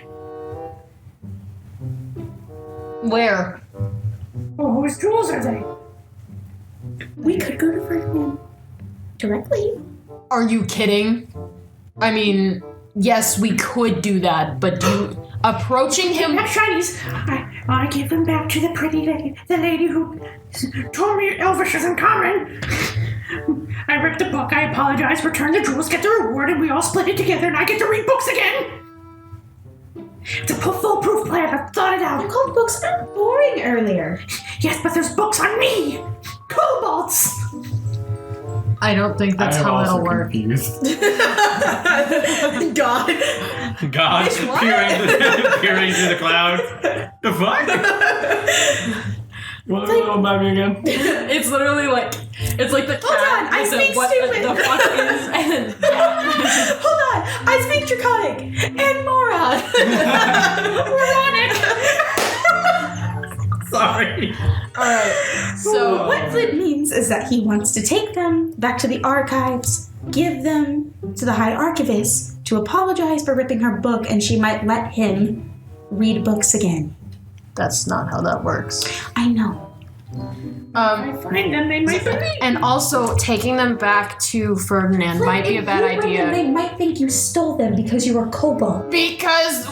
Where? Oh, whose jewels are they? We could go to Ferdinand directly. Are you kidding? I mean, yes, we could do that, but approaching him. Not shinies. I give them back to the pretty lady, the lady who told me Elvish isn't common. I ripped the book, I apologize, return the jewels, get the reward, and we all split it together, and I get to read books again! It's a foolproof plan, I've thought it You out. called books boring earlier. Yes, but there's books on me! Kobolds! I don't think that's I'm how also that'll work. confused. God. God peering through the clouds. The fuck? What about me again? It's literally like, it's like the cat. on, I is a speak what stupid. the fuck is, and Hold on. I speak Draconic and Moron. Sorry. alright. So, What Flint means is that he wants to take them back to the archives, give them to the High Archivist to apologize for ripping her book, and she might let him read books again. that's not how that works. I know. I find them, they might be me. And also, taking them back to Ferdinand Flint, might be a if bad you bring them, idea. they might think you stole them because you were kobold. Because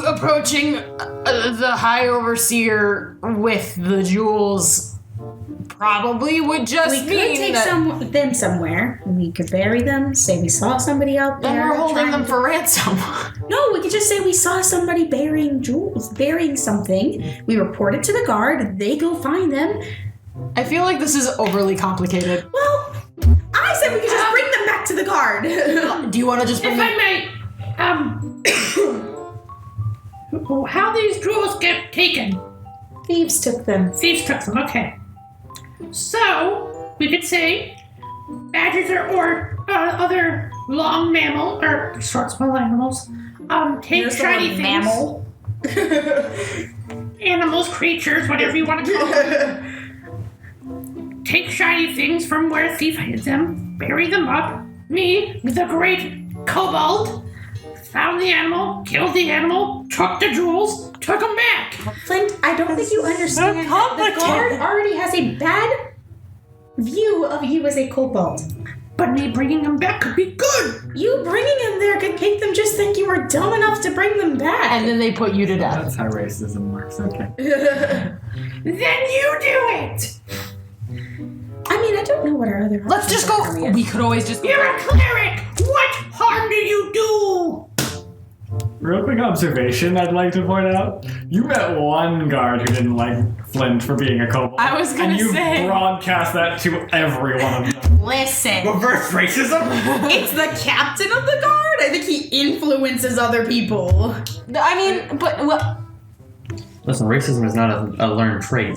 approaching the High Overseer with the jewels probably would just We could mean take that them somewhere. We could bury them. Say we saw somebody out there. then we're holding trying them to- for ransom. No, we could just say we saw somebody burying jewels, burying something. We report it to the guard. They go find them. I feel like this is overly complicated. Well, I said we could just bring them back to the guard. Do you want to just bring If them? I may, how these jewels get taken? Thieves took them. Thieves took them, okay. So, we could say badgers or other long mammal, or short small animals, take Here's the shiny word things. mammal. Animals, creatures, whatever you want to call them. Take shiny things from where thief hid them, bury them up. Me, the great kobold, found the animal, killed the animal, took the jewels, took them back. Flint, I don't think you understand. The guard already has a bad view of you as a kobold. But me bringing them back could be good. You bringing them there could make them just think you were dumb enough to bring them back. And then they put you to death. That's how racism works. Okay. Then you do it. I mean, I don't know what our other Let's just go. options are yet. We could always just. You're a cleric. What harm do you do? Real quick observation I'd like to point out. You met one guard who didn't like Flint for being a kobold. I was gonna and you say. broadcast that to every one of them. Listen, Reverse racism? it's the captain of the guard. I think he influences other people. I mean, but well, Listen, racism is not a learned trait.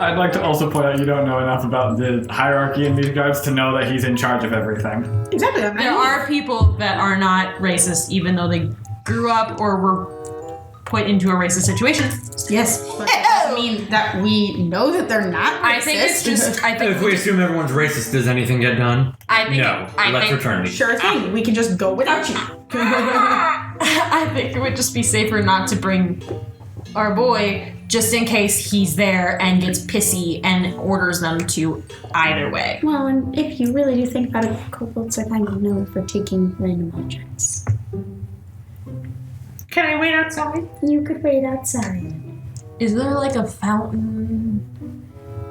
I'd like to also point out you don't know enough about the hierarchy in these guards to know that he's in charge of everything. Exactly. there are people that are not racist, even though they grew up or were put into a racist situation. Yes, but that doesn't mean that we know that they're not racist. I think it's just. I think. If we assume everyone's racist, does anything get done? I think. No. Let's return these. Sure thing. We can just go without you. I think it would just be safer not to bring our boy, just in case he's there and gets pissy and orders them to either way. Well, and if you really do think about it, kobolds are kind of known for taking random objects. Can I wait outside? You could wait outside. Is there like a fountain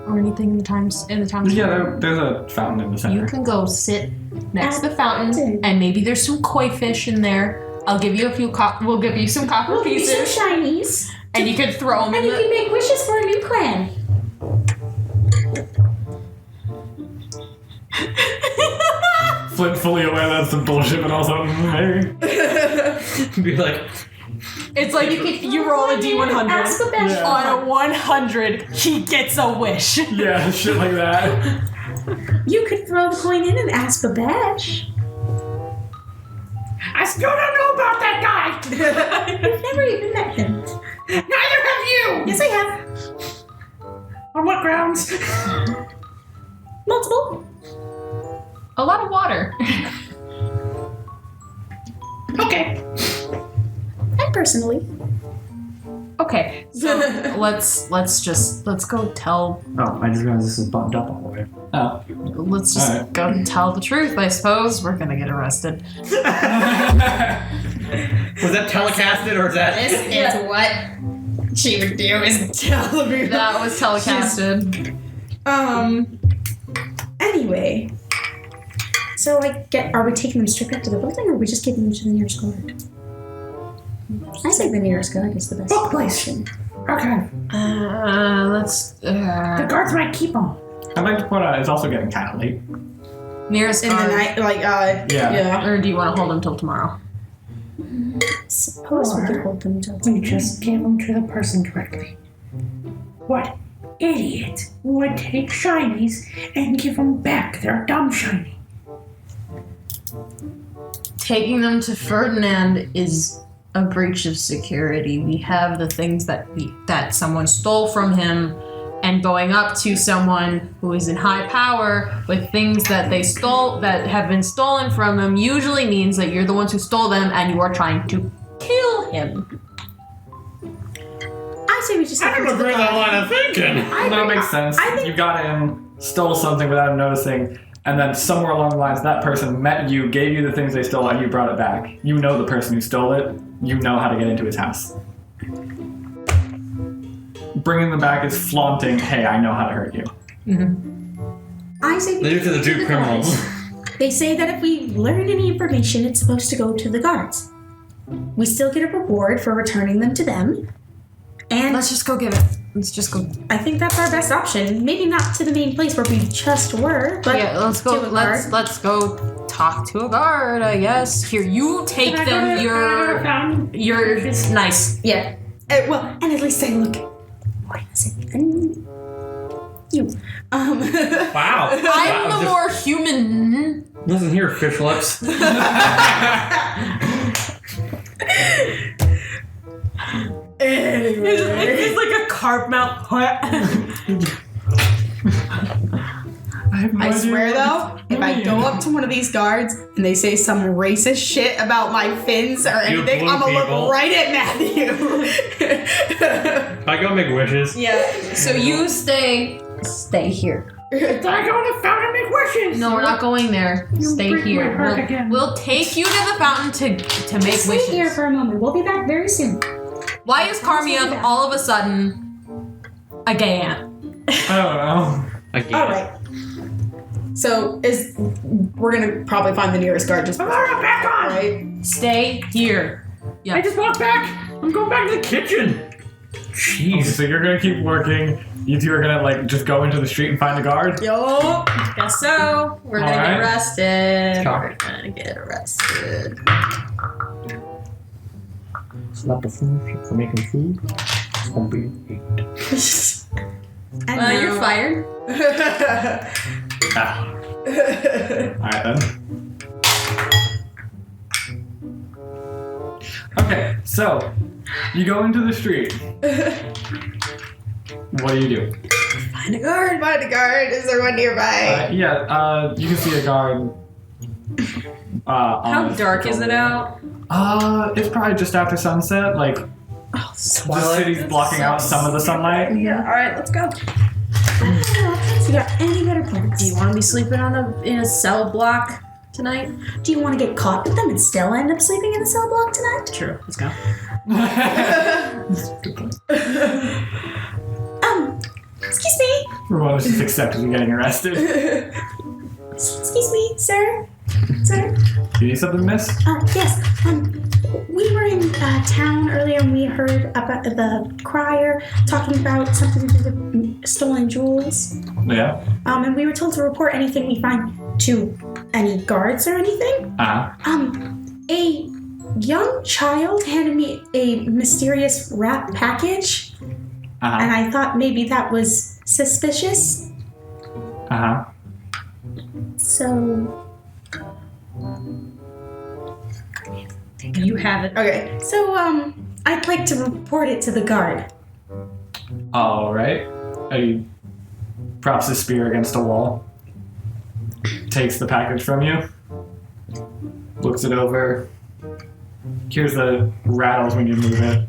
or anything in the town Yeah, there's a fountain in the center. You can go sit next to the Fountain. fountain, and maybe there's some koi fish in there. I'll give you a few. We'll give you some copper We'll give you some pieces, shinies, and you can throw them and in you can make wishes for a new clan. Flint fully aware that's some bullshit, but also maybe. Be like, It's like you roll a D100. Ask the best Yeah. On a 100, he gets a wish. Yeah, shit like that. You could throw the coin in and ask the bash. I still don't know about that guy. You've never even met him. Neither have you. Yes, I have. On what grounds? Multiple. A lot of water. Okay. And personally. Okay, so let's go tell. oh, I just realized this is bumped up all the way. Oh. Let's just Alright. go tell the truth. I suppose we're gonna get arrested. Was that telecasted or is that? This is what she would do is tell me. That was telecasted. Anyway. So are we taking them straight back to the building or are we just giving them to the nearest guard? I think the nearest guard is the best Book place. option. Okay. Let's The guards might keep them. I'd like to point out it's also getting kind of late. nearest In the guard. night, Yeah. Or do you want to hold him till tomorrow? Suppose we could hold them until We just give them to the person directly. What idiot would take shinies and give them back their dumb shiny? Taking them to Ferdinand is a breach of security. We have the things that someone stole from him, and going up to someone who is in high power with things that they stole that have been stolen from them usually means that you're the ones who stole them and you are trying to kill him. I say we just I don't agree with that line of thinking. That makes sense. You got in, stole something without him noticing, and then somewhere along the lines, that person met you, gave you the things they stole, and you brought it back. You know the person who stole it. You know how to get into his house. Bringing them back is flaunting, hey, I know how to hurt you. I say we Leave it give to the them Duke criminals. guards. They say that if we learn any information, it's supposed to go to the guards. We still get a reward for returning them to them. And Let's just go give it. Let's just go. I think that's our best option. Maybe not to the main place where we just were, but Yeah, let's go. to a guard. Let's go talk to a guard. I guess. Here, you take Can I go them. to the fountain? You're nice. Yeah. Well, and at least I look. Wait a second. You. Wow. I'm the more human. Listen here, fish lips. It's like a carp mouth. I have no I idea swear what though, it's if I doing. go up to one of these guards and they say some racist shit about my fins or You anything, blue I'm gonna people. look right at Matthew. I go make wishes. Yeah. So you stay here. Did I go to the fountain and make wishes? No, we're not going there. Stay break my here. heart We'll, again. we'll take you to the fountain to make Just wait here wishes. for a moment. We'll be back very soon. Why is Carmia all of a sudden a gay aunt? I don't know. Again. All right. So we're gonna probably find the nearest guard just Alara, back on! right? Stay here. Yeah. I just walked back. I'm going back to the kitchen. Okay, so you're gonna keep working. You two are gonna like just go into the street and find the guard. Yo. Guess so. We're gonna Alright. get arrested. Talk. We're gonna get arrested. It's not the food for making food. It's gonna be 8. And You're now- fired. Ah. Alright then. Okay, so you go into the street. What do you do? Find a guard. Find a guard. Is there one nearby? You can see a guard. How dark is it out? It's probably just after sunset. Like the city's blocking out some of the sunlight. Yeah. All right, let's go. You got any better plans? Do you want to be sleeping in a cell block tonight? Do you want to get caught with them and still end up sleeping in the cell block tonight? True. Let's go. Good point. Excuse me. Ramona's just accepted you getting arrested. Excuse me, sir. Sir. Do you need something, miss? Yes. We were in town earlier and we heard about the crier talking about something to do with stolen jewels. Yeah. And we were told to report anything we find to any guards or anything. A young child handed me a mysterious wrap package, and I thought maybe that was suspicious. So You have it. Okay. So, I'd like to report it to the guard. All right. He props his spear against a wall, takes the package from you, looks it over, hears the rattles when you move it,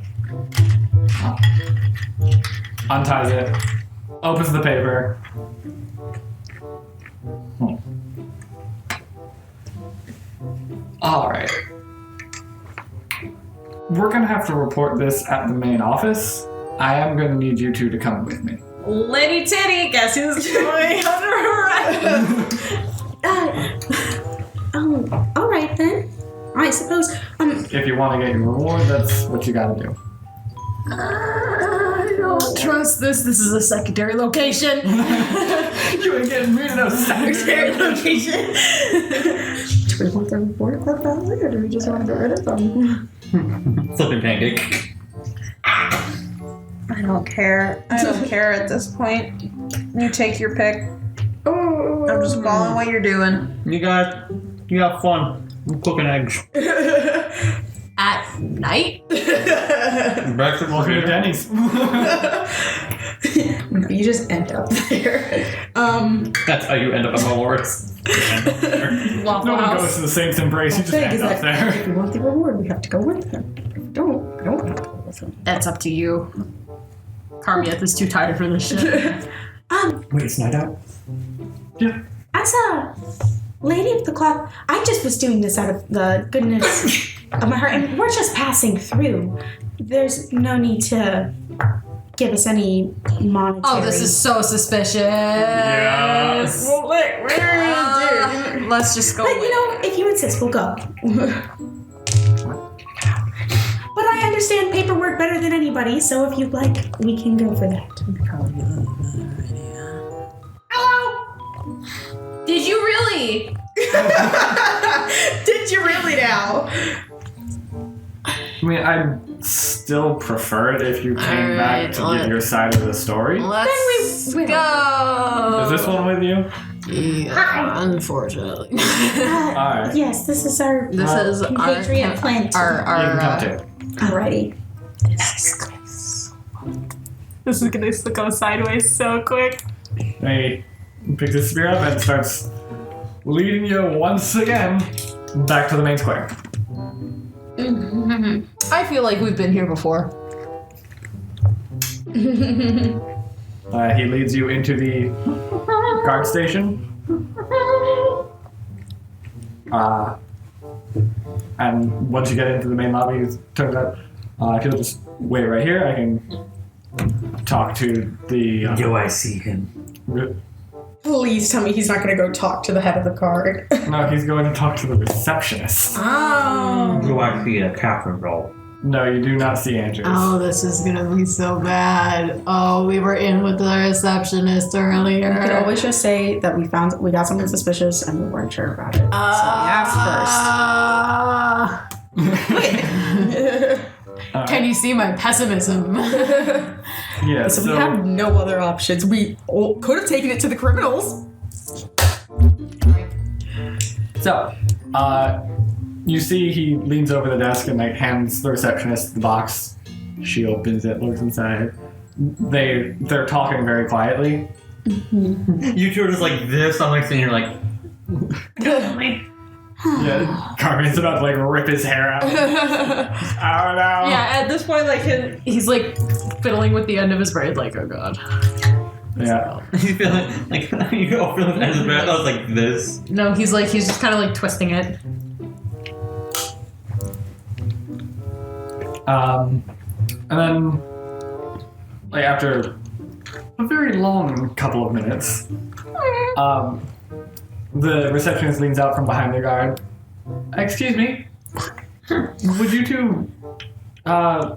unties it, opens the paper. All right. We're gonna have to report this at the main office. I am gonna need you two to come with me. Lady Titty, guess who's going under arrest? All right then. I suppose. If you want to get your reward, that's what you gotta do. I don't trust this. This is a secondary location. You ain't getting me to no secondary location. Do we want the report about that later, or do we just want to get rid of them? Flipping pancake. I don't care. I don't care at this point. You take your pick. I'm just following what you're doing. You got fun. I'm cooking eggs. At night? Breakfast. Welcome to Denny's. You just end up there. That's how you end up on Dolores. Waffle No one House. goes to the Saints Embrace, you just Thing end is up that there. if we want the reward, we have to go with them. If we don't, we don't have to go with them. That's up to you. Carmieth is too tired for this shit. Wait, it's night out? Yeah. As a lady of the cloth, I just was doing this out of the goodness of my heart, and we're just passing through. There's no need to give us any monetary. Oh, this is so suspicious. Yes. Well, wait, where Let's just go. But you know, if you insist, we'll go. But I understand paperwork better than anybody, so if you'd like, we can go for that. Hello. Did you really? Did you really now? I mean, I'd still prefer it if you came back Alright, to give your side of the story. Let's go. Is this one with you? Yeah, unfortunately. Alright. Yes, this is our This is compatriot Flint. You can come our too. Alrighty. This is gonna go sideways so quick. He picks his spear up and starts leading you once again back to the main square. I feel like we've been here before. He leads you into the guard station. And once you get into the main lobby, it turns out if you'll just wait right here, I can talk to the. Do I see him? Please tell me he's not going to go talk to the head of the guard. No, he's going to talk to the receptionist. Oh. Do I see a Catherine roll? No, you do not see Andrews. Oh, this is gonna be so bad. Oh, we were in with the receptionist earlier. You could always just say that we got something suspicious and we weren't sure about it. So we asked first. Can you see my pessimism? Yeah, So we had no other options. We could have taken it to the criminals. So, you see he leans over the desk and like hands the receptionist the box. She opens it, looks inside. They're talking very quietly. You two are just like this. I'm like sitting here like. Yeah, Carmen's about to like rip his hair out. Oh no. Yeah, at this point, like he's like fiddling with the end of his braid, like, oh god. Yeah. You feel like you go over the end of the bed. I was like this. No, he's just kind of like twisting it. And then, like after a very long couple of minutes, the receptionist leans out from behind the guard. Excuse me, would you two, I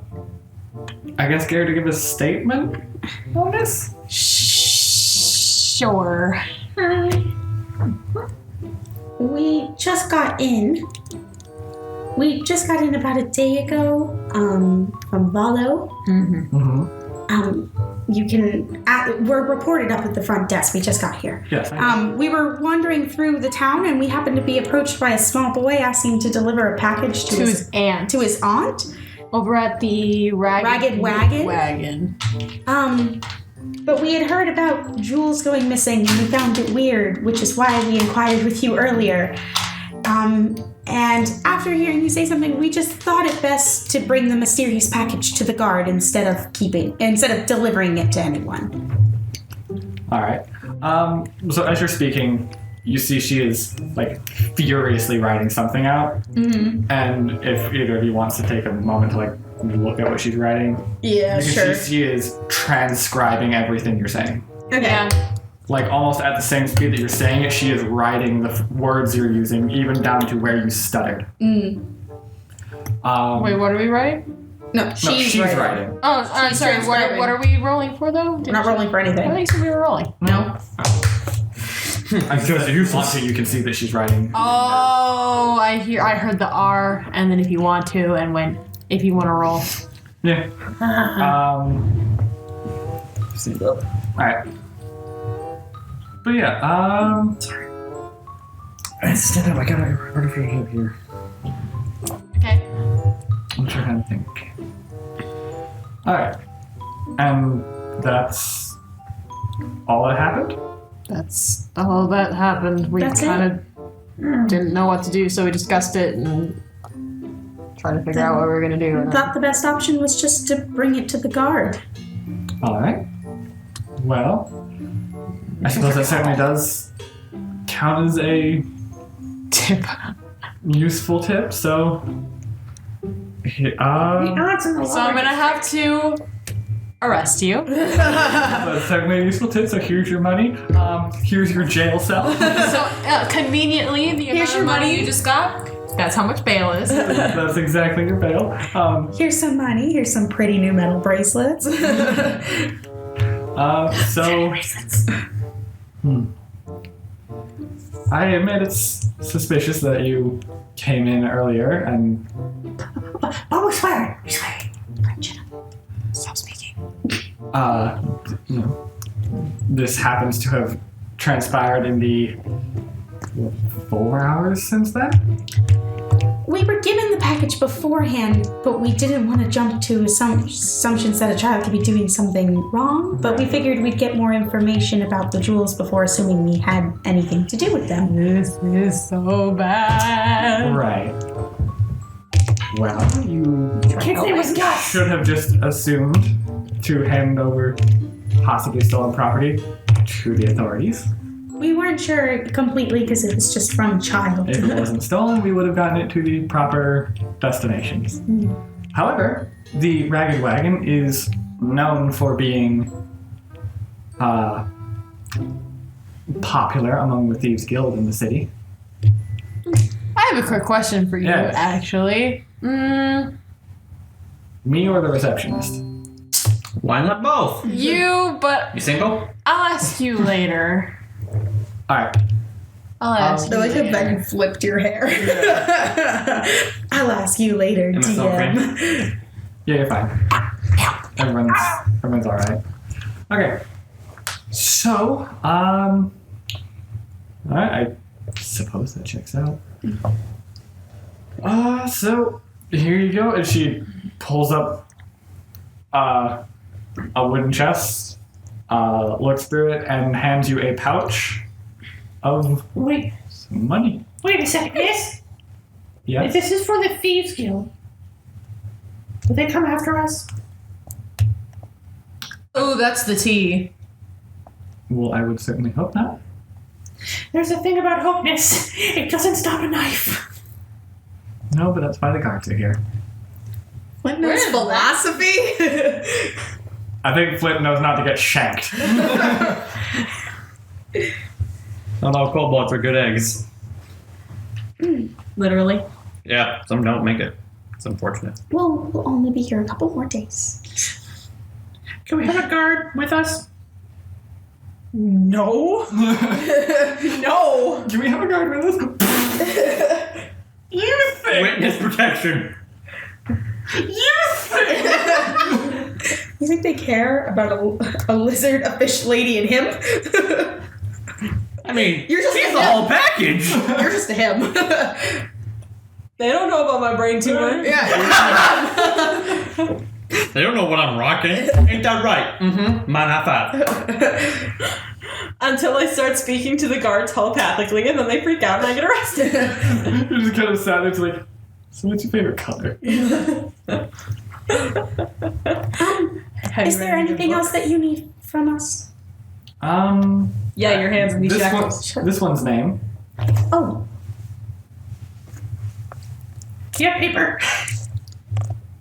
guess, care to give a statement on this? Sure. We just got in. We just got in about a day ago, from Valo. Mm-hmm. You can, we're reported up at the front desk. We just got here. Yes. We were wandering through the town and we happened to be approached by a small boy asking to deliver a package to his aunt. To his aunt. Over at the Ragged Wagon? Wagon. But we had heard about Jules going missing and we found it weird, which is why we inquired with you earlier. And after hearing you say something, we just thought it best to bring the mysterious package to the guard instead of delivering it to anyone. All right. So as you're speaking, you see she is like furiously writing something out. Mm-hmm. And if either of you wants to take a moment to like look at what she's writing, Yeah, you can sure. see she is transcribing everything you're saying. Okay. Yeah. Like almost at the same speed that you're saying it, she is writing the words you're using, even down to where you stuttered. Mm. Wait, what are we writing? No, No, she's writing. Oh, I'm sorry. transcribing. What are we rolling for though? We're not rolling for I anything. thought you said we were rolling. No. If you want to, you can see that she's writing. Oh, I heard the R, and then if you want to, and if you want to roll. Yeah. See. All right. But yeah. Sorry. Stand up. I got a artifact here. Okay. I'm trying to think. All right. And that's all that happened. That's all that happened. We That's kind of didn't know what to do, so we discussed it and tried to figure out what we were gonna do. I thought the best option was just to bring it to the guard. All right. Well, I suppose that certainly does count as a Tip. useful tip. So, The odds and the So I'm gonna have to arrest you. that's certainly a useful tip. So here's your money. Here's your jail cell. So conveniently, the Here's amount your of money money. you just got That's how much bail is. That's exactly your bail. Here's some money. Here's some pretty new metal bracelets. I admit it's suspicious that you came in earlier and Oh, we swear. We swear. Stop speaking. This happens to have transpired in the 4 hours since then. We were given the package beforehand, but we didn't want to jump to assumptions that a child could be doing something wrong. But we figured we'd get more information about the jewels before assuming we had anything to do with them. This is so bad. Right. Well, you Kid's name was Gus. should have just assumed to hand over possibly stolen property to the authorities. We weren't sure completely because it was just from a child. If it wasn't stolen, we would have gotten it to the proper destinations. However, the Ragged Wagon is known for being popular among the Thieves Guild in the city. I have a quick question for you, Yes. actually. Me or the receptionist? Why not both? You, but You single? I'll ask you later. Alright. I'll ask I you like how later. Megan flipped your hair. I'll ask you later, Am I still DM. Yeah, you're fine. Everyone's alright. Okay. So, alright, I suppose that checks out. So here you go. And she pulls up a wooden chest, looks through it, and hands you a pouch of Wait some money. a second. Yes? This is for the Thieves Guild. Will they come after us? Oh, that's the tea. Well, I would certainly hope not. There's a thing about hopeness. It doesn't stop a knife. No, but that's why the guards are here. What knows Where's philosophy? I think Flint knows not to get shanked. Not all kobolds are good eggs. Literally. Yeah, some don't make it. It's unfortunate. Well, we'll only be here a couple more days. Can we have a guard with us? No. No. Do we have a guard with us? You think? Witness protection. You think they care about a lizard, a fish lady, and him? I mean, You're just he's a the him. whole package. You're just a him. They don't know about my brain tumor. Yeah. They don't know what I'm rocking. Ain't that right? Mm-hmm. Mine high five. Until I start speaking to the guard telepathically, and then they freak out and I get arrested. You're just kind of sad. It's like, so what's your favorite color? Is there anything else that you need from us? Yeah, your hands in these this shackles. this one's name. Oh, Yeah, paper.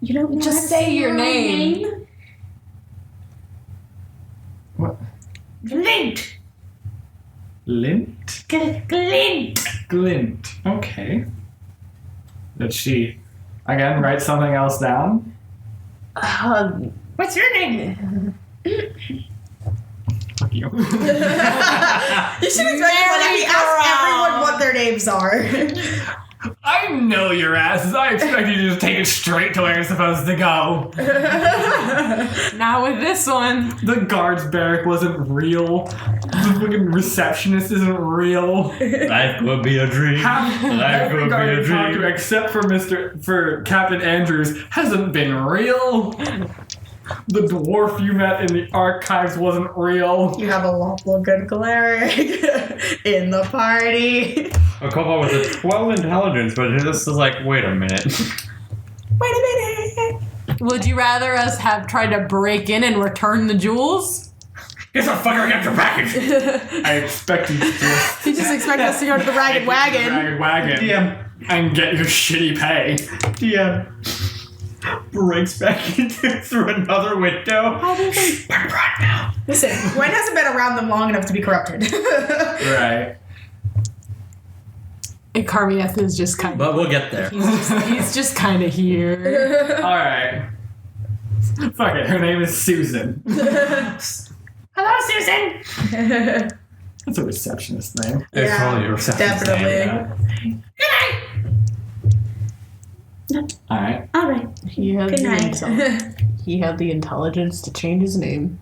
you don't know Just how to say your own name. What? Glint. Lint? Glint. Glint. Okay. Did she, again, write something else down? What's your name? Fuck you. You should have said he asked everyone what their names are. I know your asses. I expect you to just take it straight to where you're supposed to go. Not with this one. The guard's barrack wasn't real. The fucking receptionist isn't real. Life could be a dream. Life Every could be guard a you talk to, dream. except for Captain Andrews, hasn't been real. The dwarf you met in the archives wasn't real. You have a lawful good cleric in the party. A kobold with a 12 intelligence, but this is like, wait a minute. Wait a minute. Would you rather us have tried to break in and return the jewels? Guess what, fucker, I got your package. I expect you to just You just expect us to go to the ragged wagon. Ragged wagon DM. and get your shitty pay. DM. Breaks back through another window. Burn right now. Listen, Gwen hasn't been around them long enough to be corrupted. Right. And Carmieth is just kind of. But we'll get there. He's just kind of here. All right. Fuck it. Her name is Susan. Hello, Susan. That's a receptionist name. It's Yeah, probably a receptionist definitely. name. All right. All right. He had, Good the night. he had the intelligence to change his name.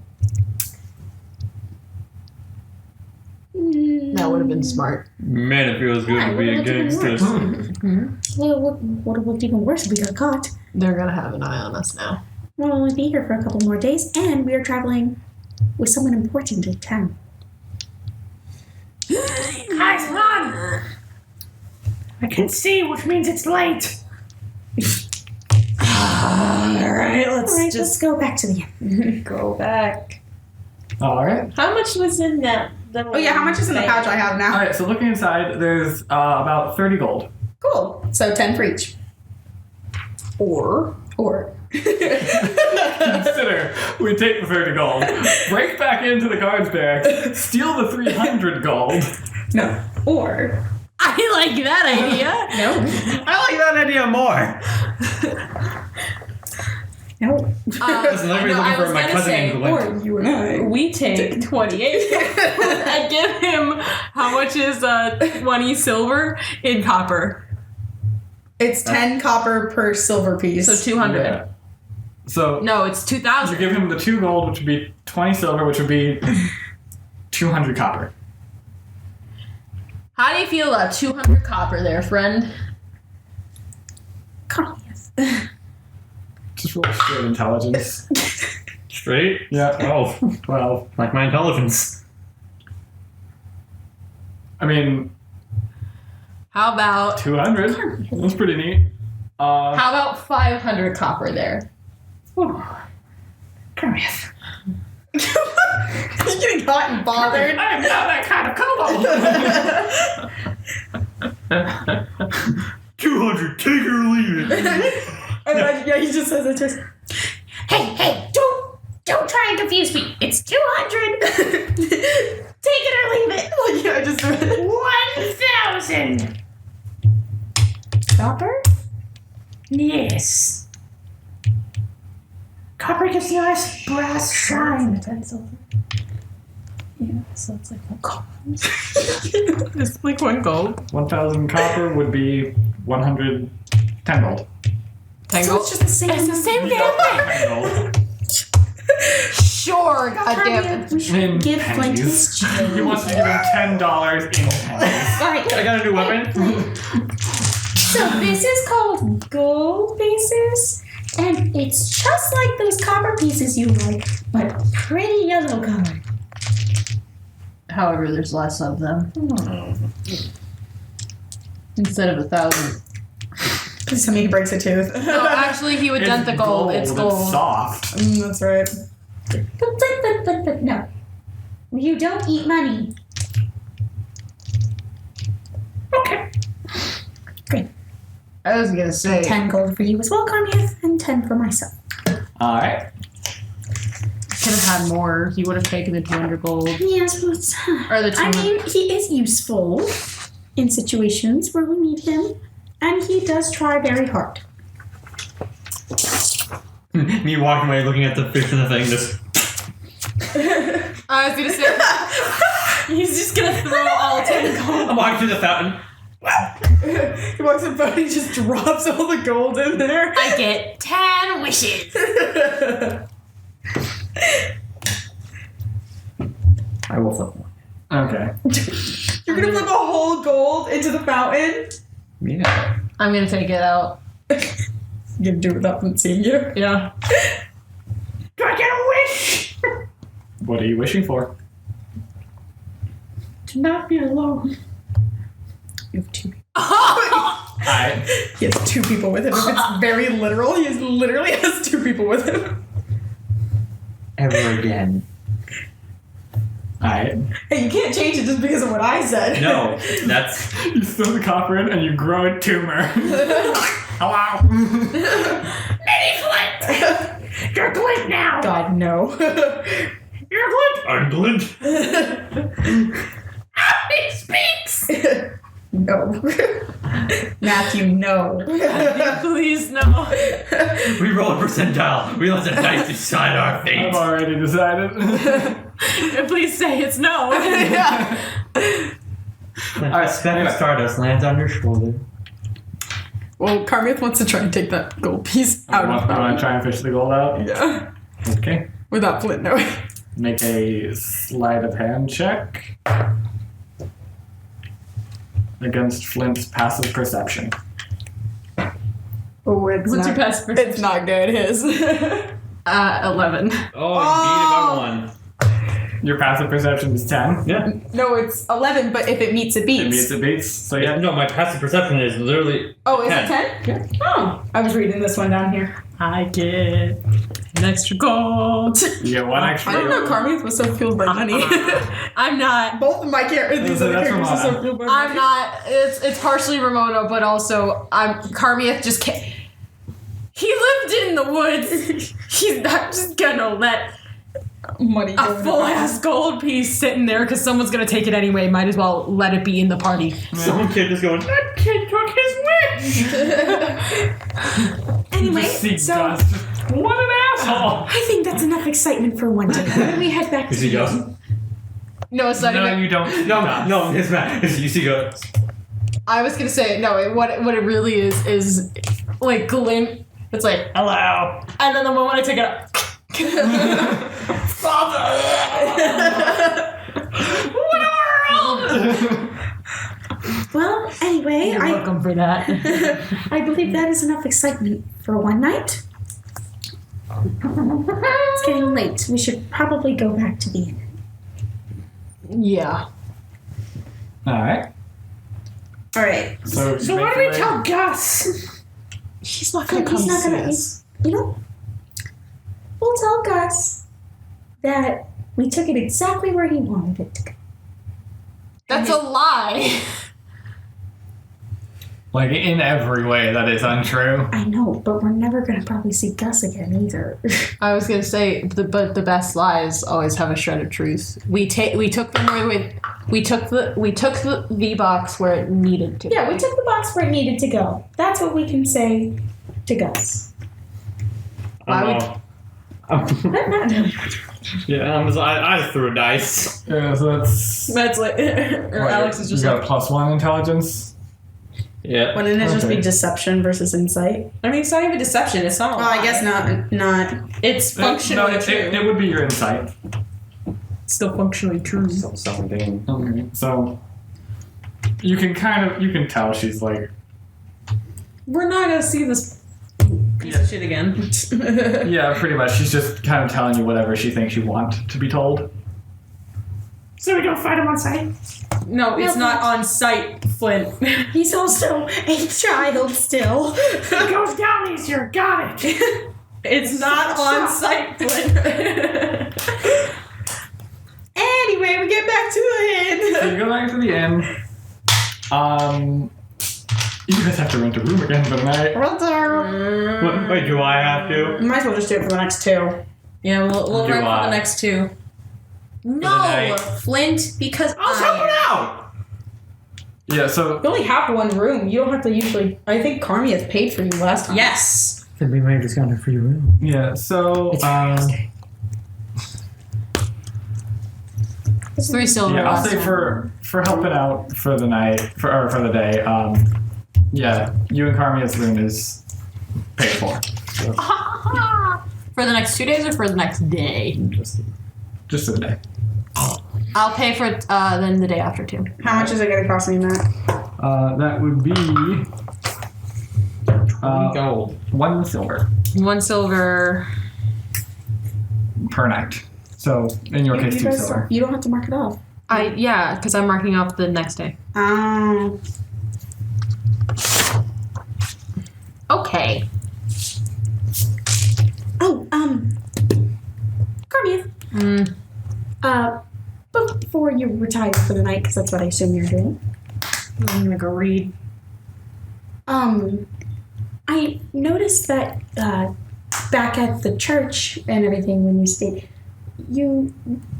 That would have been smart. Man, it feels good to be a gangster. Well, what looked even worse if we got caught? They're gonna have an eye on us now. We'll only be here for a couple more days, and we are traveling with someone important in town. Guys, come on. I can see, which means it's late. Alright, Let's go back to the inn. go back. All right. How much was in that? Oh yeah, how much is in the pouch I have All now? right. So looking inside, there's about 30 gold. Cool. So 10 for each. Or Consider we take the 30 gold, break back into the guards barracks, steal the 300 gold. No. Or I like that idea. no. I like that idea more. No. Listen, let me no, looking I was for my gonna cousin say, named Gwen. Or you and I. We take 28 and give him how much is 20 silver in copper. It's 10 copper per silver piece. So 200. Yeah. So No, it's you 2,000. give him the 2 gold, which would be 20 silver, which would be 200 copper. How do you feel about 200 copper there, friend? Carmieth. Just roll straight intelligence. Straight? Yeah. 12. 12. Like my intelligence. I mean, How about 200. That's pretty neat. How about 500 copper there? Carmieth. He's getting hot and bothered. I am not that kind of kobold. 200, take it or leave it. Yeah, he just says it to us. Hey, don't try and confuse me. It's 200. Take it or leave it. Yeah, I just 1,000. Copper? Yes. Copper gives the nice brass shine. 10 silver. Yeah, so it's like it's like 1 gold? 1,000 copper would be 110 gold. 10 So gold? it's just the same. It's the same damn thing. 10 gold. Sure, goddammit. Carmieth, we In should give Flint pennies. his He change. wants to give him $10 in pennies. All right. I got a new weapon. So this is called gold pieces, and it's just like those copper pieces you like, but pretty yellow color. However, there's less of them. Instead of 1,000. Please tell me he breaks a tooth. No, actually, he would dent the gold. It's gold. It's soft. That's right. But no. You don't eat money. Okay. I was gonna say. 10 gold for you as well, Carmieth, and 10 for myself. All right. Could have had more. He would have taken the 200 gold. Yes, but Or the I 200. mean, he is useful in situations where we need him, and he does try very hard. Me walking away looking at the fish in the thing, just. I was gonna say. He's just gonna throw all 10 gold. I'm walking through the fountain. He walks in front and he just drops all the gold in there. I get 10 wishes. I will flip one. Okay. You're gonna flip a whole gold into the fountain? Yeah. I'm gonna take it out. You can do it without them seeing you. Yeah. Do I get a wish? What are you wishing for? To not be alone. You have 2 people. Alright. He has 2 people with him. If it's very literal, he literally has 2 people with him. Ever again. Alright. Hey, you can't change it just because of what I said. No, that's. You throw the copper in and you grow a tumor. Hello. Mini Flint! You're Glint now! God, no. You're Glint! I'm Glint. Ah, he speaks! No. Matthew, no. Please no. We roll a percentile. We let the dice decide our fate. I've already decided. Please say it's no. A speck of stardust lands on your shoulder. Well, Carmith wants to try and take that gold piece out of I want to try and fish the gold out. Yeah. Okay. Without Flint knowing. Make a sleight of hand check against Flint's passive perception. Oh, it's What's not, your passive perception? It's not good, his. 11. Oh, you beat it by 1. Your passive perception is 10. Yeah. No, it's 11, but if it meets, it beats. It meets, it beats. So yeah. No, my passive perception is literally. Oh, is 10. it 10? Yeah. Oh, I was reading this one down here. I get an extra gold. You get 1 extra. I didn't know Carmith was so fueled by money. I'm not. Both of my characters, these other That's characters are so Ramona. fueled by money. I'm not. It's partially Ramona, but also Carmieth just can't. He lived in the woods. He's not just gonna let money. a full ass gold piece sitting there because someone's gonna take it anyway. Might as well let it be in the party. Some kid is going, that kid took his wish! Anyway, See so Gus. What an asshole! I think that's enough excitement for one day. Why don't we head back to Is he the Gus? No, it's not No, even. you don't. No, it's Matt. You see go. I was gonna say no. What it really is like glint. It's like hello, and then the moment I take it up, Well, anyway, you're welcome for that. I believe that is enough excitement for one night. It's getting late. We should probably go back to the inn. yeah. All right. All right. So why do we tell Gus? He's not gonna come He's not see gonna. us. You know, we'll tell Gus that we took it exactly where he wanted it to go. That's a lie. Like in every way, that is untrue. I know, but we're never gonna probably see Gus again either. I was gonna say, but the best lies always have a shred of truth. We took them where we took the V box where it needed to. Yeah, we took the box where it needed to go. That's what we can say to Gus. Why would- Yeah, I just threw a dice. Yeah, so that's. That's like, or what, Alex is just you got like, a +1 intelligence. Yeah. wouldn't it just Okay. be deception versus insight? I mean, it's not even deception. It's not. a Well, I lie. guess not. It's functionally No, true. it would be your insight. It's still functionally true. Something. Okay. So you can tell she's like, We're not gonna see this piece of shit again. yeah, pretty much. She's just kind of telling you whatever she thinks you want to be told. So we go fight him on site? No, it's not on site, Flint. He's also a child still. It goes down easier. Got it. It's not on site, Flint. Anyway, we get back to the So inn. you go back to the inn. You guys have to rent a room again for the night. Wait, do I have to? Might as well just do it for the next two. Yeah, we'll Do run for I? the next two. No, night. Flint, because I'll help it I. out. Yeah, so You only have one room. You don't have to usually. I think Carmi has paid for you last time. Yes. Then we might have just gotten a free room. yeah, so It's 3 silver. yeah, I'll last say one. for helping out for the night for the day. Yeah, you and Carmia's room is paid for. For the next 2 days or for the next day? Just for the day. I'll pay for it then the day after too. How much is it going to cost me, Matt? That would be Gold. 1 silver 1 silver. per night. So in your case, 2 guys silver. You don't have to mark it off. Yeah, because I'm marking off the next day. Okay. Oh, Carmia, before you retire for the night, because that's what I assume you're doing. I'm gonna go read. I noticed that back at the church and everything when you stayed, you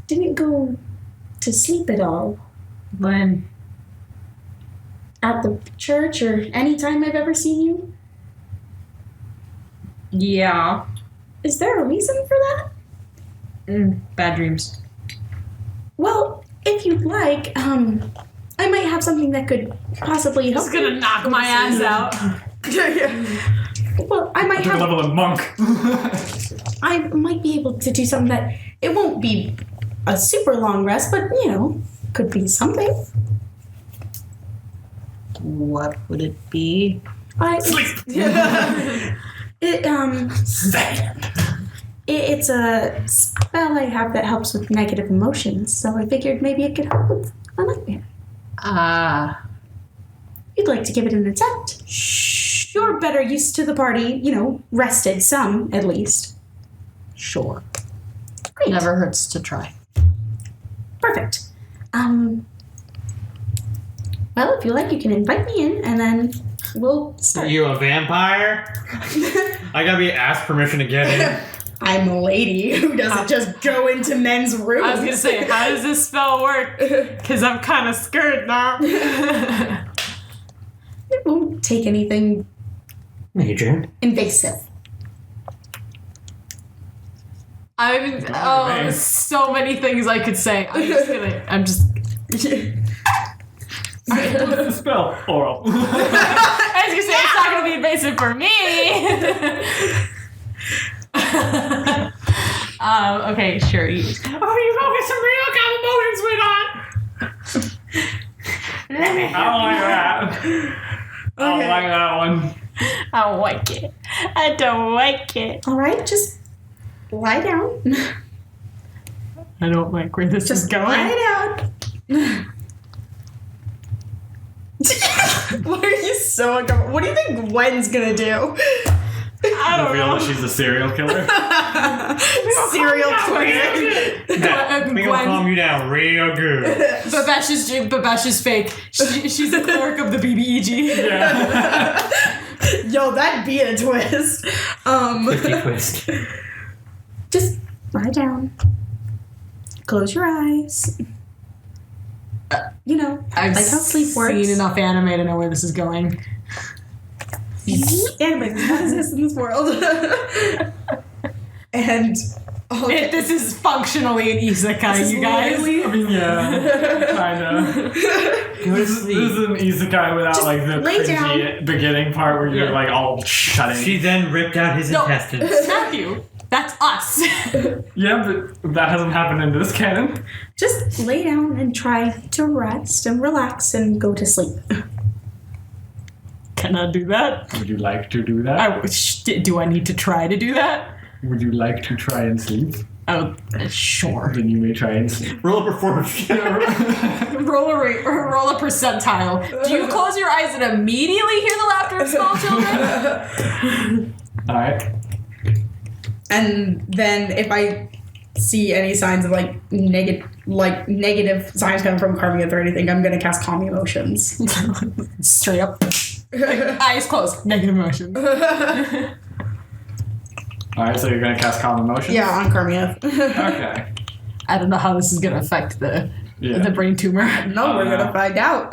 didn't go to sleep at all. When? at the church or any time I've ever seen you? Yeah. Is there a reason for that? Bad dreams. Well, if you'd like, I might have something that could possibly help. Just gonna knock my ass out. Well, I might Different have. level of monk. I might be able to do something that it won't be a super long rest, but could be something. What would it be? It's a spell I have that helps with negative emotions, so I figured maybe it could help with a nightmare. You'd like to give it an attempt? You're better used to the party, rested some at least. Sure. Great. Never hurts to try. Perfect. Well, if you like, you can invite me in, and then we'll Are start. you a vampire? I gotta be asked permission to get in. I'm a lady who doesn't just go into men's rooms. I was gonna say, how does this spell work? Because I'm kind of scared now. It won't take anything Major. invasive. So many things I could say. I'm just. What's the spell? Oral. I was gonna say, it's not gonna be invasive for me. Okay, sure. Oh, you go get some real calm emotions with on. Let me I don't like that. I don't like that one. I don't like it. I don't like it. All right, just lie down. I don't like where this is Just going. lie down. Why are you so uncomfortable? What do you think Gwen's gonna do? I don't Reveal know. that she's a serial killer. Serial killer. We gonna calm you down real good. Babesh is fake. She's the clerk of the BBEG. Yeah. Yo, that'd be a twist. 50 twist. Just lie down. Close your eyes. I've like how sleep works. seen enough anime to know where this is going. Anime does not exist in this world. And This is functionally an isekai, you guys. I mean, yeah. Kinda. This is an isekai without like the lay cringy beginning part where you're like all shutting. She then ripped out his No. intestines. Matthew, that's us. Yeah, but that hasn't happened in this canon. Just lay down and try to rest and relax and go to sleep. Can I do that? Would you like to do that? Do I need to try to do that? Would you like to try and sleep? Oh, sure. Then you may try and sleep. Roll a performance. Roll a percentile. Do you close your eyes and immediately hear the laughter of small children? Alright. And then if I see any signs of negative signs coming from Carmia or anything, I'm gonna cast Calm Emotions. Straight up. Eyes closed. Negative emotion. Alright, so you're gonna cast Calm Emotions? Yeah, on Carmia. Okay. I don't know how this is gonna affect the brain tumor. No, we're gonna find out.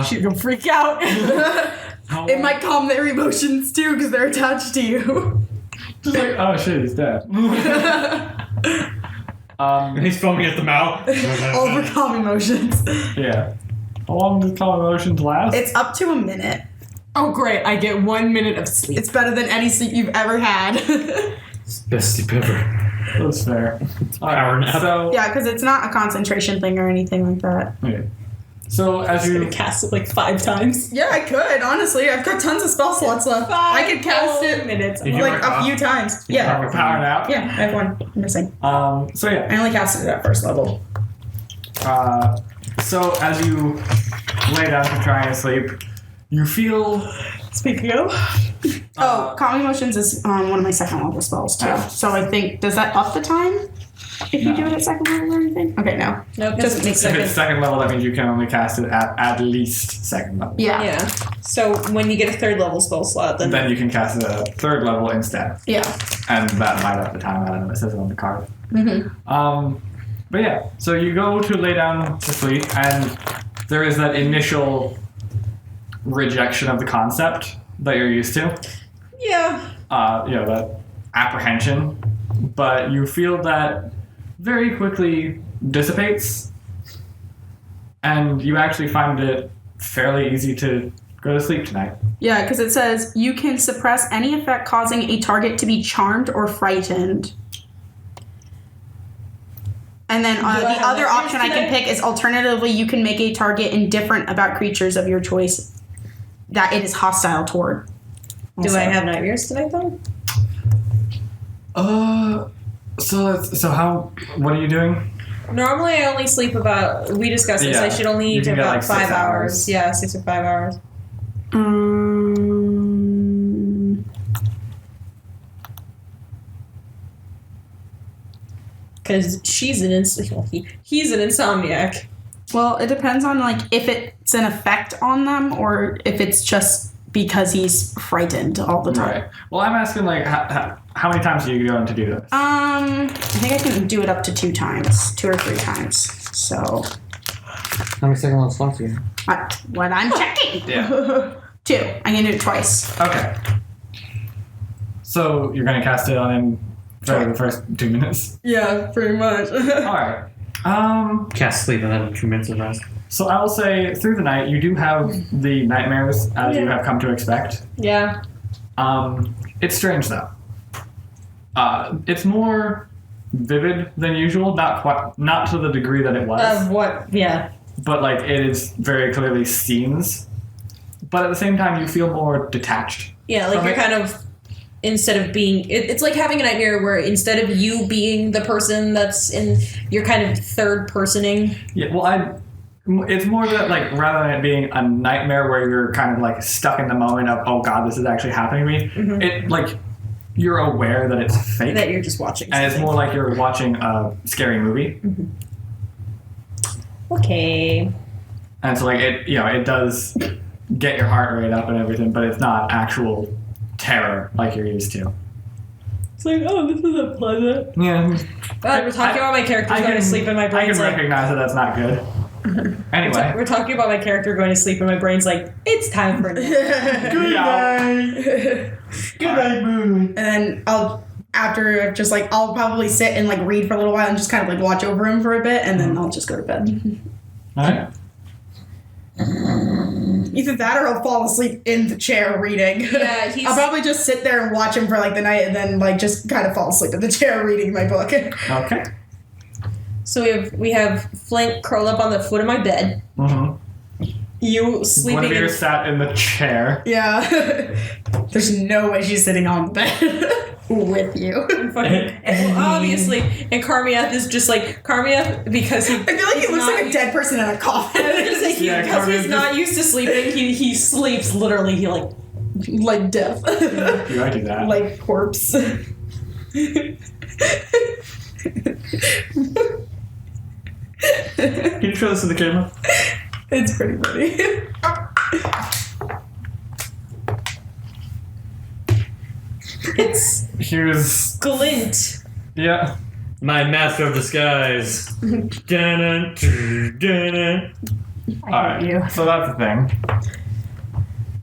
She's gonna freak out. It might calm their emotions too, because they're attached to you. Just like, oh shit, he's dead. He's foaming at the mouth. Over calm emotions. Yeah. How long does Calm Emotions last? It's up to a minute. Oh great, I get 1 minute of sleep. It's better than any sleep you've ever had. Best sleep ever. That's fair. Power nap. So, Yeah, because it's not a concentration thing or anything like that. okay. So as you cast it like 5 times. Yeah, I could, honestly. I've got tons of spell slots left. I could cast it minutes. Did you like mark a few off? times. have Yeah. a power nap. Yeah, I have one missing. So yeah. I only casted it at first level. So as you lay down to try and sleep, you feel Speaking of. Calm Emotions is one of my second level spells too. So I think, does that up the time? If you No. do it at second level or anything? Okay, no. Nope. Doesn't make if sense. it's second level, that means you can only cast it at least second level. Yeah. Yeah. So when you get a third level spell slot, then Then you can cast it at third level instead, Yeah. and that might up the time. I don't know. It says it on the card. Mm-hmm. But yeah, so you go to lay down to sleep, and there is that initial rejection of the concept that you're used to. Yeah. That apprehension. But you feel that very quickly dissipates, and you actually find it fairly easy to go to sleep tonight. Yeah, because it says you can suppress any effect causing a target to be charmed or frightened. And then the other option I can pick is alternatively you can make a target indifferent about creatures of your choice that it is hostile toward. Do I have nightmares tonight though? What are you doing? Normally I only sleep about, we discussed this, Yeah, I should only you do can get, about like, 5 6 hours. hours. Yeah, 6 or 5 hours. Because he's an insomniac. Well, it depends on like if it's an effect on them or if it's just because he's frightened all the time. Right. Well, I'm asking like how many times are you going to do this? I think I can do it up to 2 times, 2 or 3 times. So, How many second level slots do you have? what I'm checking. Yeah. 2. I can do it twice. Okay. So you're gonna cast it on him for the first 2 minutes. Yeah, pretty much. All right. Cast sleep and then 2 minutes of rest. So I will say through the night you do have the nightmares as you have come to expect. Yeah. It's strange though. It's more vivid than usual, not to the degree that it was, Of what? Yeah. but like it is very clearly scenes. But at the same time, you feel more detached. Yeah, like from you're it. kind of, instead of being, it's like having a nightmare where instead of you being the person that's in, you're kind of third personing. Yeah, well, it's more that like rather than it being a nightmare where you're kind of like stuck in the moment of, oh god, this is actually happening to me. Mhm. It like you're aware that it's fake, That you're just watching. and it's something. more like you're watching a scary movie. Okay. And so like it does get your heart rate up and everything, but it's not actual terror like you're used to. It's like, oh, this is unpleasant. Yeah, God, we're talking about my character going to sleep and my I brain's can like, recognize that that's not good. Anyway, we're talking about my character going to sleep and my brain's like, it's time for nap. good night. Good night, moon. And then I'll probably sit and like read for a little while and just kind of like watch over him for a bit, and then I'll just go to bed. All right. Either that or I'll fall asleep in the chair reading. Yeah, he's- I'll probably just sit there and watch him for like the night and then like just kind of fall asleep in the chair reading my book. Okay. So we have Flint curled up on the foot of my bed. Mm-hmm. You sleeping One of you in... sat in the chair. Yeah. There's no way she's sitting on the bed with you. Well, obviously, and Carmiath is just like Carmiath because he. I feel like he looks like a dead person in a coffin. Yeah, Because Carmiath he's not used to sleeping, he sleeps literally. He like like death. You I do that. Like corpse. Can you show this to the camera? It's pretty funny. it's Here's glint. yeah. My master of disguise. Dun-dun, dun-dun. All right. So that's the thing.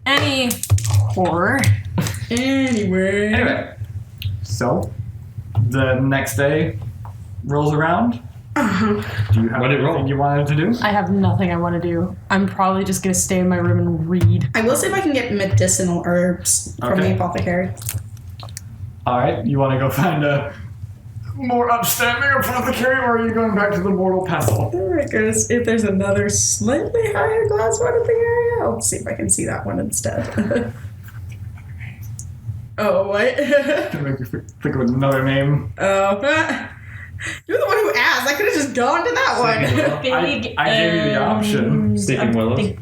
Any horror. Anyway, so the next day rolls around. Do you have What did it roll? anything you wanted to do? I have nothing I want to do. I'm probably just gonna stay in my room and read. I will see if I can get medicinal herbs from Okay. the apothecary. All right. You want to go find a more upstanding apothecary, or are you going back to the mortal pestle? Because if there's another slightly higher class one in the area, I'll see if I can see that one instead. Oh, what? To make you think of another name. Oh. You're the one who asked. I could have just gone to that one. I gave you the option. Sleeping Willows.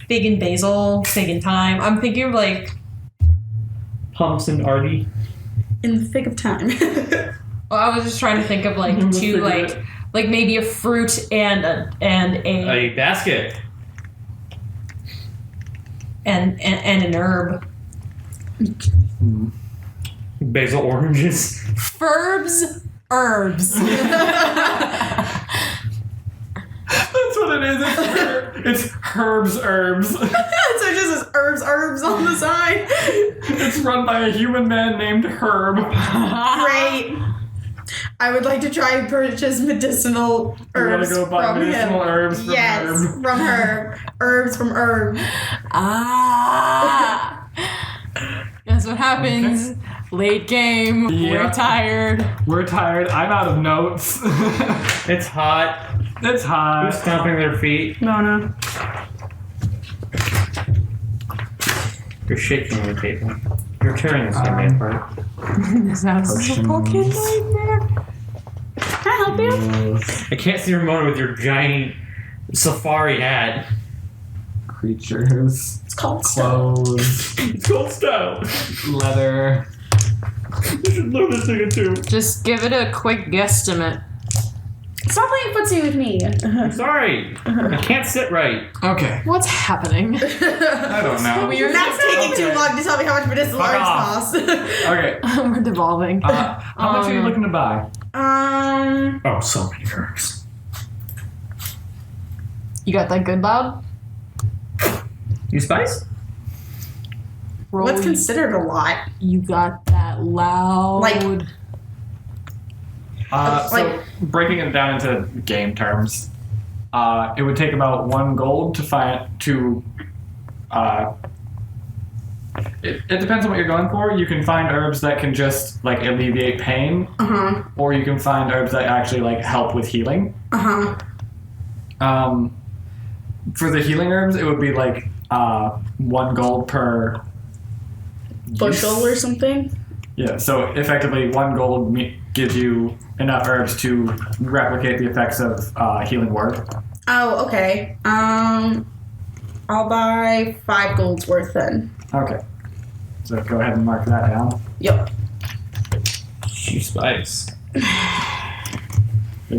Fig and basil, fig and thyme. I'm thinking of like. Pumps and Artie. In the thick of time. Well, I was just trying to think of like Let's two figure it. like maybe a fruit and a A basket. and an herb. Basil oranges. Herbs. That's what it is. It's herbs. So it just says herbs on the side. It's run by a human man named Herb. Great. I would like to try and purchase medicinal herbs You wanna go buy from medicinal him. herbs from yes, Herb? from Herb. Herbs from Herb. Ah. That's what happens. Late game. Yeah. We're tired. We're tired. I'm out of notes. It's hot. It's hot. Who's stomping their feet? No. You're shaking the table. You're tearing this family apart. This house is a fucking nightmare. Can I help you? I can't see Ramona with your giant safari hat. Creatures. It's called stone. Clothes. It's called style. Leather. You should learn this thing too. Just give it a quick guesstimate. Stop playing footsie with me. I'm sorry. I can't sit right. Okay. What's happening? I don't know. We're That's taking too long to tell me how much medicinal Fuck herbs off. cost. Okay. We're devolving. How much are you looking to buy? Oh, so many herbs. You got that good loud? You spice? Roll. What's considered a lot? You got that loud. Like- So breaking it down into game terms, it would take about 1 gold to find to. It depends on what you're going for. You can find herbs that can just like alleviate pain, or you can find herbs that actually like help with healing. For the healing herbs, it would be like 1 gold per Bushel or something? Yeah, so effectively 1 gold gives you enough herbs to replicate the effects of healing word. Oh, okay. I'll buy 5 golds worth then. Okay. So go ahead and mark that down. Yep. You spice. This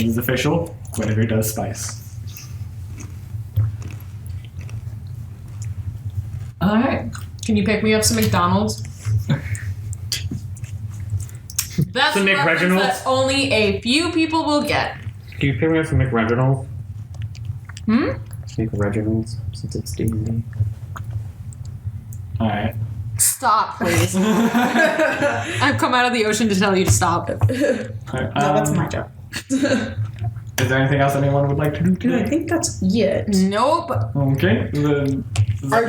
is official. Whatever does spice. Alright. Can you pick me up some McDonald's? That's Some a reference McReginald's? that only a few people will get. Can you pick me up some McReginald's? Hmm? McReginald's, since it's D&D. Alright. Stop, please. I've come out of the ocean to tell you to stop. Alright, No, that's my job. Is there anything else anyone would like to do I today? think that's it. Nope. Okay. Then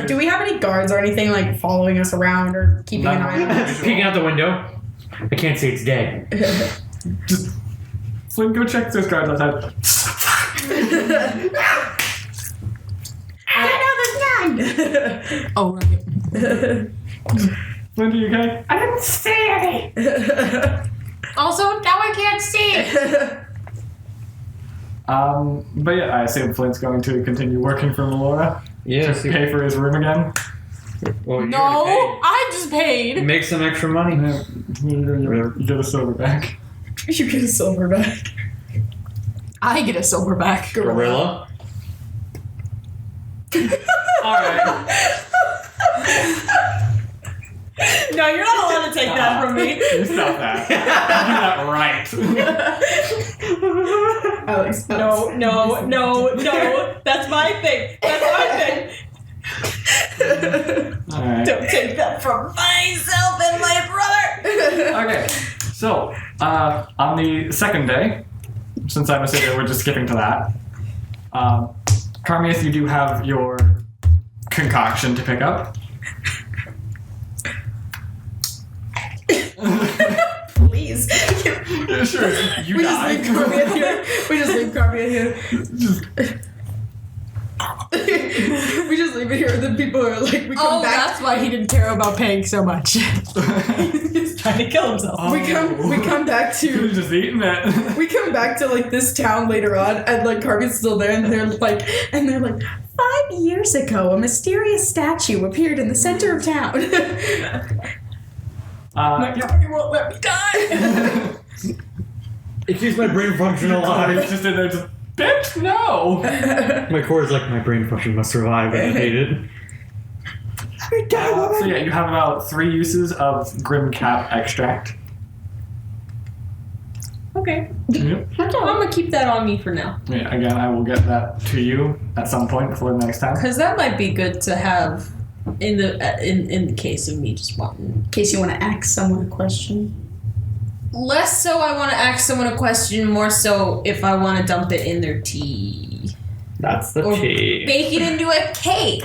Do we have any guards or anything like following us around or keeping an eye on us? Peeking out the window. I can't say it's dead. just Flynn, go check those guards outside. I know there's none. Oh, right. Flynn, are you okay? I didn't see any. Also, now I can't see. But yeah, I assume Flynn's going to continue working for Melora Yes. to pay for his room again. Well, you No, already I just paid. paid. Make some extra money. Yeah, you get a silver back. You get a silver back. I get a silverback. Gorilla. Alright. No, you're not allowed to take that from me. You stop that. You do that right. Alex. No. That's my thing. Alright. Don't take that from myself and my brother. Okay. So, on the second day, since I'm assuming we're just skipping to that, Carmius, you do have your concoction to pick up. Please. Yeah, sure. You We die. just leave Carmia here. We just leave Carmia here. We just leave it here, and then people are like, we come Oh, back. that's why he didn't care about paying so much. He's trying to kill himself. We come back You're to just eating it. we come back to like this town later on, and like Carmia's still there, and they're like 5 years ago, a mysterious statue appeared in the center of town. He won't let me die. It keeps my brain function It's alive. just in there, just bitch, no. My core is like, my brain function must survive, and I hate it. So yeah, you have about 3 uses of Grim Cap extract. Okay. Okay. Yep. I'm gonna keep that on me for now. Yeah, again, I will get that to you at some point before the next time. Because that might be good to have in the case of me just wanting. In case you want to ask someone a question. Less so I want to ask someone a question, more so if I want to dump it in their tea. That's the Or tea. bake it into a cake.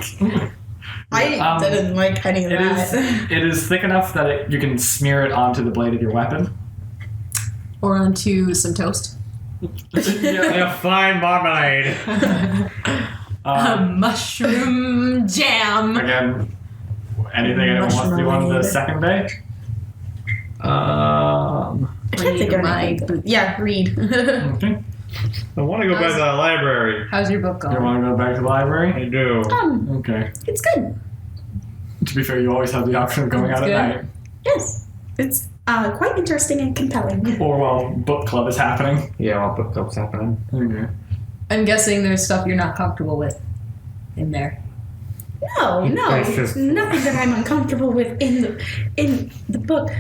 I didn't like any of that. It is thick enough that you can smear it onto the blade of your weapon. Or onto some toast. Yeah. A fine marmalade. Mushroom jam. Again, anything else do you want the second day? I can't think of Read my anything. Yeah, read. Okay. I want to go back to the library. How's your book You going? want to go back to the library? I do. Okay. It's good. To be fair, you always have the option of going That's out good. at night. Yes. It's quite interesting and compelling. Or while book club is happening. Yeah, I'll book up's happening. Okay. I'm guessing there's stuff you're not comfortable with in there. No, It's just- nothing that I'm uncomfortable with in the book.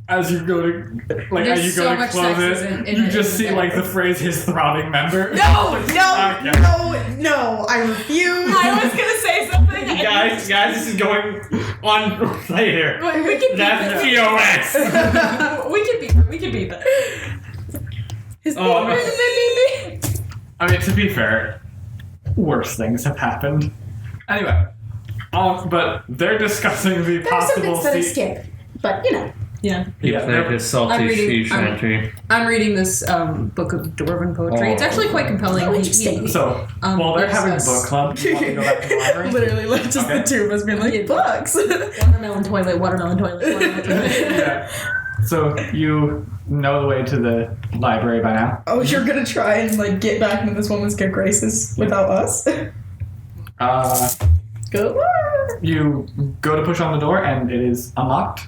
As you go to, like, There's as you so go to much close sexism it, in you it, just isn't see there? like the phrase "his throbbing member." No, Okay. no, I refuse. I was gonna say something. Guys, this is going on later. We can That's TOS. we can beat that. Oh, I mean, to be fair, worse things have happened. Anyway, but they're discussing the There are some possible things that I sea- skip, but you know. Yeah. He Yeah, played they're- his salty I'm reading- sea shanty. I'm reading this book of dwarven poetry. It's actually quite compelling. Oh, interesting. So while they're having yes. book club, you want to go back to the library? Literally, like just Okay. the two of us being like, books. Watermelon toilet, watermelon toilet, watermelon toilet. Yeah. So you know the way to the library by now. Oh, you're gonna try and like get back into this woman's good graces without us? Good work. You go to push on the door and it is unlocked.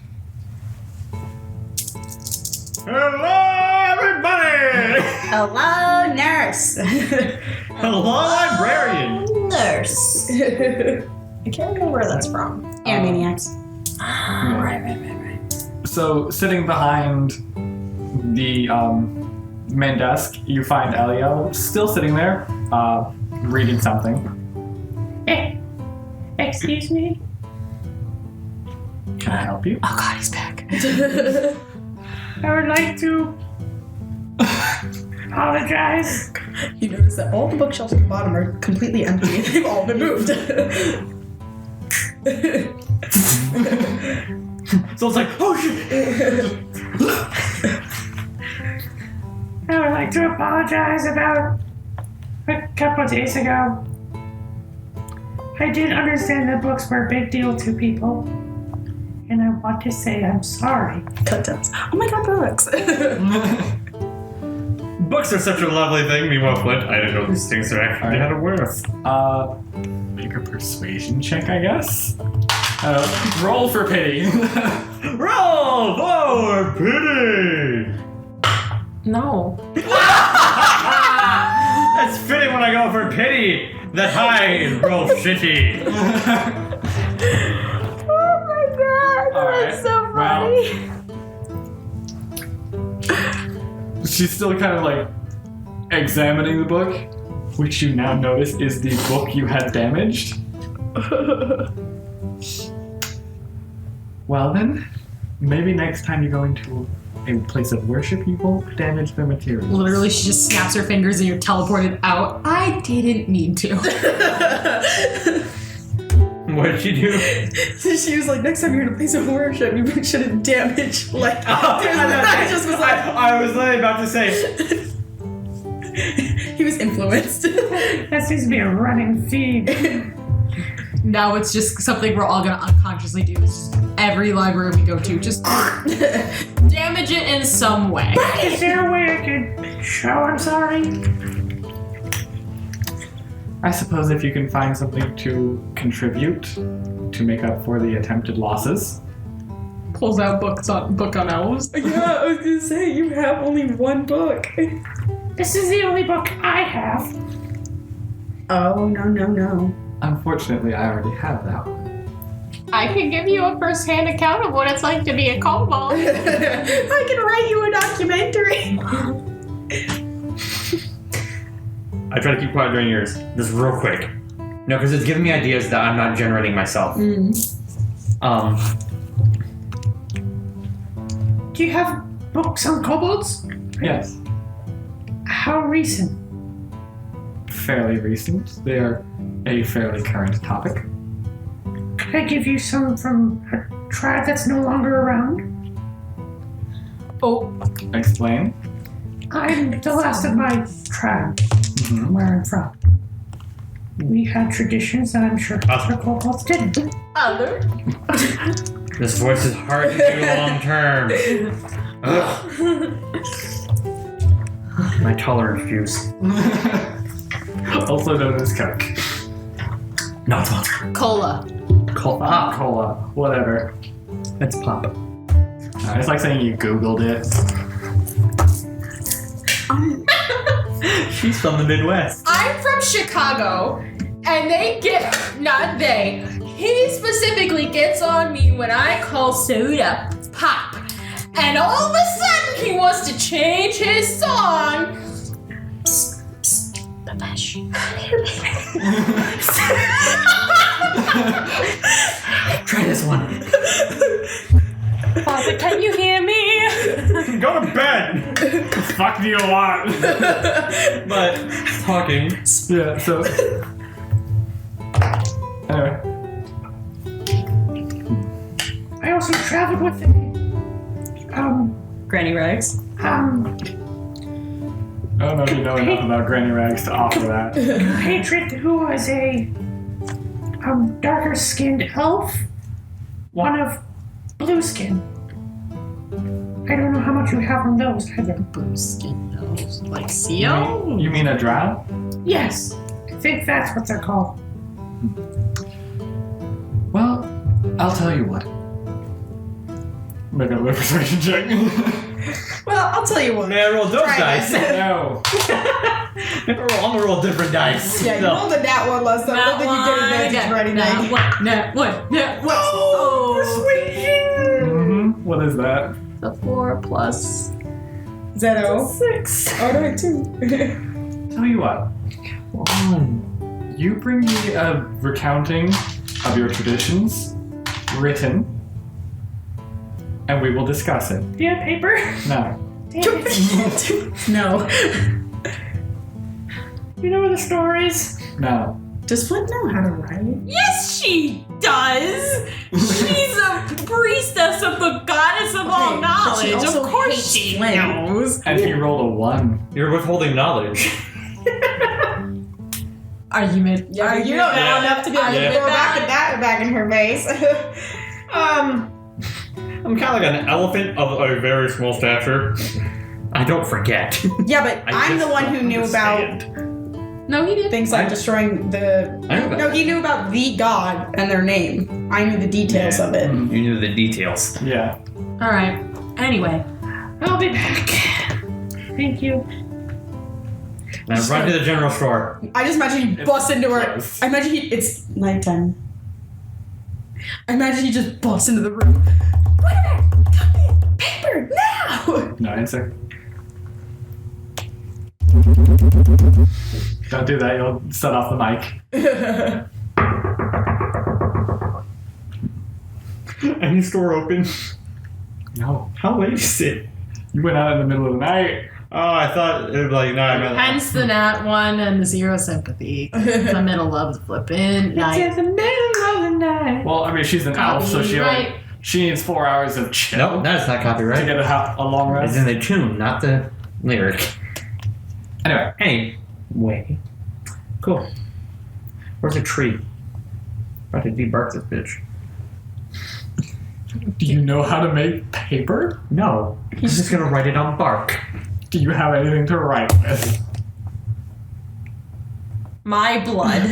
Hello, everybody! Hello, nurse. Hello, librarian! Nurse. I can't remember where that's from. Animaniacs. Right. So sitting behind the main desk, you find Eliel still sitting there, reading something. Excuse me? Can I help you? Oh god, he's back. I would like to apologize. You notice that all the bookshelves at the bottom are completely empty. They've all been moved. So it's like, oh shit! I would like to apologize about a couple of days ago. I did understand that books were a big deal to people. And I want to say I'm sorry. Cut tips. Oh my god, books. Books are such a lovely thing. Meanwhile, Flint, I didn't know these things are actually had a worth. Make a persuasion check, I guess. Roll for pity. Roll for pity! No. That's fitting when I go for pity that I roll shitty. Alright. so Well, she's still kind of like examining the book, which you now notice is the book you had damaged. Well then, maybe next time you go into a place of worship, you won't damage the materials. Literally, she just snaps her fingers and you're teleported out. I didn't need to. What did she do? She was like, next time you're in a place of worship, you shouldn't damage. Like, I just was like, I was literally about to say. he was influenced. That seems to be a running feed. Now it's just something we're all gonna unconsciously do. It's just every library we go to, just damage it in some way. Is there a way I could show I'm sorry? I suppose if you can find something to contribute to make up for the attempted losses. Pulls out book on elves. Yeah, I was gonna say, you have only one book. This is the only book I have. Oh, no. Unfortunately, I already have that one. I can give you a first-hand account of what it's like to be a kobold. I can write you a documentary. I try to keep quiet during yours. Just real quick. No, because it's giving me ideas that I'm not generating myself. Do you have books on kobolds? Yes. How recent? Fairly recent. They are a fairly current topic. Could I give you some from a tribe that's no longer around? Oh, Explain. I'm the last of my tribe, where I'm from. We had traditions that I'm sure other kobolds didn't. other. This voice is hard to do long term. My tolerance juice. Also known as Coke. No, it's not. Cola. Cola. Whatever. It's pop. It's like saying you Googled it. She's from the Midwest. I'm from Chicago, and he specifically gets on me when I call soda pop. And all of a sudden, he wants to change his song. Psst, psst, Babesh. Try this one. Father, can you hear me? Go to bed. Fuck do you want? But talking. Yeah, so. Anyway. I also traveled with Granny Rags. I don't know if you know enough about Granny Rags to offer that. compatriot who was a darker skinned elf, one of blue skin. I don't know how much you have on those either. Blue skin nose, like Seal? You mean a drow? Yes, I think that's what they're called. Well, I'll tell you what. Make a persuasion check. Well, I'll tell you what. May I roll those Try dice? this. No. I'm gonna roll different dice. Yeah, you rolled a nat one last time. I don't think you get advantage for anything. Nat one. Oh, persuasion! What is that? The 4 plus. Zeno. 6. Oh, no, 2. Tell you what. You bring me a recounting of your traditions, written, and we will discuss it. Do you have paper? No. Damn it. No. You know where the store is? No. Does Flint know how to write? Yes, she does. She's a priestess of the goddess of all Okay, but she knowledge. also Of course hates she Flint. knows. And he rolled a 1. You're withholding knowledge. Argument. Yeah, you don't know enough to be able to Yeah. throw back in her face. I'm kind of like an elephant of a very small stature. I don't forget. Yeah, but I I'm the just one who don't knew about understand. No, he didn't. things like destroying the. I know about No, he knew about the god and their name. I knew the details of it. You knew the details. Yeah. All right. Anyway, I'll be back. Thank you. Now run to the general store. I just imagine he busts into her. close. I imagine it's nighttime. I imagine he just busts into the room. Whatever! Come in! Paper! Now! No answer. Don't do that, you'll set off the mic. Any store open? No. How late is it? You went out in the middle of the night. Oh, I thought it was like, no, I meant hence the nat 1 and the 0 sympathy. It's the middle of the flippin' night. the middle of the night. Well, I mean, she's an elf, so Copyright. she needs 4 hours of chill No, that is not to copyright. get a long It's rest. in the tune, not the lyric. Anyway, Anyway. Cool. Where's a tree? About to debark this bitch. do you know how to make paper? No. He's just gonna write it on bark. Do you have anything to write with? My blood.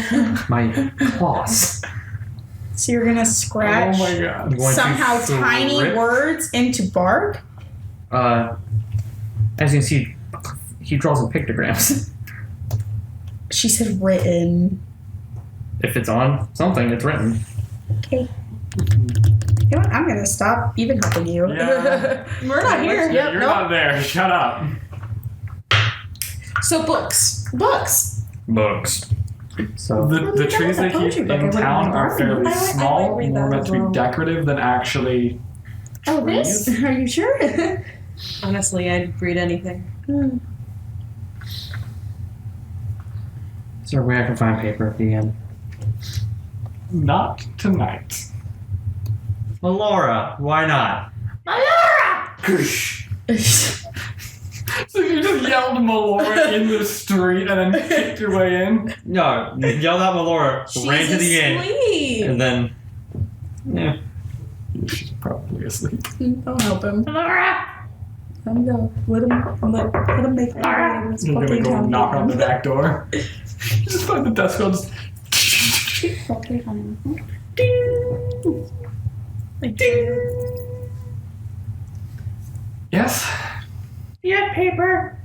My claws. So you're gonna scratch Oh my god. I'm going to somehow tiny strip- words into bark? As you can see, he draws in pictograms. She said written. If it's on something, it's written. Okay. You know what? I'm gonna stop even helping you. Yeah. We're not here. Yeah, you're not there. Shut up. So books. Books. So The trees they keep poetry book I in wouldn't town mind are borrowing. fairly I might small, read more that meant as to be well. decorative than actually Oh, this? Are you sure? Honestly, I'd read anything. is there a way I can find paper at the end? not tonight. Melora, why not? So you just yelled Melora in the street and then kicked your way in? No, you yelled out Melora, ran to the inn, asleep. and then yeah. She's probably asleep. Don't help him. Laura! Let him go. Let him make it. You're gonna go knock on the back door. You just find the desk bell just Yes? You have paper.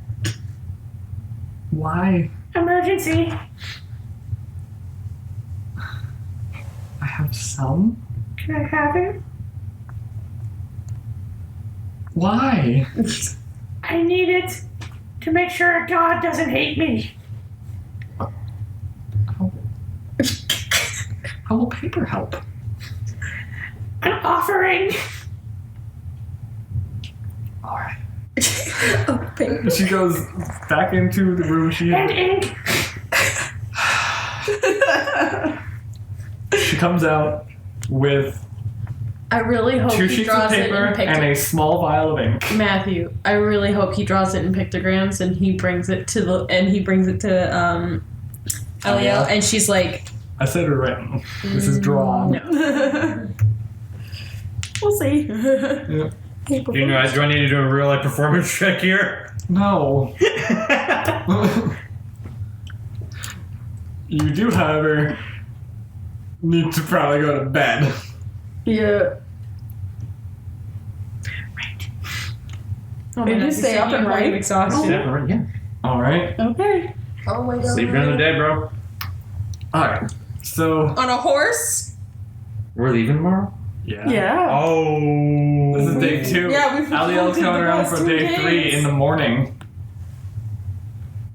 Why? Emergency. I have some? Can I have it? Why? I need it to make sure God doesn't hate me. How will paper help? An offering. Alright. Oh, baby. She goes back into the room she And ink. She comes out with I really hope 2 he sheets of draws it paper in and a small vial of ink. Matthew, I really hope he draws it in pictograms and he brings it to Eliel, Eliel? and she's like, I said written. This is drawn. We'll see. Yeah. Do you know? Do I need to do a real life performance check here? No. You do, however, need to probably go to bed. Yeah. Oh Did you stay up and write? Exhausted. Yeah. Alright. Okay. oh my god. Sleep during the day, bro. Alright. So, On a horse? We're leaving tomorrow. yeah. Yeah. Oh. This is day 2. Yeah, we've Aliel's completed coming the around past for 2 day 3 days. in the morning.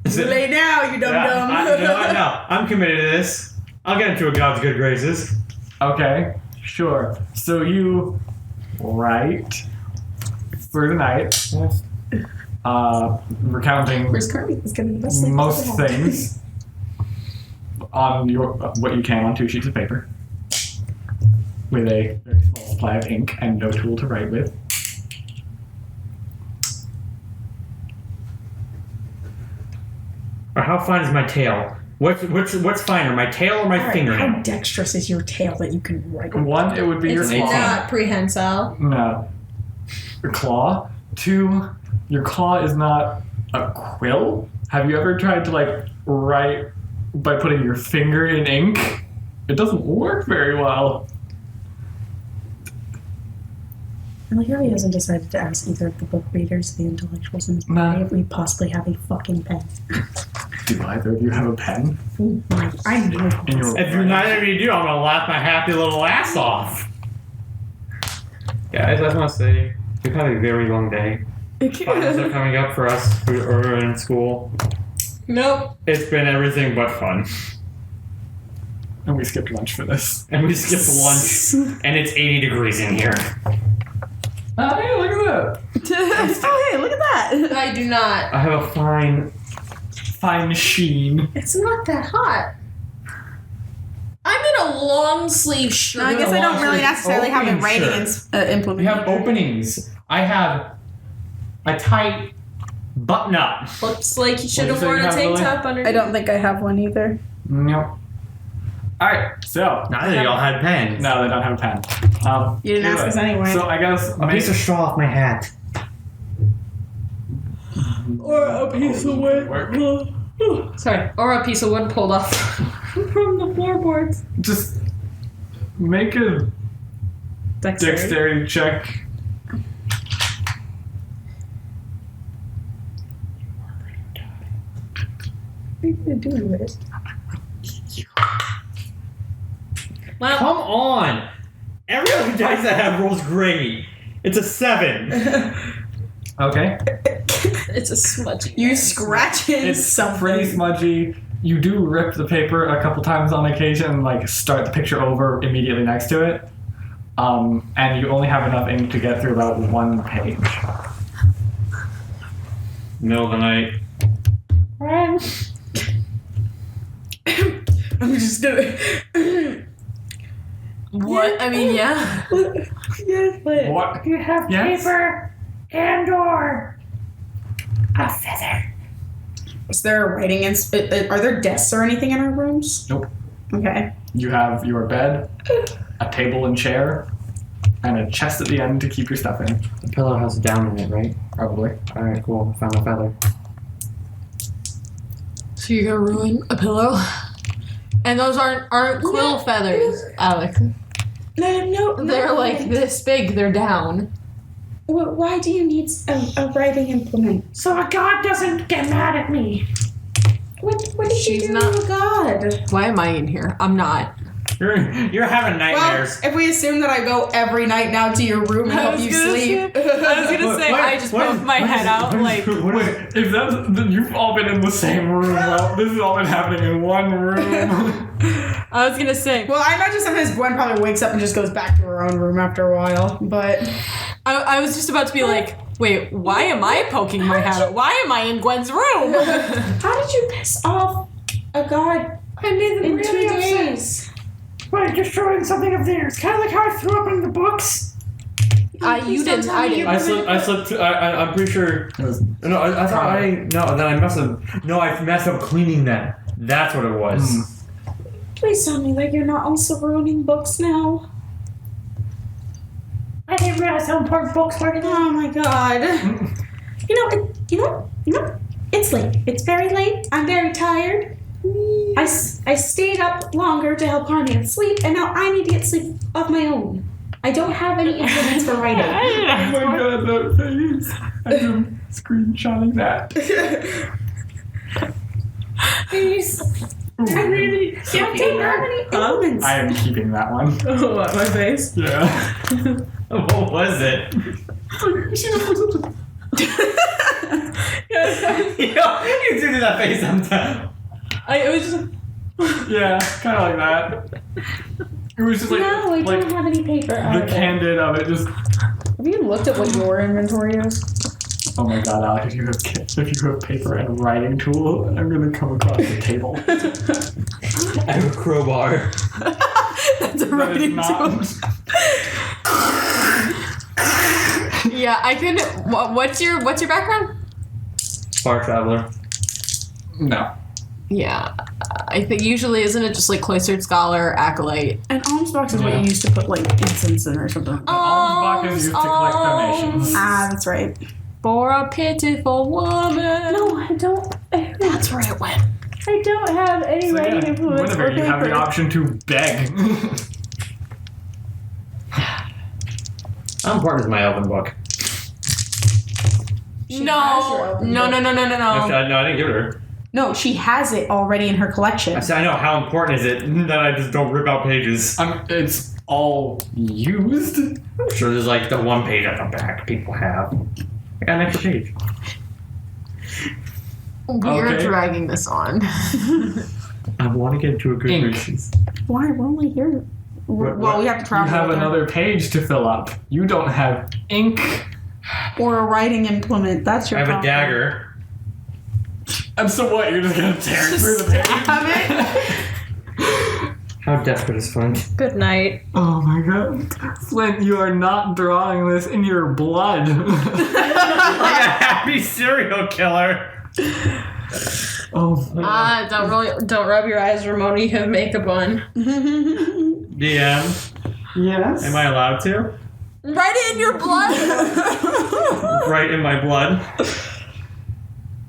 Is it- Lay down, you dumb dumb. No, I'm committed to this. I'll get into a God's good graces. Okay, sure. So you write for the night, recounting Where's Kirby? It's gonna be the best sleep most I've ever had. things on your what you can on 2 sheets of paper with a very small supply of ink and no tool to write with. Or how fine is my tail? What's finer, my tail or my All right, fingernail? how dexterous is your tail that you can write? 1, it would be your It's claw. not prehensile. No. Your claw. 2, your claw is not a quill. Have you ever tried to write by putting your finger in ink? It doesn't work very well. And like, he hasn't decided to ask either of the book readers, the intellectuals, in his No. party if we possibly have a fucking pen. Do either of you have a pen? Ooh, I know. In your If neither of you do, I'm gonna laugh my happy little ass off. Guys, I just want to say we've had a very long day. Finals are coming up for us who are in school. Nope. It's been everything but fun. And we skipped lunch for this. And we skipped lunch, and it's 80 degrees in here. Oh, hey, look at that. Oh, hey, look at that. I do not. I have a fine. Fine sheen. It's not that hot. I'm in a long sleeve shirt. No, I guess I don't really necessarily have open a writing shirt. implement. We have openings. I have a tight button up. Looks like you should What'd have you say worn you a have, tank Lily? top underneath. I don't think I have one either. Nope. Alright, so. Neither of y'all had pens. No, they don't have a pen. You didn't ask us anyway. So I guess. A piece of straw off my hat. Or a piece of wood. Sorry. Or a piece of wood pulled off from the floorboards. Just make a dexterity check. What are you gonna do with it? Well, Come on! Every other dice I have rolls great. It's a 7. Okay. It's a smudgy. You scratch it. It's pretty smudgy. You do rip the paper a couple times on occasion and like start the picture over immediately next to it. And you only have enough ink to get through about 1 page. Middle of the night. I'm just gonna. What? I mean, yeah. What? You have Yes? paper and or a feather. Is there a writing? Are there desks or anything in our rooms? Nope. Okay. You have your bed, a table and chair, and a chest at the end to keep your stuff in. The pillow has a down in it, right? Probably. Alright, cool. Found my feather. So you're gonna ruin a pillow? And those aren't quill feathers, Alex. No. They're like this big. They're down. Why do you need a writing implement? So a god doesn't get mad at me. What did She's you do not- to a god? Why am I in here? I'm not. You're having nightmares. Well, if we assume that I go every night now to your room and I help was you gonna sleep. I was gonna say I just poked my head out like. Wait, if that's then you've all been in the same room. Well, this has all been happening in one room. I was gonna say. Well, I imagine sometimes Gwen probably wakes up and just goes back to her own room after a while, but I was just about to be like, wait, why am I poking my head out? Why am I in Gwen's room? How did you piss off a god I made them in really 2 upset days? by destroying something of theirs. Kind of like how I threw up in the books. You didn't. I didn't. I slipped. I'm pretty sure. No, I thought I messed up cleaning that. That's what it was. Please tell me that you're not also ruining books now. I didn't realize how important books were to them. oh my god. You know, it's late. It's very late. I'm very tired. I stayed up longer to help Harmony sleep, and now I need to get sleep of my own. I don't have any implements for writing. Oh my god, that face. I'm screenshotting that. Please. I really don't have any implements. I am keeping that one. What, my face? Yeah. What was it? You do that face sometimes. It was just. Yeah, kind of like that. It was just like, No, I like don't have any paper. the candid of it just. Have you looked at what your inventory is? Oh my god, Alex, if you have paper and a writing tool, I'm gonna come across the table. I have a crowbar. That's a That is writing not- tool. Yeah, I can. What's your background? Far traveler. No. Yeah, I think usually isn't it just like cloistered scholar, acolyte? An alms box is what you used to put like incense in or something. Oh, Alms box is used to collect donations. Ah, that's right. For a pitiful woman. No, I don't. That's where it went. I don't have any So writing yeah, influence or whenever you have the paper. option to beg. How important is my elven book? has your No, open no, book. no, no, no, no, no. No, I didn't give it to her. No, she has it already in her collection. I said I know how important is it that I just don't rip out pages. It's all used. I'm sure there's like the one page at the back people have. I got an extra page. We're Okay. dragging this on. I want to get into a good Ink. graces. Why? We're only here. Well, we have to You travel. have with her. another page to fill up. You don't have ink. Or a writing implement. That's your I have a problem. dagger. And so what? You're just gonna tear through the page? Have it? How desperate is Flint? Good night. Oh my god. Flint, you are not drawing this in your blood. Like a happy serial killer. Oh. Don't rub your eyes, Ramona. You have makeup on. DM, Yes. am I allowed to? Write it in your blood. Right in my blood.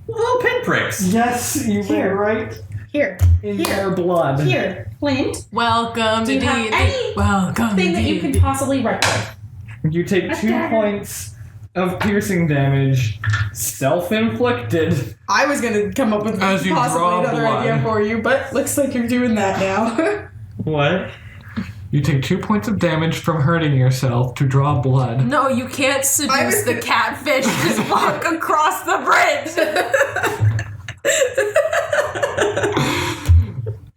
Little pinpricks. Yes, you may write Here, in your blood. here, Flint. Welcome Do to you have D&D. any Welcome Thing to that you D&D. can possibly write with. You take 2 points of piercing damage, self-inflicted. I was gonna come up with As you possibly draw another blood. idea for you, but looks like you're doing that now. What? You take 2 points of damage from hurting yourself to draw blood. No, you can't seduce the catfish. Just walk across the bridge.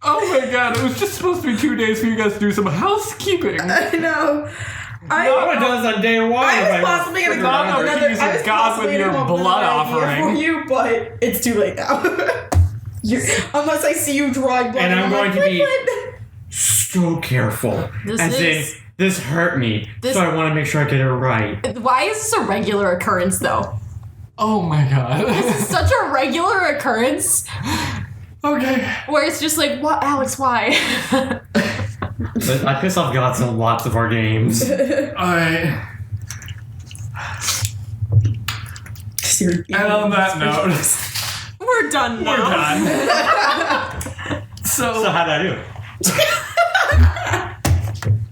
Oh my god, it was just supposed to be 2 days for you guys to do some housekeeping. I know. No one does on day one. I was possibly going to Not come up no with keys another. of God with your blood offering. For you, but it's too late now. Unless I see you drawing blood. And I'm going to be Flint. so careful. This hurt me, this- so I want to make sure I get it right. Why is this a regular occurrence, though? Oh my god. This is such a regular occurrence Okay. where it's just like, what, Alex, why? But I piss off gods in lots of our games. Alright. And on that note, We're done now. we're done. So So, how'd I do?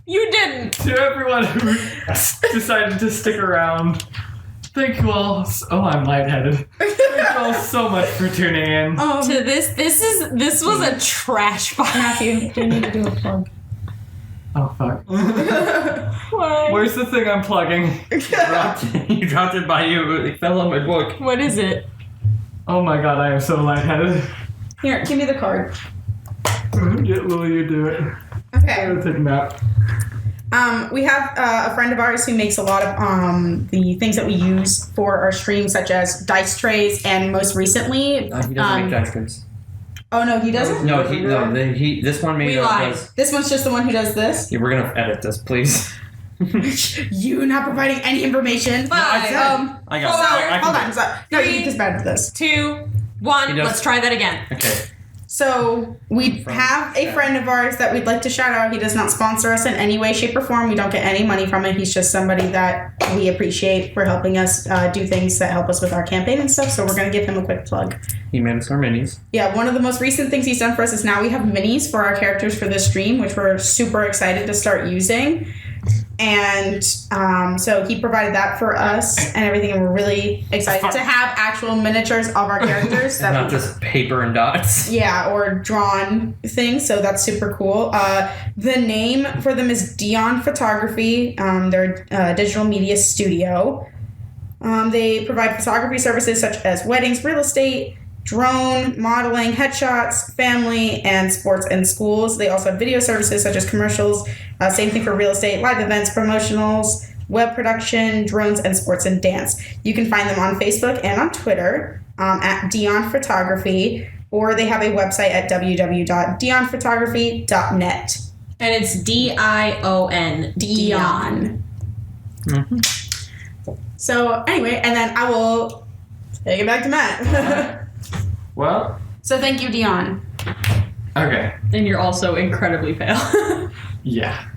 You didn't. to everyone who decided to stick around, thank you all. Oh, I'm lightheaded. Thank you all so much for tuning in. To this was a trash fire. Matthew, do you need to do a plug? Oh, fuck. Why? Where's the thing I'm plugging? You dropped it by you. It fell on my book. What is it? Oh my god, I am so lightheaded. Here, give me the card. Get Lily, you do it. Okay. I'm gonna take a nap. We have a friend of ours who makes a lot of the things that we use for our stream, such as dice trays, and most recently, He doesn't make dice trays. oh no, he doesn't. This one maybe We lied. does. This one's just the one who does this. Yeah, we're gonna edit this, please. You not providing any information. Five. I got So, it. I hold can- on. So, no, you just bad at this. 2, 1. He does- Let's try that again. Okay. So we have a friend of ours that we'd like to shout out. He does not sponsor us in any way, shape, or form. We don't get any money from it. He's just somebody that we appreciate for helping us do things that help us with our campaign and stuff. So we're going to give him a quick plug. He made us our minis. Yeah, one of the most recent things he's done for us is now we have minis for our characters for this stream, which we're super excited to start using. And so he provided that for us and everything, and we're really excited to have actual miniatures of our characters. that Not we- just paper and dots. Yeah, or drawn things, so that's super cool. The name for them is Ioun Photography. They're a digital media studio. They provide photography services such as weddings, real estate, drone, modeling, headshots, family, and sports and schools. They also have video services such as commercials, same thing for real estate, live events, promotionals, web production, drones, and sports and dance. You can find them on Facebook and on Twitter at Ioun Photography, or they have a website at www.dionphotography.net. And it's Dion. Dion. So anyway, and then I will take it back to Matt. Well, So thank you, Dion. okay. And you're also incredibly pale. Yeah.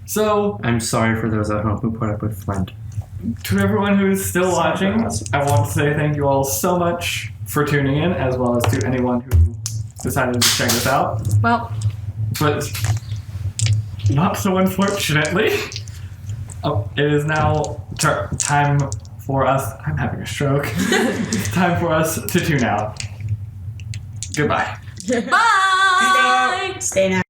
So, I'm sorry for those at home who put up with Flint. to everyone who's still watching, I want to say thank you all so much for tuning in, as well as to anyone who decided to check us out. Well, But not so unfortunately. Oh, it is now time for us. I'm having a stroke. It's time for us to tune out. Goodbye. bye! Stay now.